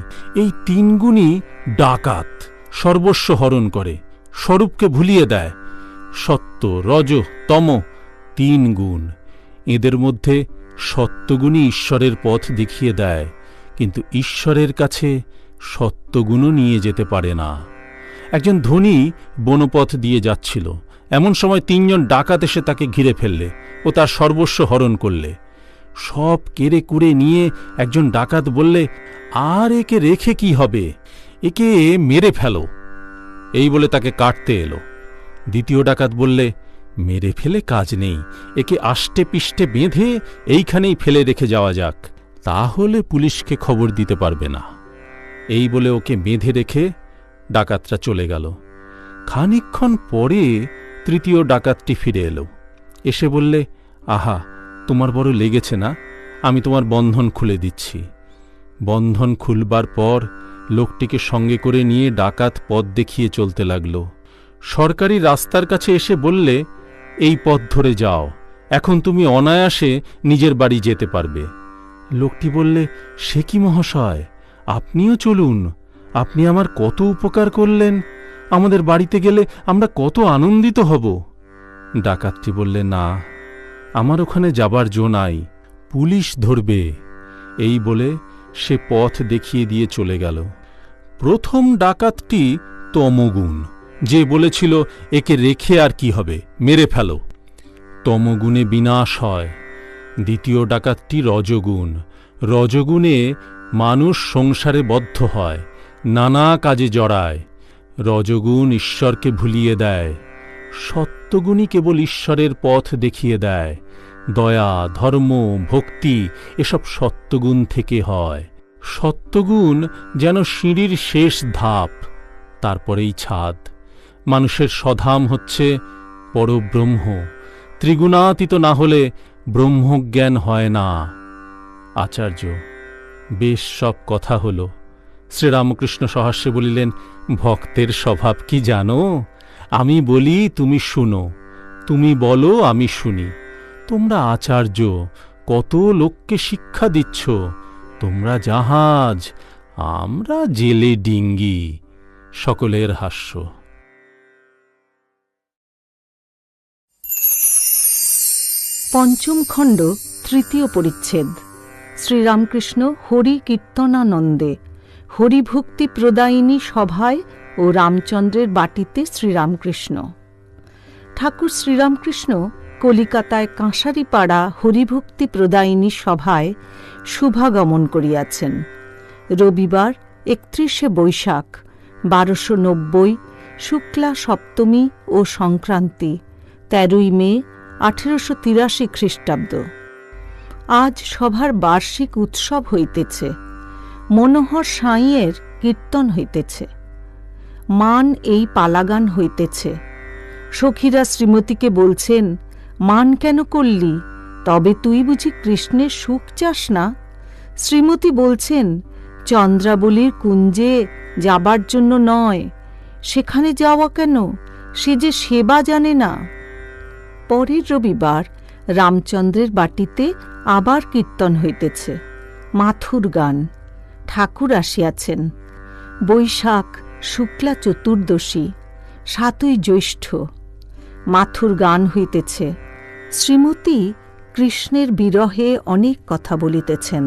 এই 3 গুণই ডাকাত, সর্বস্ব হরণ করে, স্বরূপকে ভুলিয়ে দেয়। সত্য, রজ, তম 3 গুণ। এদের মধ্যে সত্যগুণই ঈশ্বরের পথ দেখিয়ে দেয়, কিন্তু ঈশ্বরের কাছে সত্যগুণও নিয়ে যেতে পারে না। একজন ধনী বনপথ দিয়ে যাচ্ছিল, এমন সময় 3 জন ডাকাত এসে তাকে ঘিরে ফেললে ও তার সর্বস্ব হরণ করলে। সব কেড়ে কুড়ে নিয়ে একজন ডাকাত বললে, আর একে রেখে কি হবে, একে মেরে ফেলো। এই বলে তাকে কাটতে এলো। দ্বিতীয় ডাকাত বললে, মেরে ফেলে কাজ নেই, একে আষ্টে পিষ্টে বেঁধে এইখানেই ফেলে রেখে যাওয়া যাক, তাহলে পুলিশকে খবর দিতে পারবে না। এই বলে ওকে বেঁধে রেখে ডাকাতরা চলে গেল। খানিকক্ষণ পরে তৃতীয় ডাকাতটি ফিরে এলো। এসে বললে, আহা, তোমার বড় লেগেছে না, আমি তোমার বন্ধন খুলে দিচ্ছি। বন্ধন খুলবার পর লোকটিকে সঙ্গে করে নিয়ে ডাকাত পথ দেখিয়ে চলতে লাগল। সরকারি রাস্তার কাছে এসে বললে, এই পথ ধরে যাও, এখন তুমি অনায়াসে নিজের বাড়ি যেতে পারবে। লোকটি বললে, সে কি মহাশয়, আপনিও চলুন, আপনি আমার কত উপকার করলেন, আমাদের বাড়িতে গেলে আমরা কত আনন্দিত হব। ডাকাতটি বললে, না, আমার ওখানে যাবার জো নাই, পুলিশ ধরবে। এই বলে সে পথ দেখিয়ে দিয়ে চলে গেল। প্রথম ডাকাতটি তমগুণ, যে বলেছিল একে রেখে আর কি হবে, মেরে ফেলো। তমগুণে বিনাশ হয়। দ্বিতীয় ডাকাতটি রজগুণ। রজগুণে মানুষ সংসারে বদ্ধ হয়, নানা কাজে জড়ায়। রজগুণ ঈশ্বরকে ভুলিয়ে দেয়। সত্যগুণই কেবল ঈশ্বরের পথ দেখিয়ে দেয়। দয়া, ধর্ম, ভক্তি এসব সত্যগুণ থেকে হয়। সত্যগুণ যেন সিঁড়ির শেষ ধাপ, তারপরেই ছাদ। মানুষের স্বধাম হচ্ছে পরব্রহ্ম। ত্রিগুণাতীত না হলে ব্রহ্মজ্ঞান হয় না। আচার্য, বেশ সব কথা হল। শ্রীরামকৃষ্ণ সহাস্যে বলিলেন, ভক্তের স্বভাব কি জানো? আমি বলি, তুমি শুনো, তুমি বলো, আমি শুনি। তোমরা আচার্য, কত লোককে শিক্ষা দিচ্ছ। তোমরা জাহাজ, আমরা জেলে ডিঙ্গি। সকলের হাস্য। পঞ্চম খণ্ড, তৃতীয় পরিচ্ছেদ। শ্রীরামকৃষ্ণ হরি কীর্তনানন্দে, হরিভক্তি প্রদায়িনী সভায় ও রামচন্দ্রের বাটিতে শ্রীরামকৃষ্ণ। ঠাকুর শ্রীরামকৃষ্ণ কলিকাতায় কাঁসারিপাড়া হরিভক্তি প্রদায়িনী সভায় শুভাগমন করিয়াছেন। রবিবার 31শে বৈশাখ 1290, শুক্লা সপ্তমী ও সংক্রান্তি 13ই মে 1883 খ্রিস্টাব্দ। আজ সভার বার্ষিক উৎসব হইতেছে। মনোহর সাঁইয়ের কীর্তন হইতেছে। মান এই পালাগান হইতেছে। সখীরা শ্রীমতীকে বলছেন, মান কেন করলি? তবে তুই বুঝি কৃষ্ণের সুখ চাস না? শ্রীমতী বলছেন, চন্দ্রাবলীর কুঞ্জে যাবার জন্য নয়, সেখানে যাওয়া কেন? সে যে সেবা জানে না। পরের রবিবার রামচন্দ্রের বাটিতে আবার কীর্তন হইতেছে। মাথুর গান। ঠাকুর আসিয়াছেন। বৈশাখ শুক্লা চতুর্দশী, ৭ই জ্যৈষ্ঠ। মাথুর গান হইতেছে। শ্রীমতী কৃষ্ণের বিরহে অনেক কথা বলিতেছেন।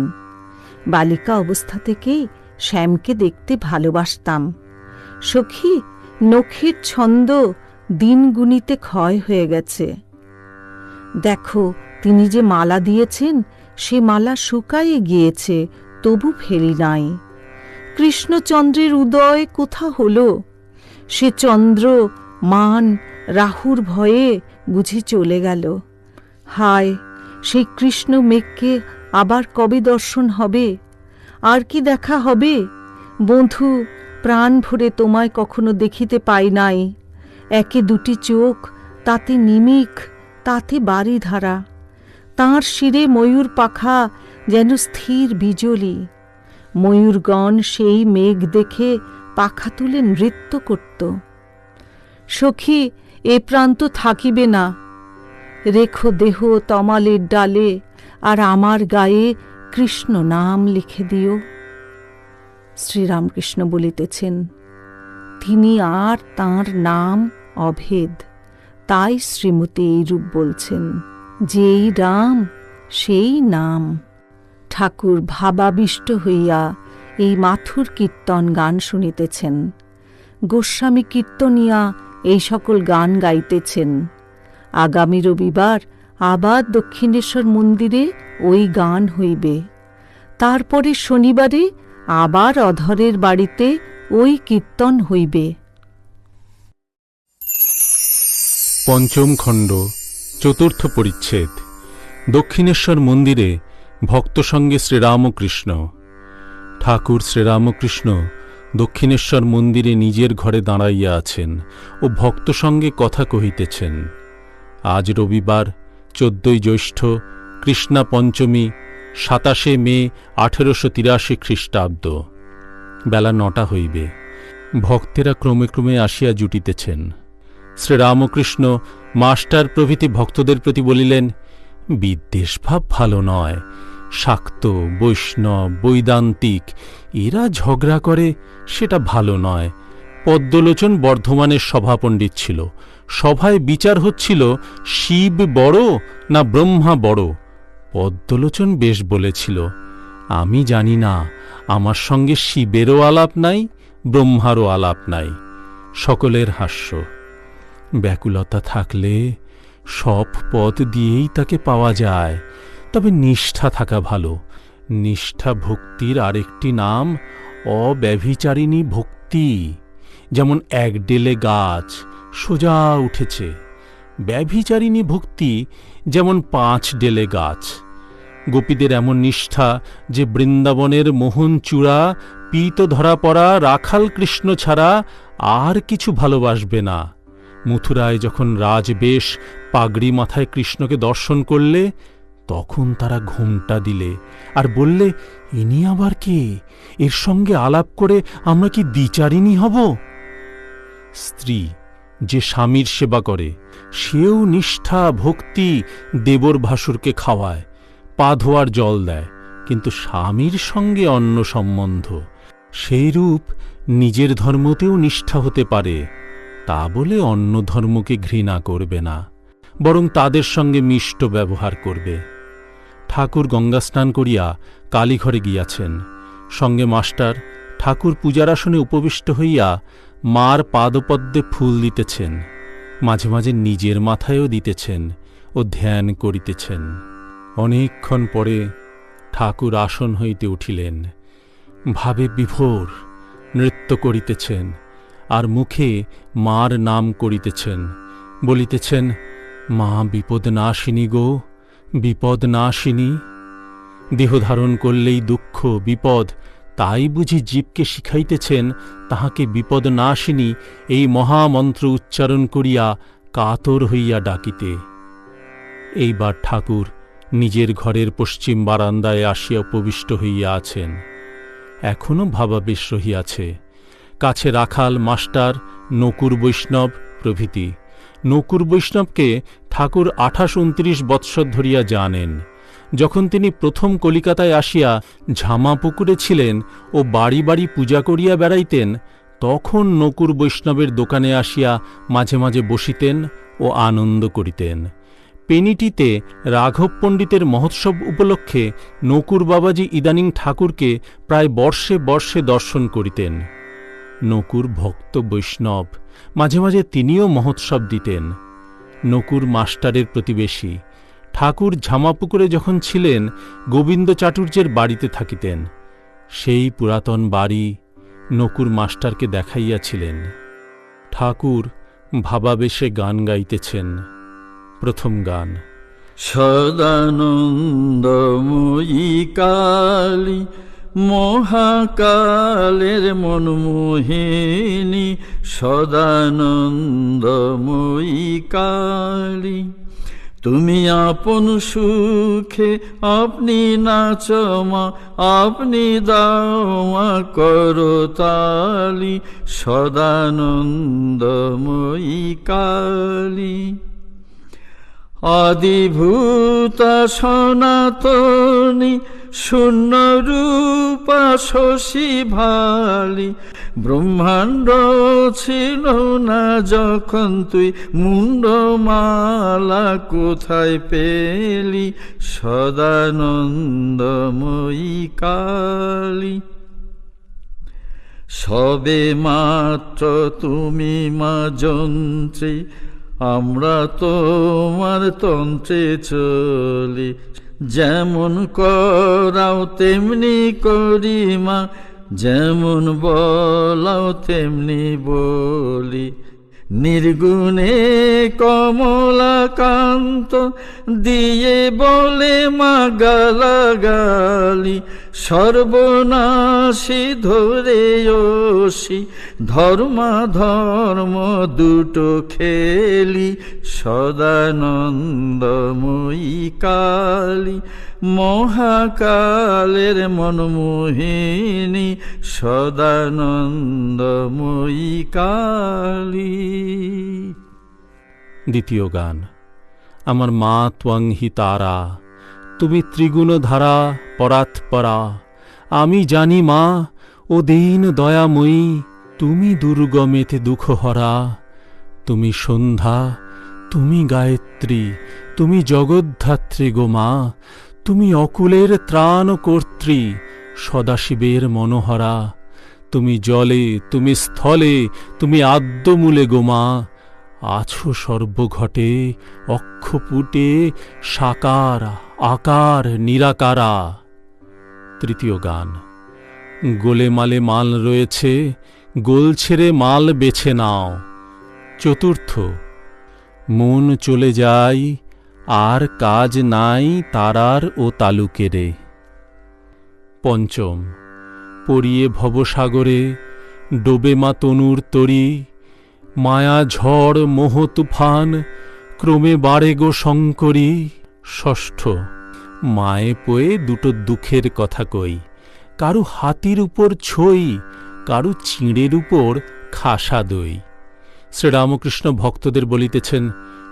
বালিকা অবস্থা থেকেই শ্যামকে দেখতে ভালোবাসতাম। সখী, নখের ছন্দ দিন গুনিতে ক্ষয় হয়ে গেছে। দেখো, তিনি যে মালা দিয়েছেন সে মালা শুকায়ে গিয়েছে, তবু ফেরি নাই। কৃষ্ণচন্দ্রের উদয় কোথা হল? সে চন্দ্র মান রাহুর ভয়ে বুঝি চলে গেল। হায়, সেই কৃষ্ণ মেঘকে আবার কবে দর্শন হবে? আর কি দেখা হবে? বন্ধু, প্রাণ ভরে তোমায় কখনো দেখিতে পাই নাই। একে দুটি চোখ, তাতে নিমিক, তাতে বারিধারা। তাঁর শিরে ময়ূর পাখা যেন স্থির বিজলি। ময়ূরগণ সেই মেঘ দেখে পাখা তুলে নৃত্য করত। সখী, এ প্রান্ত থাকিবে না। রেখো দেহ তমালের ডালে, আর আমার গায়ে কৃষ্ণ নাম লিখে দিও। শ্রীরামকৃষ্ণ বলিতেছেন, তিনি আর তাঁর নাম অভেদ। তাই শ্রীমতী এইরূপ বলছেন, যেই রাম সেই নাম। ঠাকুর ভাবাবিষ্ট হইয়া এই মাথুর কীর্তন গান শুনিতেছেন। গোস্বামী কীর্তনিয়া এই সকল গান গাইতেছেন। আগামী রবিবার আবার দক্ষিণেশ্বর মন্দিরে ওই গান হইবে। তারপরে শনিবারে আবার অধরের বাড়িতে ওই কীর্তন হইবে। পঞ্চম খণ্ড, চতুর্থ পরিচ্ছেদ। দক্ষিণেশ্বর মন্দিরে ভক্ত সঙ্গে শ্রীরামকৃষ্ণ। ঠাকুর শ্রীরামকৃষ্ণ দক্ষিণেশ্বর মন্দিরে নিজের ঘরে দাঁড়াইয়া আছেন ও ভক্ত সঙ্গে কথা কহিতেছেন। আজ রবিবার 14ই জ্যৈষ্ঠ, কৃষ্ণা পঞ্চমী, 27শে মে 1883 খ্রিস্টাব্দ। বেলা 9টা হইবে। ভক্তেরা ক্রমে ক্রমে আসিয়া জুটিতেছেন। শ্রীরামকৃষ্ণ মাস্টার প্রভৃতি ভক্তদের প্রতি বলিলেন, বিদ্বেষভাব ভালো নয়। শাক্ত, বৈষ্ণব, বৈদান্তিক এরা ঝগড়া করে, সেটা ভালো নয়। পদ্মলোচন বর্ধমানের সভাপণ্ডিত ছিল। সভায় বিচার হচ্ছিল শিব বড় না ব্রহ্মা বড়। পদ্মলোচন বেশ বলেছিল, আমি জানি না, আমার সঙ্গে শিবেরও আলাপ নাই, ব্রহ্মারও আলাপ নাই। সকলের হাস্য। ব্যাকুলতা থাকলে সব পথ দিয়েই তাকে পাওয়া যায়, তবে নিষ্ঠা থাকা ভালো। নিষ্ঠা ভক্তির আরেকটি নাম অব্যভিচারিণী ভক্তি। যেমন এক ডেলে গাছ সোজা উঠেছে, ব্যভিচারিণী ভক্তি যেমন 5 ডেলে গাছ। গোপীদের এমন নিষ্ঠা যে বৃন্দাবনের মোহন চূড়া, পীত ধরা পড়া রাখাল কৃষ্ণ ছাড়া আর কিছু ভালোবাসবে না। মথুরায় যখন রাজবেশ পাগড়ি মাথায় কৃষ্ণকে দর্শন করলে, তখন তারা ঘোমটা দিলে আর বললে, ইনি আবার কে? এর সঙ্গে আলাপ করে আমরা কি দ্বিচারিণী হব? স্ত্রী যে স্বামীর সেবা করে, সেও নিষ্ঠা ভক্তি দেবর ভাসুরকে খাওয়ায়, পা ধোয়ার জল দেয়, কিন্তু স্বামীর সঙ্গে অন্য সম্বন্ধ। সেইরূপ নিজের ধর্মতেও নিষ্ঠা হতে পারে, তা বলে অন্য ধর্মকে ঘৃণা করবে না, বরং তাদের সঙ্গে মিষ্ট ব্যবহার করবে। ঠাকুর গঙ্গা স্নান করিয়া কালীঘরে গিয়াছেন। সঙ্গে মাস্টার। ঠাকুর পূজার আসনে উপবিষ্ট হইয়া মার পাদপদ্মে ফুল দিতেছেন, মাঝে মাঝে নিজের মাথায়ও দিতেছেন ও ধ্যান করিতেছেন। অনেকক্ষণ পরে ঠাকুর আসন হইতে উঠিলেন। ভাবে বিভোর নৃত্য করিতেছেন, আর মুখে মার নাম করিতেছেন। বলিতেছেন, মা বিপদ নাশিনী গো, বিপদ নাশিনী। দেহধারণ করলেই দুঃখ বিপদ, তাই বুঝি জীবকে শিখাইতেছেন তাহাকে বিপদ নাশিনী এই মহামন্ত্র উচ্চারণ করিয়া কাতর হইয়া ডাকিতে। এইবার ঠাকুর নিজের ঘরের পশ্চিম বারান্দায় আসিয়া উপবিষ্ট হইয়া আছেন। এখনও ভাবাবেশ রহিয়াছে। কাছে রাখাল, মাস্টার, নকুর বৈষ্ণব প্রভৃতি। নকুর বৈষ্ণবকে ঠাকুর 28-29 বৎসর ধরিয়া জানেন। যখন তিনি প্রথম কলিকাতায় আসিয়া ঝামাপুকুরে ছিলেন ও বাড়ি বাড়ি পূজা করিয়া বেড়াইতেন, তখন নকুর বৈষ্ণবের দোকানে আসিয়া মাঝে মাঝে বসিতেন ও আনন্দ করিতেন। পেনিটিতে রাঘব পণ্ডিতের মহোৎসব উপলক্ষে নকুর বাবাজি ইদানিং ঠাকুরকে প্রায় বর্ষে বর্ষে দর্শন করিতেন। নকুর ভক্ত বৈষ্ণব, মাঝে মাঝে তিনিও মহোৎসব দিতেন। নকুর মাস্টারের প্রতিবেশী। ঠাকুর ঝামাপুকুরে যখন ছিলেন গোবিন্দ চাটুর্যের বাড়িতে থাকিতেন। সেই পুরাতন বাড়ি নকুর মাস্টারকে দেখাইয়াছিলেন। ঠাকুর ভাবাবেশে গান গাইতেছেন। প্রথম গান। সদানন্দময়ী কালী মহাকালের মনমোহিনী, সদানন্দময়ী কালী, তুমি আপন সুখে আপনি নাচমা, আপনি দাওয়া করতালি, সদানন্দময়ী কালী। আদিভূতা সনাতনী শূন্য রূপা শশী ভালি, ব্রহ্মাণ্ড ছিল না যখন তুই মুন্ডমালা কোথায় পেলি, সদানন্দময়ী কালী। সবে মাত্র তুমি মা যন্ত্রী, আমরা তোমার তন্ত্রে চলি, যেমন করাও তেমনি করি মা, যেমন বলাও তেমনি বলি। নির্গুণে কমলাকান্ত দিয়ে বলে মা গালাগালি, সর্বনাশী ধরে ওসি ধর্মা ধর্ম দুটো খেলি, সদানন্দময়ী কালী, মহাকালের মনমোহিনী, সদানন্দময়ী কালী। দ্বিতীয় গান। আমার মা ত্বং হি তারা, তুমি ত্রিগুণধারা পরাৎপরা, আমি জানি মা ও দীন দয়াময়ী, তুমি দুর্গমেতে দুঃখহরা, তুমি সন্ধ্যা, তুমি গায়ত্রী, তুমি জগদ্ধাত্রী গো মা, তুমি অকুলের ত্রাণ কর্ত্রী, সদাশিবের মনোহরা, তুমি জলে, তুমি স্থলে, তুমি আদ্যমূলে গো মা, আছো সর্বঘটে, অক্ষপুটে, সাকার আকার নিরাকারা। তৃতীয় গান। গোলে মালে মাল রয়েছে, গোল ছেড়ে মাল বেছে নাও। চতুর্থ। মন চলে যায়, আর কাজ নাই তারার ও তালুকেরে। পঞ্চম। পড়িয়ে ভবসাগরে, ডোবে মা তনুর তরী, মায়া ঝড় মোহ তুফান, ক্রমে বাড়ে গো শঙ্করী। ষষ্ঠ। মায়ে পোয়ে দুটো দুঃখের কথা কই, কারু হাতির উপর ছই, কারু চিঁড়ের উপর খাসা দই। শ্রীরামকৃষ্ণ ভক্তদের বলিতেছেন,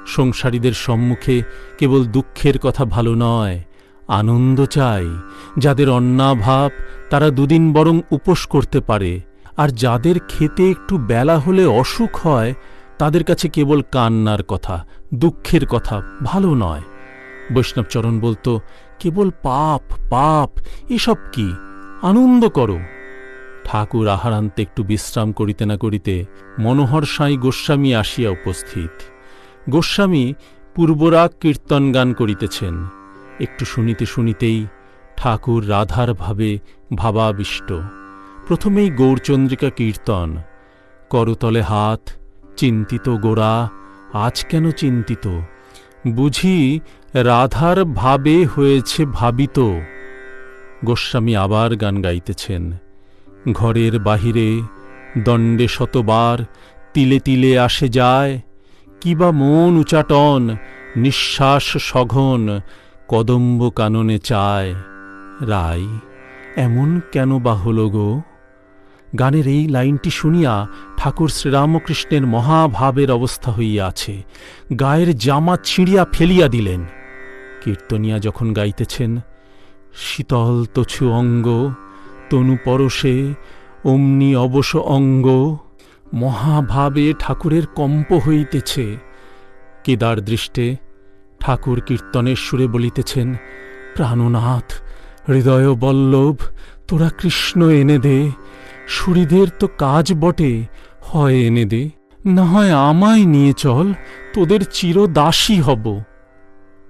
সংসারীদের সম্মুখে কেবল দুঃখের কথা ভালো নয়, আনন্দ চাই। যাদের অন্নাভাব তারা দুদিন বরং উপোস করতে পারে, আর যাদের খেতে একটু বেলা হলে অসুখ হয় তাদের কাছে কেবল কান্নার কথা, দুঃখের কথা ভালো নয়। বৈষ্ণবচরণ বলতো, কেবল পাপ পাপ, এসব কি, আনন্দ করো। ঠাকুর আহারান্তে একটু বিশ্রাম করিতে না করিতে মনোহর সাঁই গোস্বামী আসিয়া উপস্থিত। গোস্বামী পূর্বরাগ কীর্তন গান করিতেছেন। একটু শুনিতে শুনিতেই ঠাকুর রাধার ভাবে ভাবাবিষ্ট। প্রথমেই গৌরচন্দ্রিকা কীর্তন। করতলে হাত, চিন্তিত গোরা, আজ কেন চিন্তিত, বুঝি রাধার ভাবে হয়েছে ভাবিত। গোস্বামী আবার গান গাইতেছেন। ঘরের বাহিরে দণ্ডে শতবার, তিলে তিলে আসে যায়, কিবা মন উচাটন, নিঃশ্বাস সঘন, কদম্ব কাননে চায়। রাই, এমন কেন বা হল গো? গানের এই লাইনটি শুনিয়া ঠাকুর শ্রীরামকৃষ্ণের মহাভাবের অবস্থা হইয়াছে। গায়ের জামা ছিঁড়িয়া ফেলিয়া দিলেন। কীর্তনিয়া যখন গাইতেছেন, শীতল তছু অঙ্গ, তনু পরশে অমনি অবশ অঙ্গ, মহাভাবে ঠাকুরের কম্প হইতেছে। কেদার দৃষ্টে ঠাকুর কীর্তনের সুরে বলিতেছেন, প্রাণনাথ, হৃদয় বল্লভ, তোরা কৃষ্ণ এনে দে, সুরীদের তো কাজ বটে, হয় এনে দে, না হয় আমায় নিয়ে চল, তোদের চিরদাসী হব।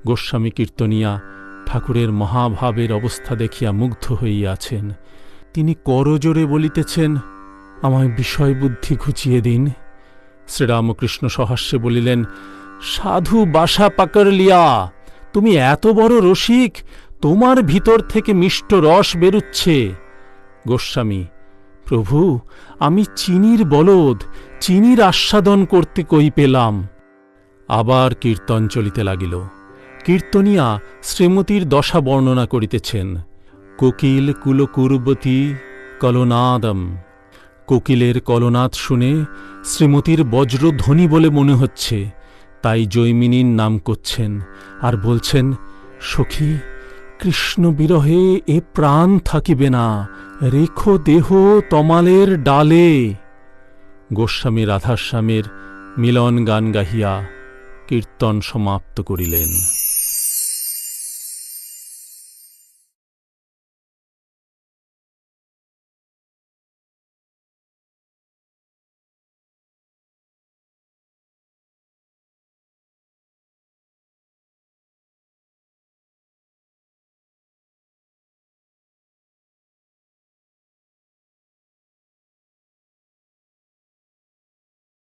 গোস্বামী কীর্তনিয়া ঠাকুরের মহাভাবের অবস্থা দেখিয়া মুগ্ধ হইয়াছেন। তিনি করজোরে বলিতেছেন, আমায় বিষয় বুদ্ধি ঘুচিয়ে দিন। শ্রীরামকৃষ্ণ সহাস্যে বলিলেন, সাধু বাসা পাকড় লিয়া, তুমি এত বড় রসিক, তোমার ভিতর থেকে মিষ্ট রস বেরুচ্ছে। গোস্বামী, প্রভু, আমি চিনির বলদ, চিনির আস্বাদন করতে কই পেলাম। আবার কীর্তন চলিতে লাগিল। কীর্তনিয়া শ্রীমতীর দশা বর্ণনা করিতেছেন। কোকিল কুলকুর্বতী কলনাদম। কোকিলের কলনাদ শুনে শ্রীমতীর বজ্রধ্বনি বলে মনে হচ্ছে, তাই জৈমিনীর নাম করছেন আর বলছেন, সখী, কৃষ্ণ বিরহে এ প্রাণ থাকিবে না, রেখো দেহ তমালের ডালে। গোস্বামী রাধাস্বামীর মিলন গান গাহিয়া কীর্তন সমাপ্ত করিলেন।